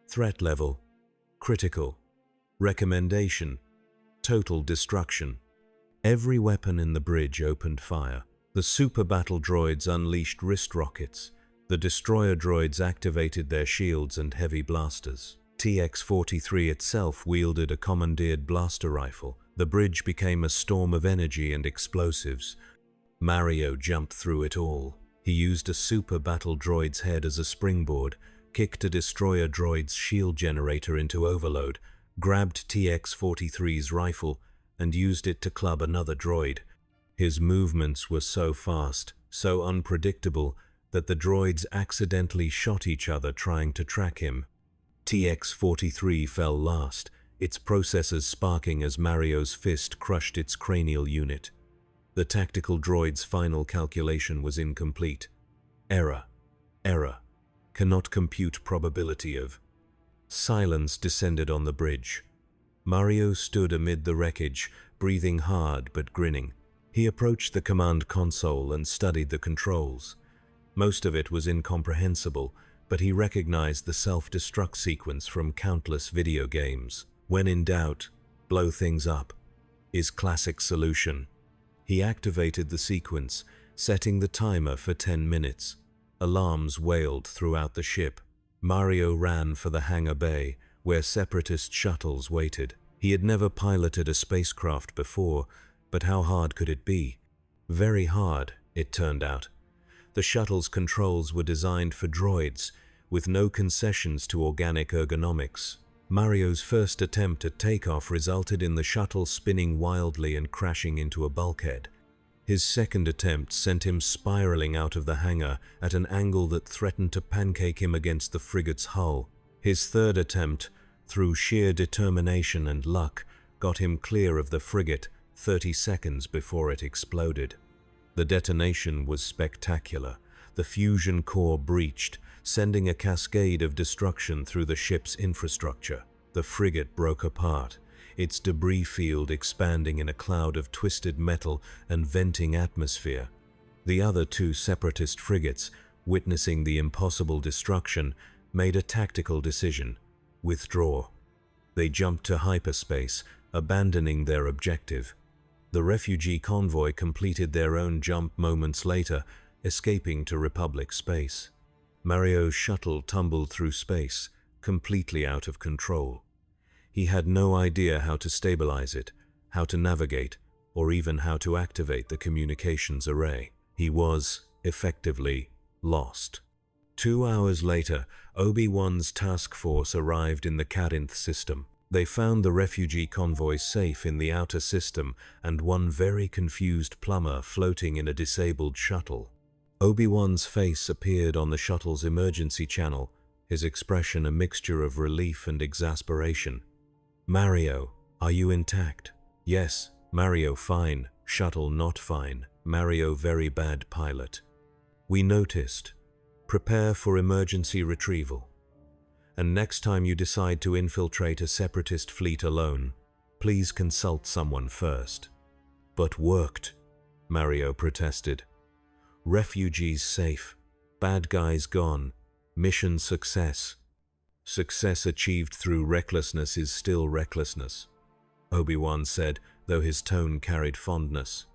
Threat level: critical. Recommendation: total destruction. Every weapon in the bridge opened fire. The super battle droids unleashed wrist rockets. The destroyer droids activated their shields and heavy blasters. TX-43 itself wielded a commandeered blaster rifle. The bridge became a storm of energy and explosives. Mario jumped through it all. He used a super battle droid's head as a springboard, kicked a destroyer droid's shield generator into overload, grabbed TX-43's rifle, and used it to club another droid. His movements were so fast, so unpredictable, that the droids accidentally shot each other trying to track him. TX-43 fell last, its processors sparking as Mario's fist crushed its cranial unit. The tactical droid's final calculation was incomplete. Error. Error. Cannot compute probability of. Silence descended on the bridge. Mario stood amid the wreckage, breathing hard but grinning. He approached the command console and studied the controls. Most of it was incomprehensible, but he recognized the self-destruct sequence from countless video games. When in doubt, blow things up. His classic solution. He activated the sequence, setting the timer for 10 minutes. Alarms wailed throughout the ship. Mario ran for the hangar bay, where separatist shuttles waited. He had never piloted a spacecraft before, but how hard could it be? Very hard, it turned out. The shuttle's controls were designed for droids, with no concessions to organic ergonomics. Mario's first attempt at takeoff resulted in the shuttle spinning wildly and crashing into a bulkhead. His second attempt sent him spiraling out of the hangar at an angle that threatened to pancake him against the frigate's hull. His third attempt, through sheer determination and luck, got him clear of the frigate 30 seconds before it exploded. The detonation was spectacular. The fusion core breached, sending a cascade of destruction through the ship's infrastructure. The frigate broke apart, its debris field expanding in a cloud of twisted metal and venting atmosphere. The other two separatist frigates, witnessing the impossible destruction, made a tactical decision: withdraw. They jumped to hyperspace, abandoning their objective. The refugee convoy completed their own jump moments later, escaping to Republic space. Mario's shuttle tumbled through space, completely out of control. He had no idea how to stabilize it, how to navigate, or even how to activate the communications array. He was, effectively, lost. 2 hours later, Obi-Wan's task force arrived in the Carinth system. They found the refugee convoy safe in the outer system and one very confused plumber floating in a disabled shuttle. Obi-Wan's face appeared on the shuttle's emergency channel, his expression a mixture of relief and exasperation. "Mario, are you intact?" "Yes, Mario fine, shuttle not fine, Mario very bad pilot." "We noticed. Prepare for emergency retrieval. And next time you decide to infiltrate a separatist fleet alone, please consult someone first." "But worked," Mario protested. "Refugees safe, bad guys gone, mission success." "Success achieved through recklessness is still recklessness," Obi-Wan said, though his tone carried fondness.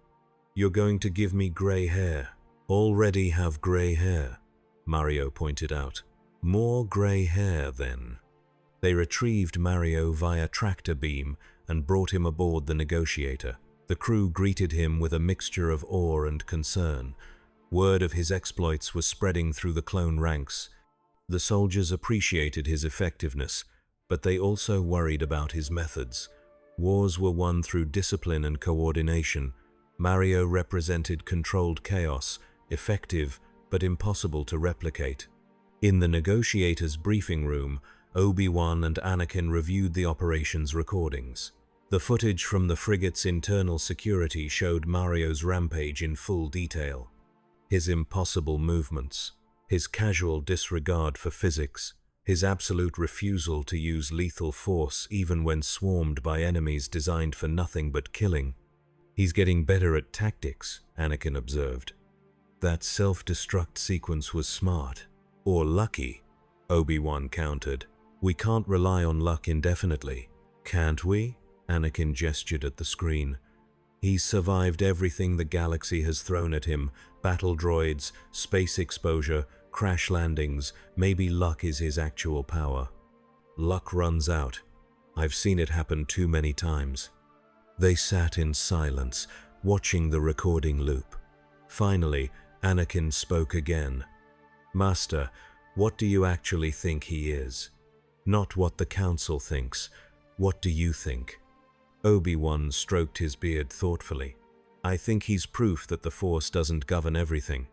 "You're going to give me gray hair." "Already have gray hair," Mario pointed out. "More gray hair, then." They retrieved Mario via tractor beam and brought him aboard the Negotiator. The crew greeted him with a mixture of awe and concern. Word of his exploits was spreading through the clone ranks. The soldiers appreciated his effectiveness, but they also worried about his methods. Wars were won through discipline and coordination. Mario represented controlled chaos, effective but impossible to replicate. In the Negotiator's briefing room, Obi-Wan and Anakin reviewed the operations recordings. The footage from the frigate's internal security showed Mario's rampage in full detail. His impossible movements, his casual disregard for physics, his absolute refusal to use lethal force even when swarmed by enemies designed for nothing but killing. "He's getting better at tactics," Anakin observed. "That self-destruct sequence was smart. Or lucky," Obi-Wan countered. "We can't rely on luck indefinitely." "Can't we?" Anakin gestured at the screen. "He's survived everything the galaxy has thrown at him. Battle droids, space exposure, crash landings. Maybe luck is his actual power." "Luck runs out. I've seen it happen too many times." They sat in silence, watching the recording loop. Finally, Anakin spoke again. "Master, what do you actually think he is? Not what the Council thinks. What do you think?" Obi-Wan stroked his beard thoughtfully. "I think he's proof that the Force doesn't govern everything,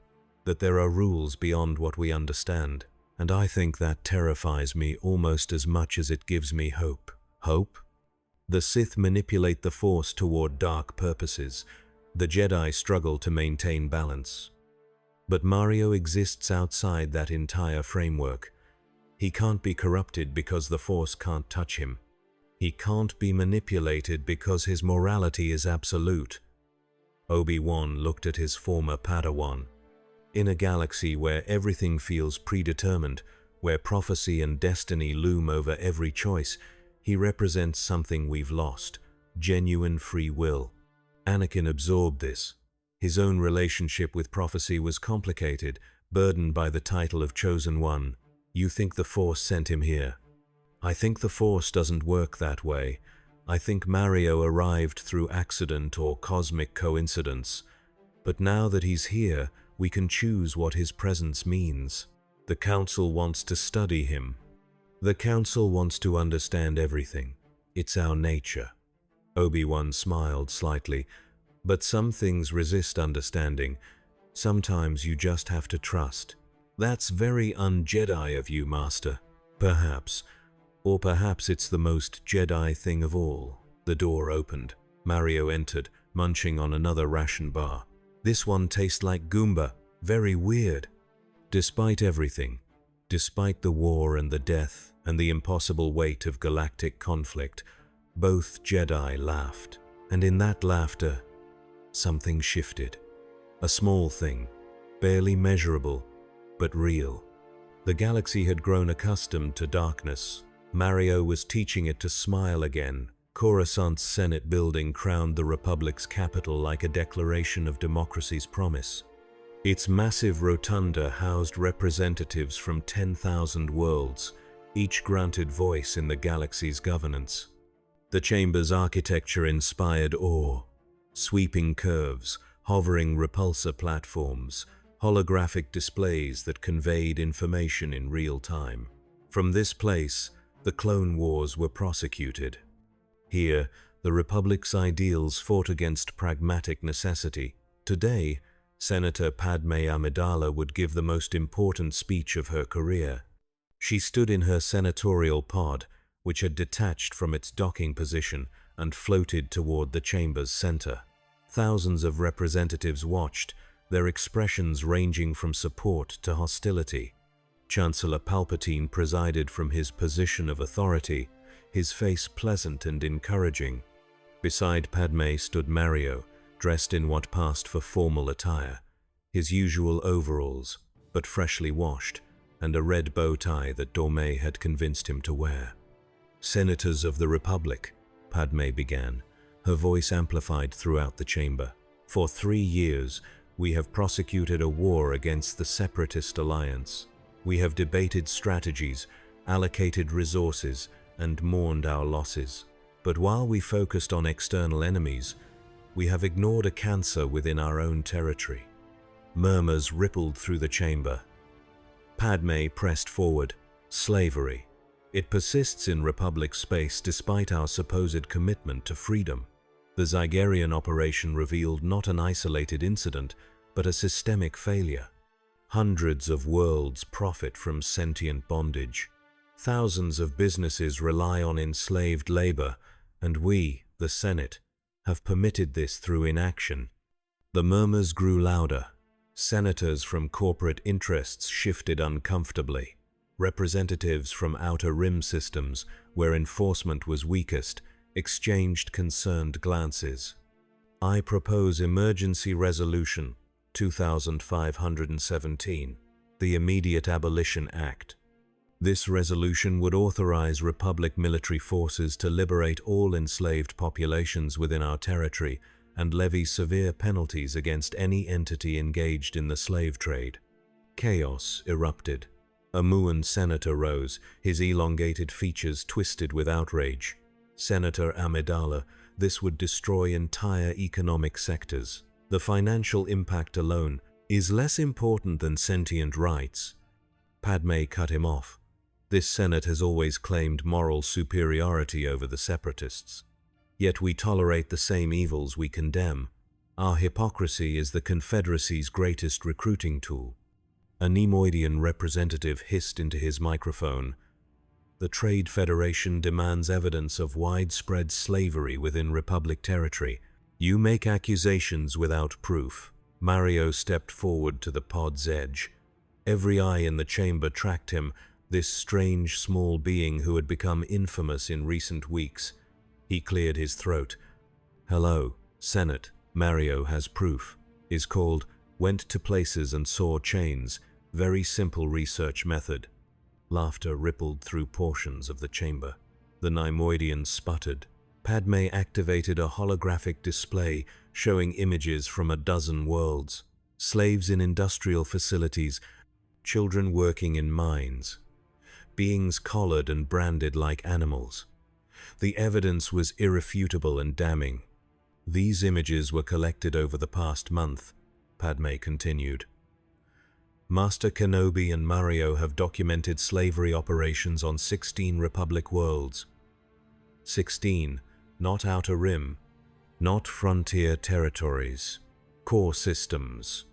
that there are rules beyond what we understand, and I think that terrifies me almost as much as it gives me hope." "Hope?" "The Sith manipulate the Force toward dark purposes. The Jedi struggle to maintain balance. But Mario exists outside that entire framework. He can't be corrupted because the Force can't touch him. He can't be manipulated because his morality is absolute." Obi-Wan looked at his former Padawan. "In a galaxy where everything feels predetermined, where prophecy and destiny loom over every choice, he represents something we've lost: genuine free will." Anakin absorbed this. His own relationship with prophecy was complicated, burdened by the title of Chosen One. "You think the Force sent him here?" "I think the Force doesn't work that way. I think Mario arrived through accident or cosmic coincidence. But now that he's here, we can choose what his presence means. The Council wants to study him. The Council wants to understand everything. It's our nature." Obi-Wan smiled slightly. "But some things resist understanding. Sometimes you just have to trust." "That's very un-Jedi of you, Master." "Perhaps. Or perhaps it's the most Jedi thing of all." The door opened. Mario entered, munching on another ration bar. "This one tastes like Goomba. Very weird." Despite everything, despite the war and the death and the impossible weight of galactic conflict, both Jedi laughed. And in that laughter, something shifted. A small thing, barely measurable, but real. The galaxy had grown accustomed to darkness. Mario was teaching it to smile again. Coruscant's Senate building crowned the Republic's capital like a declaration of democracy's promise. Its massive rotunda housed representatives from 10,000 worlds, each granted voice in the galaxy's governance. The chamber's architecture inspired awe. Sweeping curves, hovering repulsor platforms, holographic displays that conveyed information in real time. From this place, The clone wars were prosecuted. Here, the Republic's ideals fought against pragmatic necessity. Today, Senator Padme Amidala would give the most important speech of her career. She stood in her senatorial pod, which had detached from its docking position and floated toward the chamber's center. Thousands of representatives watched, their expressions ranging from support to hostility. Chancellor Palpatine presided from his position of authority, his face pleasant and encouraging. Beside Padme stood Mario, dressed in what passed for formal attire, his usual overalls, but freshly washed, and a red bow tie that Dorme had convinced him to wear. "Senators of the Republic," Padme began, her voice amplified throughout the chamber. "For 3 years, we have prosecuted a war against the Separatist alliance. We have debated strategies, allocated resources, and mourned our losses. But while we focused on external enemies, we have ignored a cancer within our own territory." Murmurs rippled through the chamber. Padme pressed forward. "Slavery. It persists in Republic space despite our supposed commitment to freedom. The Zygerian operation revealed not an isolated incident, but a systemic failure. Hundreds of worlds profit from sentient bondage. Thousands of businesses rely on enslaved labor, and we, the Senate, have permitted this through inaction." The murmurs grew louder. Senators from corporate interests shifted uncomfortably. Representatives from outer rim systems, where enforcement was weakest, exchanged concerned glances. "I propose Emergency Resolution 2517, the Immediate Abolition Act. This resolution would authorize Republic military forces to liberate all enslaved populations within our territory and levy severe penalties against any entity engaged in the slave trade." Chaos erupted. A Muan senator rose, his elongated features twisted with outrage. "Senator Amidala, this would destroy entire economic sectors. The financial impact alone is less important than sentient rights." Padme cut him off. "This Senate has always claimed moral superiority over the Separatists. Yet we tolerate the same evils we condemn. Our hypocrisy is the Confederacy's greatest recruiting tool." A Nemoidian representative hissed into his microphone. "The Trade Federation demands evidence of widespread slavery within Republic territory. You make accusations without proof." Mario stepped forward to the pod's edge. Every eye in the chamber tracked him, this strange small being who had become infamous in recent weeks. He cleared his throat. "Hello, Senate. Mario has proof. Is called Went to Places and Saw Chains. Very simple research method." Laughter rippled through portions of the chamber. The Neimoidian sputtered. Padme activated a holographic display showing images from a dozen worlds. Slaves in industrial facilities, children working in mines, beings collared and branded like animals. The evidence was irrefutable and damning. "These images were collected over the past month," Padme continued. "Master Kenobi and Mario have documented slavery operations on 16 Republic worlds. 16, not Outer Rim, not frontier territories, core systems.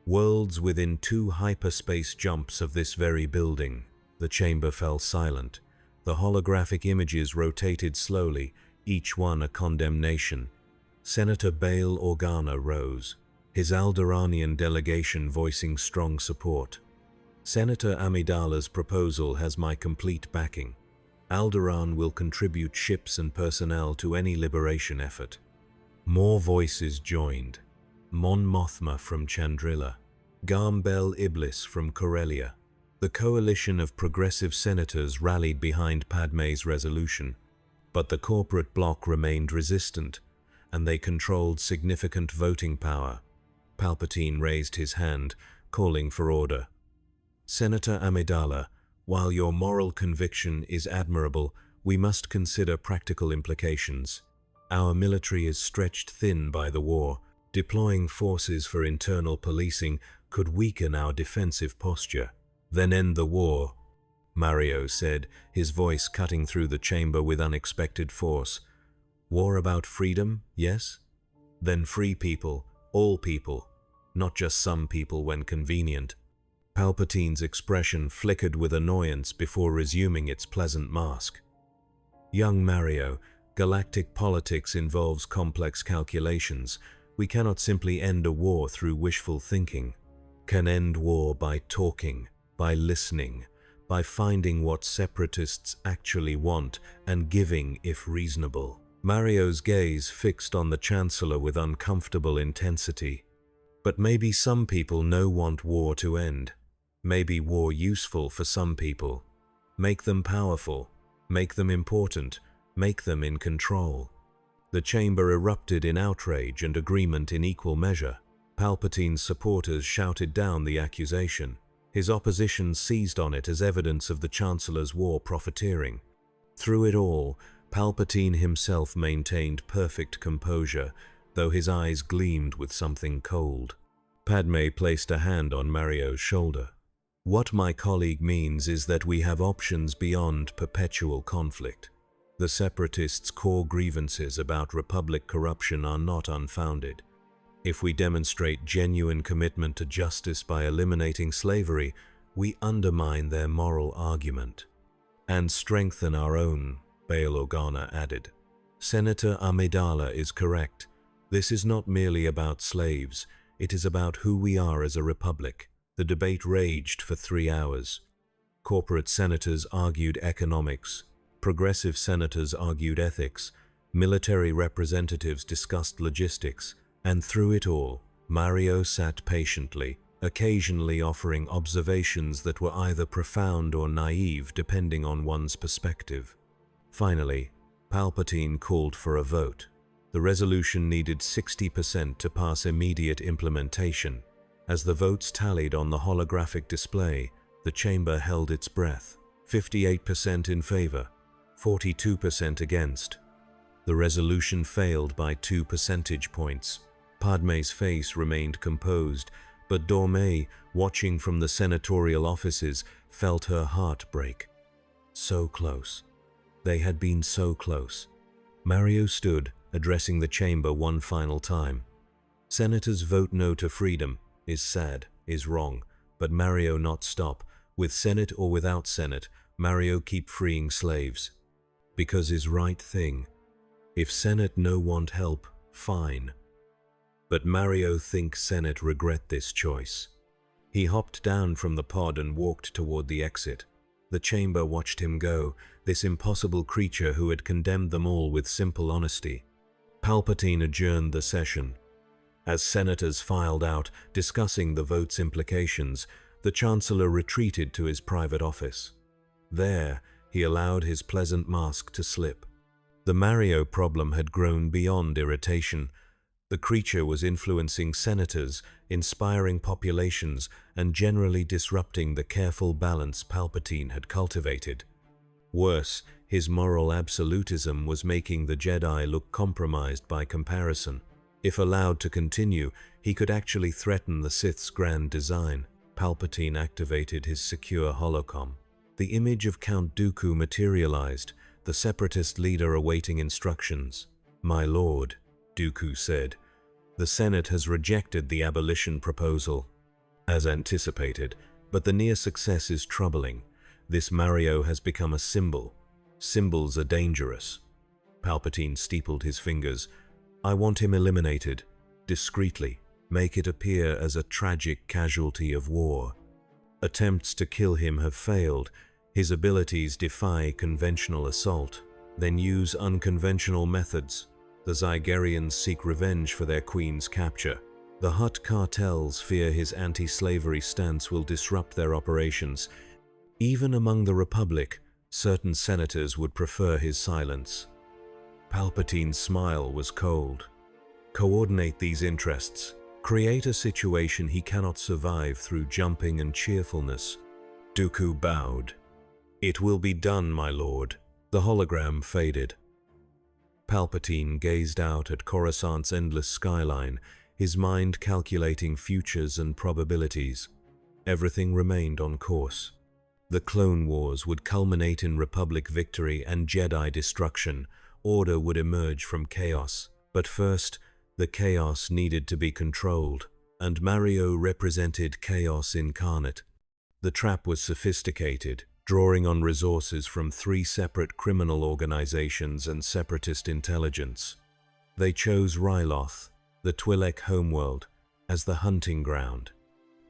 Worlds within 2 hyperspace jumps of this very building." The chamber fell silent. The holographic images rotated slowly, each one a condemnation. Senator Bail Organa rose, his Alderaanian delegation voicing strong support. "Senator Amidala's proposal has my complete backing. Alderaan will contribute ships and personnel to any liberation effort." More voices joined. Mon Mothma from Chandrila, Gambel Iblis from Corellia. The coalition of progressive senators rallied behind Padme's resolution, but the corporate bloc remained resistant, and they controlled significant voting power. Palpatine raised his hand, calling for order. "Senator Amidala, while your moral conviction is admirable, we must consider practical implications. Our military is stretched thin by the war. Deploying forces for internal policing could weaken our defensive posture. Then end the war." Mario said, his voice cutting through the chamber with unexpected force. War about freedom, yes? Then free people, all people, not just some people when convenient. Palpatine's expression flickered with annoyance before resuming its pleasant mask. Young Mario, galactic politics involves complex calculations. We cannot simply end a war through wishful thinking. Can end war by talking, by listening, by finding what separatists actually want and giving if reasonable. Mario's gaze fixed on the Chancellor with uncomfortable intensity. But maybe some people want war to end. Maybe war useful for some people. Make them powerful. Make them important. Make them in control. The chamber erupted in outrage and agreement in equal measure. Palpatine's supporters shouted down the accusation. His opposition seized on it as evidence of the Chancellor's war profiteering. Through it all, Palpatine himself maintained perfect composure, though his eyes gleamed with something cold. Padme placed a hand on Mario's shoulder. What my colleague means is that we have options beyond perpetual conflict. The Separatists' core grievances about Republic corruption are not unfounded. If we demonstrate genuine commitment to justice by eliminating slavery, we undermine their moral argument. And strengthen our own, Bail Organa added. Senator Amidala is correct. This is not merely about slaves, it is about who we are as a republic. The debate raged for 3 hours. Corporate senators argued economics. Progressive senators argued ethics. Military representatives discussed logistics. And through it all, Mario sat patiently, occasionally offering observations that were either profound or naive depending on one's perspective. Finally, Palpatine called for a vote. The resolution needed 60% to pass immediate implementation. As the votes tallied on the holographic display, the chamber held its breath. 58% in favor, 42% against. The resolution failed by 2 percentage points. Padme's face remained composed, but Dorme, watching from the senatorial offices, felt her heart break. So close. They had been so close. Mario stood, addressing the chamber one final time. Senators vote no to freedom, is sad, is wrong, but Mario not stop. With Senate or without Senate, Mario keep freeing slaves. Because is right thing. If Senate no want help, fine. But Mario think Senate regret this choice. He hopped down from the pod and walked toward the exit. The chamber watched him go, this impossible creature who had condemned them all with simple honesty. Palpatine adjourned the session. As senators filed out, discussing the vote's implications, the Chancellor retreated to his private office. There, he allowed his pleasant mask to slip. The Mario problem had grown beyond irritation. The creature was influencing senators, inspiring populations, and generally disrupting the careful balance Palpatine had cultivated. Worse, his moral absolutism was making the Jedi look compromised by comparison. If allowed to continue, he could actually threaten the Sith's grand design. Palpatine activated his secure holocom. The image of Count Dooku materialized, the Separatist leader awaiting instructions. "My lord," Dooku said, "the Senate has rejected the abolition proposal." As anticipated, but the near success is troubling. This Mario has become a symbol. Symbols are dangerous. Palpatine steepled his fingers. "I want him eliminated, discreetly. Make it appear as a tragic casualty of war. Attempts to kill him have failed. His abilities defy conventional assault. Then use unconventional methods. The Zygerians seek revenge for their queen's capture. The Hutt cartels fear his anti-slavery stance will disrupt their operations. Even among the Republic, certain senators would prefer his silence." Palpatine's smile was cold. "Coordinate these interests. Create a situation he cannot survive through jumping and cheerfulness." Dooku bowed. "It will be done, my lord." The hologram faded. Palpatine gazed out at Coruscant's endless skyline, his mind calculating futures and probabilities. Everything remained on course. The Clone Wars would culminate in Republic victory and Jedi destruction. Order would emerge from chaos. But first, the chaos needed to be controlled, and Mario represented chaos incarnate. The trap was sophisticated, drawing on resources from 3 separate criminal organizations and separatist intelligence. They chose Ryloth, the Twi'lek homeworld, as the hunting ground.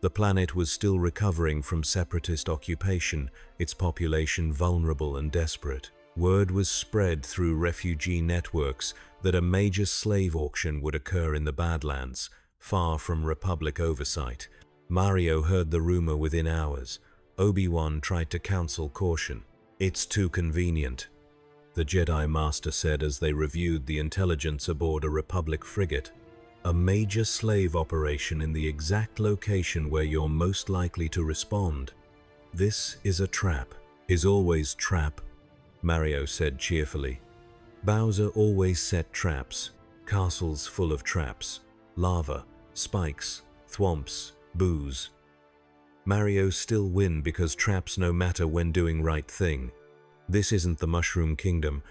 The planet was still recovering from separatist occupation, its population vulnerable and desperate. Word was spread through refugee networks that a major slave auction would occur in the Badlands, far from Republic oversight. Mario heard the rumor within hours. Obi-Wan tried to counsel caution. "It's too convenient," the Jedi Master said as they reviewed the intelligence aboard a Republic frigate. "A major slave operation in the exact location where you're most likely to respond. This is a trap." "Is always trap," Mario said cheerfully. Bowser always set traps. Castles full of traps. Lava, spikes, thwomps, booze. Mario still win because traps no matter when doing right thing. This isn't the Mushroom Kingdom.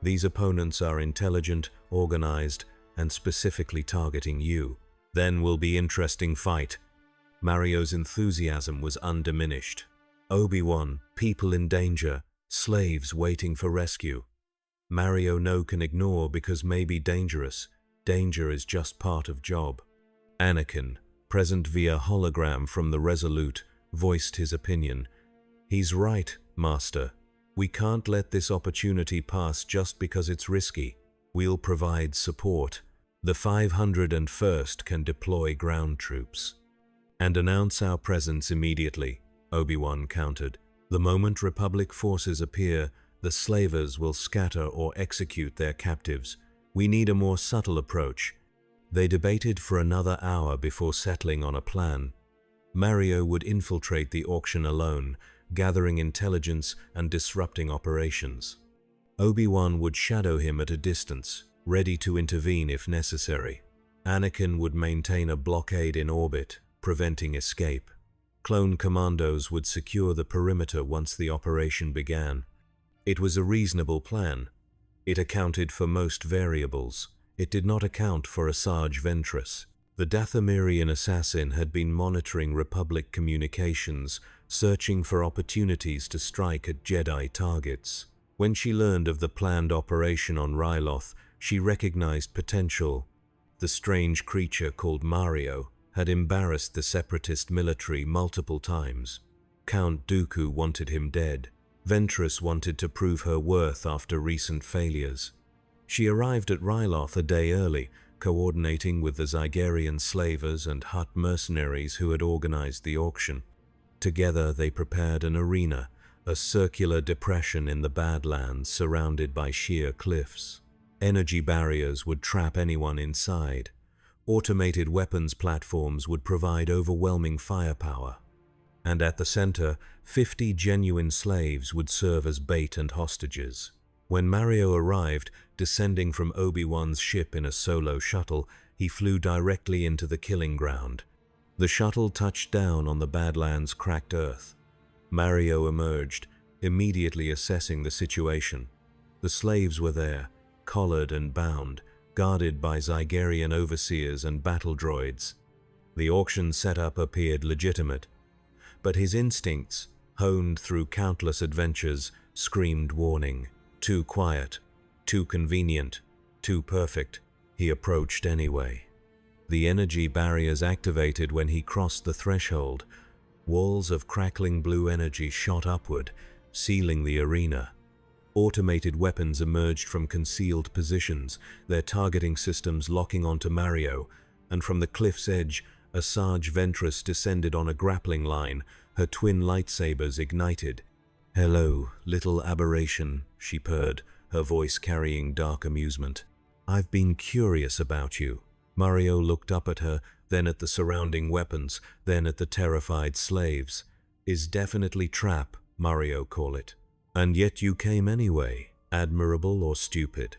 These opponents are intelligent, organized, and specifically targeting you. Then will be interesting fight. Mario's enthusiasm was undiminished. Obi-Wan, people in danger, slaves waiting for rescue. Mario no can ignore because maybe dangerous. Danger is just part of job. Anakin, present via hologram from the Resolute, voiced his opinion. "He's right, Master. We can't let this opportunity pass just because it's risky. We'll provide support. The 501st can deploy ground troops." "And announce our presence immediately," Obi-Wan countered. "The moment Republic forces appear, the slavers will scatter or execute their captives. We need a more subtle approach." They debated for another hour before settling on a plan. Mario would infiltrate the auction alone, gathering intelligence and disrupting operations. Obi-Wan would shadow him at a distance, ready to intervene if necessary. Anakin would maintain a blockade in orbit, preventing escape. Clone commandos would secure the perimeter once the operation began. It was a reasonable plan. It accounted for most variables. It did not account for Asajj Ventress. The Dathomirian assassin had been monitoring Republic communications, searching for opportunities to strike at Jedi targets. When she learned of the planned operation on Ryloth, she recognized potential. The strange creature called Mario had embarrassed the Separatist military multiple times. Count Dooku wanted him dead. Ventress wanted to prove her worth after recent failures. She arrived at Ryloth a day early, coordinating with the Zygerian slavers and Hutt mercenaries who had organized the auction. Together they prepared an arena, a circular depression in the Badlands surrounded by sheer cliffs. Energy barriers would trap anyone inside. Automated weapons platforms would provide overwhelming firepower. And at the center, 50 genuine slaves would serve as bait and hostages. When Mario arrived, descending from Obi-Wan's ship in a solo shuttle, he flew directly into the killing ground. The shuttle touched down on the Badlands' cracked earth. Mario emerged, immediately assessing the situation. The slaves were there, collared and bound, guarded by Zygerian overseers and battle droids. The auction setup appeared legitimate, but his instincts, honed through countless adventures, screamed warning. Too quiet, too convenient, too perfect. He approached anyway. The energy barriers activated when he crossed the threshold. Walls of crackling blue energy shot upward, sealing the arena. Automated weapons emerged from concealed positions, their targeting systems locking onto Mario, and from the cliff's edge, Asajj Ventress descended on a grappling line, her twin lightsabers ignited. "Hello, little aberration," she purred, her voice carrying dark amusement. "I've been curious about you." Mario looked up at her, then at the surrounding weapons, then at the terrified slaves. "Is definitely trap," Mario called it. "And yet you came anyway, admirable or stupid?"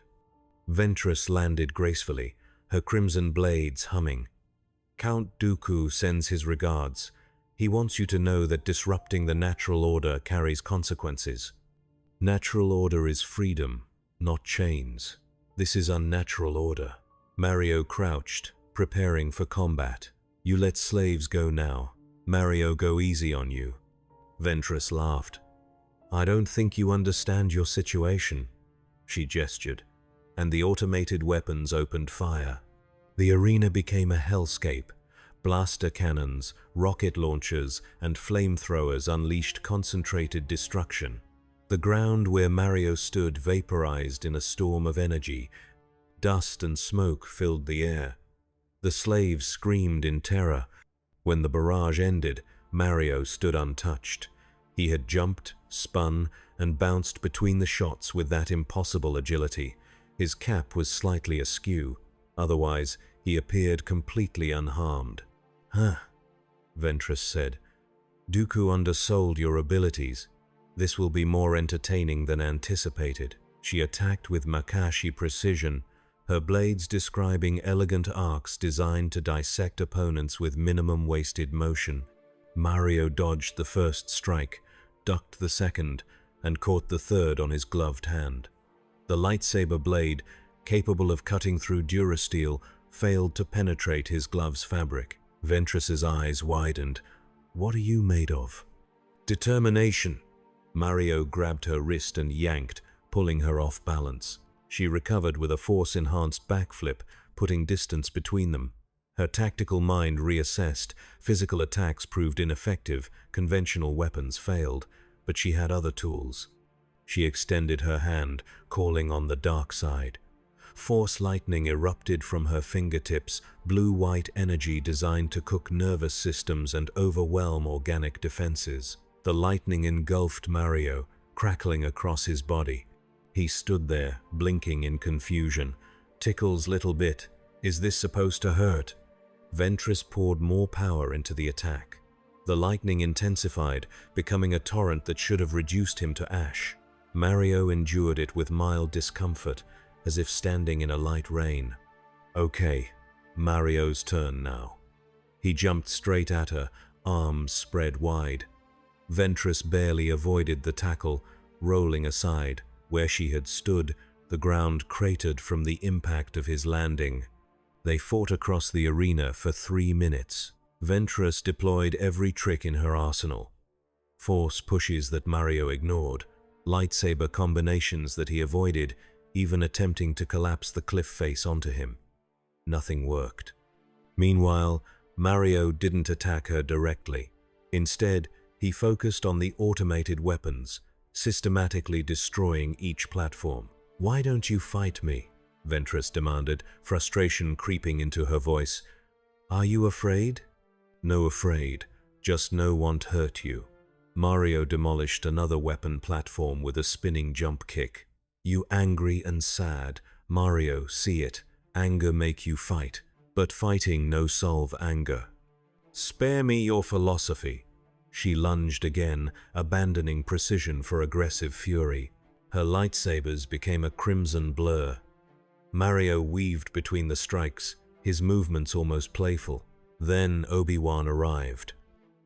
Ventress landed gracefully, her crimson blades humming. "Count Dooku sends his regards. He wants you to know that disrupting the natural order carries consequences. Natural order is freedom, not chains. This is unnatural order. Mario crouched, preparing for combat. You let slaves go now. Mario go easy on you. Ventress laughed. I don't think you understand your situation. She gestured, and the automated weapons opened fire. The arena became a hellscape. Blaster cannons, rocket launchers, and flamethrowers unleashed concentrated destruction. The ground where Mario stood vaporized in a storm of energy. Dust and smoke filled the air. The slaves screamed in terror. When the barrage ended, Mario stood untouched. He had jumped, spun, and bounced between the shots with that impossible agility. His cap was slightly askew. Otherwise, he appeared completely unharmed. Huh, Ventress said. Dooku undersold your abilities. This will be more entertaining than anticipated. She attacked with Makashi precision, her blades describing elegant arcs designed to dissect opponents with minimum wasted motion. Mario dodged the first strike, ducked the second, and caught the third on his gloved hand. The lightsaber blade, capable of cutting through durasteel, failed to penetrate his glove's fabric. Ventress's eyes widened. What are you made of? Determination. Mario grabbed her wrist and yanked, pulling her off balance. She recovered with a force-enhanced backflip, putting distance between them. Her tactical mind reassessed. Physical attacks proved ineffective, conventional weapons failed, but she had other tools. She extended her hand, calling on the dark side. Force lightning erupted from her fingertips, blue-white energy designed to cook nervous systems and overwhelm organic defenses. The lightning engulfed Mario, crackling across his body. He stood there, blinking in confusion. Tickles little bit. Is this supposed to hurt? Ventress poured more power into the attack. The lightning intensified, becoming a torrent that should have reduced him to ash. Mario endured it with mild discomfort, as if standing in a light rain. Okay, Mario's turn now. He jumped straight at her, arms spread wide. Ventress barely avoided the tackle, rolling aside. Where she had stood, the ground cratered from the impact of his landing. They fought across the arena for 3 minutes. Ventress deployed every trick in her arsenal. Force pushes that Mario ignored, lightsaber combinations that he avoided, even attempting to collapse the cliff face onto him. Nothing worked. Meanwhile, Mario didn't attack her directly. Instead, he focused on the automated weapons, systematically destroying each platform. Why don't you fight me? Ventress demanded, frustration creeping into her voice. Are you afraid? No afraid, just no want hurt you. Mario demolished another weapon platform with a spinning jump kick. You angry and sad. Mario, see it. Anger make you fight, but fighting no solve anger. Spare me your philosophy. She lunged again, abandoning precision for aggressive fury. Her lightsabers became a crimson blur. Mario weaved between the strikes, his movements almost playful. Then Obi-Wan arrived.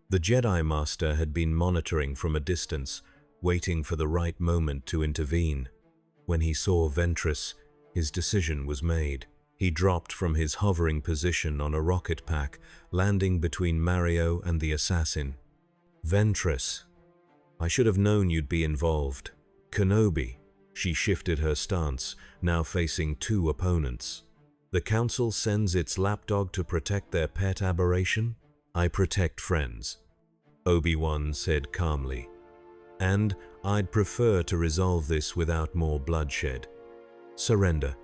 The Jedi Master had been monitoring from a distance, waiting for the right moment to intervene. When he saw Ventress, his decision was made. He dropped from his hovering position on a rocket pack, landing between Mario and the assassin. Ventress, I should have known you'd be involved. Kenobi. She shifted her stance, now facing 2 opponents. The Council sends its lapdog to protect their pet aberration? I protect friends, Obi-Wan said calmly. And I'd prefer to resolve this without more bloodshed. Surrender.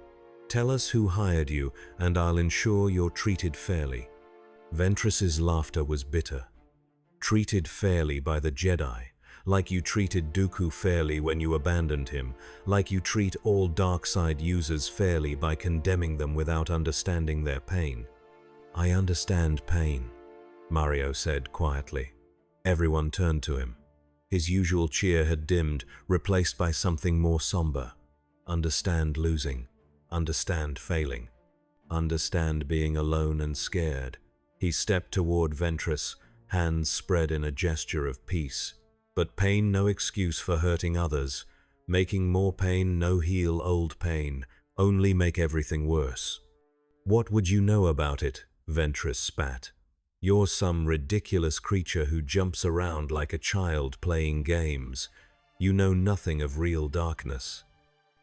Tell us who hired you, and I'll ensure you're treated fairly. Ventress's laughter was bitter. Treated fairly by the Jedi, like you treated Dooku fairly when you abandoned him, like you treat all dark side users fairly by condemning them without understanding their pain. I understand pain, Mario said quietly. Everyone turned to him. His usual cheer had dimmed, replaced by something more somber. Understand losing. Understand failing. Understand being alone and scared. He stepped toward Ventress, hands spread in a gesture of peace. But pain no excuse for hurting others. Making more pain no heal old pain, only make everything worse. What would you know about it? Ventress spat. You're some ridiculous creature who jumps around like a child playing games. You know nothing of real darkness.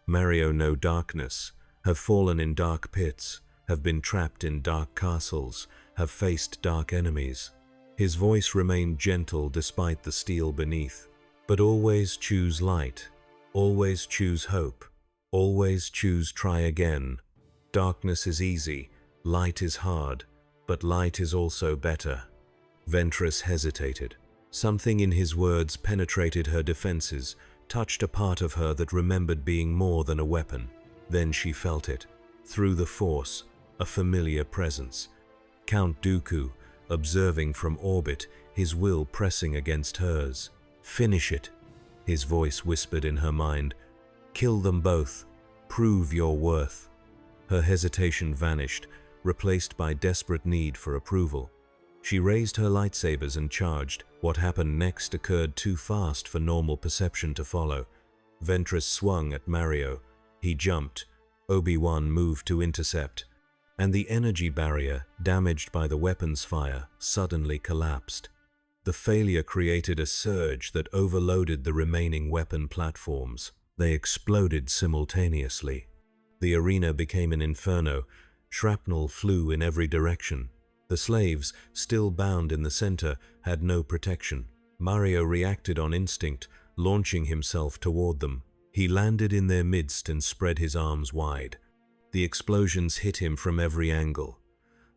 Mario know darkness, have fallen in dark pits, have been trapped in dark castles, have faced dark enemies. His voice remained gentle despite the steel beneath. But always choose light, always choose hope, always choose try again. Darkness is easy, light is hard, but light is also better. Ventress hesitated. Something in his words penetrated her defenses, touched a part of her that remembered being more than a weapon. Then she felt it. Through the Force, a familiar presence. Count Dooku, observing from orbit, his will pressing against hers. Finish it, his voice whispered in her mind. Kill them both. Prove your worth. Her hesitation vanished, replaced by desperate need for approval. She raised her lightsabers and charged. What happened next occurred too fast for normal perception to follow. Ventress swung at Mario. He jumped. Obi-Wan moved to intercept. And the energy barrier, damaged by the weapon's fire, suddenly collapsed. The failure created a surge that overloaded the remaining weapon platforms. They exploded simultaneously. The arena became an inferno. Shrapnel flew in every direction. The slaves, still bound in the center, had no protection. Mario reacted on instinct, launching himself toward them. He landed in their midst and spread his arms wide. The explosions hit him from every angle.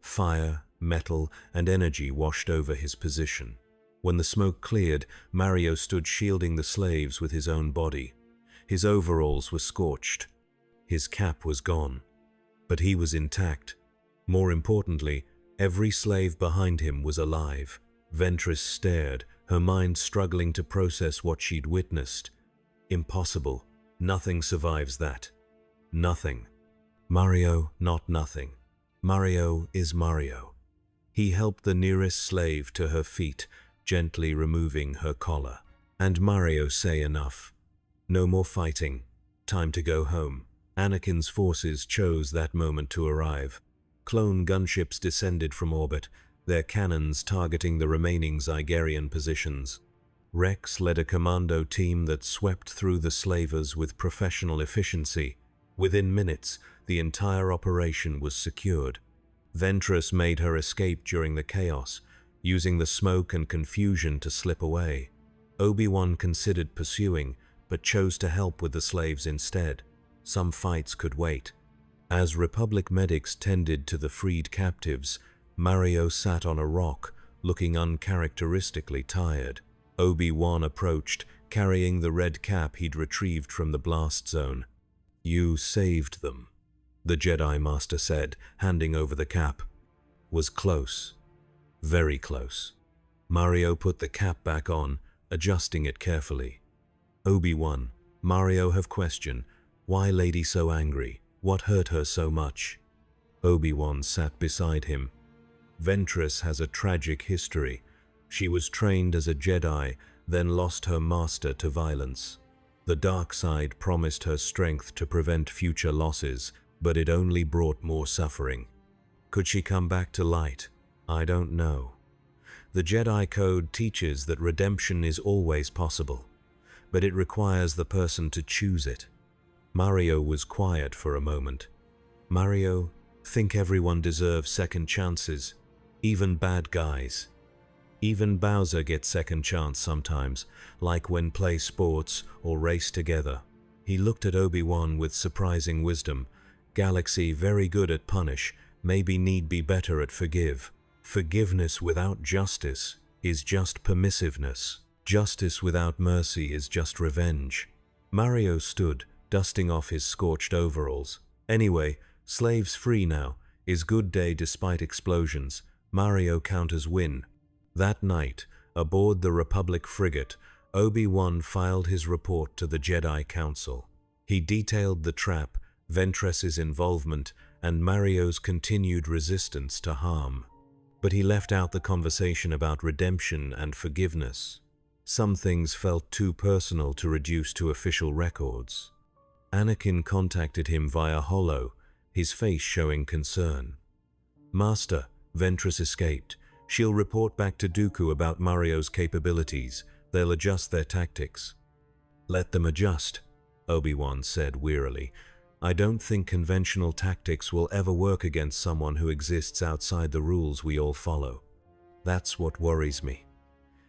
Fire, metal, and energy washed over his position. When the smoke cleared, Mario stood shielding the slaves with his own body. His overalls were scorched. His cap was gone. But he was intact. More importantly, every slave behind him was alive. Ventress stared, her mind struggling to process what she'd witnessed. Impossible. Nothing survives that. Nothing. Mario, not nothing. Mario is Mario. He helped the nearest slave to her feet, gently removing her collar. And Mario say enough. No more fighting. Time to go home. Anakin's forces chose that moment to arrive. Clone gunships descended from orbit, their cannons targeting the remaining Zygerian positions. Rex led a commando team that swept through the slavers with professional efficiency. Within minutes, the entire operation was secured. Ventress made her escape during the chaos, using the smoke and confusion to slip away. Obi-Wan considered pursuing, but chose to help with the slaves instead. Some fights could wait. As Republic medics tended to the freed captives, Mario sat on a rock, looking uncharacteristically tired. Obi-Wan approached, carrying the red cap he'd retrieved from the blast zone. "You saved them," the Jedi Master said, handing over the cap. "Was close. Very close." Mario put the cap back on, adjusting it carefully. "Obi-Wan, Mario have question. Why lady so angry? What hurt her so much?" Obi-Wan sat beside him. "Ventress has a tragic history. She was trained as a Jedi, then lost her master to violence. The dark side promised her strength to prevent future losses, but it only brought more suffering. Could she come back to light? I don't know. The Jedi Code teaches that redemption is always possible, but it requires the person to choose it." Mario was quiet for a moment. "Mario, think everyone deserves second chances, even bad guys. Even Bowser gets second chance sometimes, like when play sports or race together." He looked at Obi-Wan with surprising wisdom. "Galaxy very good at punish, maybe need be better at forgive. Forgiveness without justice is just permissiveness. Justice without mercy is just revenge." Mario stood, dusting off his scorched overalls. "Anyway, slaves free now. Is good day despite explosions. Mario counters win." That night, aboard the Republic frigate, Obi-Wan filed his report to the Jedi Council. He detailed the trap, Ventress's involvement, and Mario's continued resistance to harm. but he left out the conversation about redemption and forgiveness. Some things felt too personal to reduce to official records. Anakin contacted him via Holo, his face showing concern. "Master, Ventress escaped. She'll report back to Dooku about Mario's capabilities. They'll adjust their tactics." "Let them adjust," Obi-Wan said wearily. "I don't think conventional tactics will ever work against someone who exists outside the rules we all follow. That's what worries me.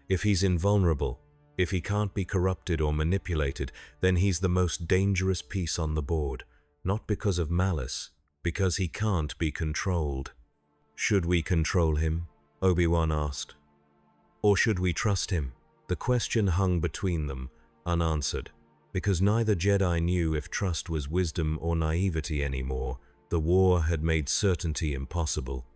If he's invulnerable, if he can't be corrupted or manipulated, then he's the most dangerous piece on the board, not because of malice, because he can't be controlled." "Should we control him?" Obi-Wan asked. "Or should we trust him?" The question hung between them, unanswered, because neither Jedi knew if trust was wisdom or naivety anymore. The war had made certainty impossible.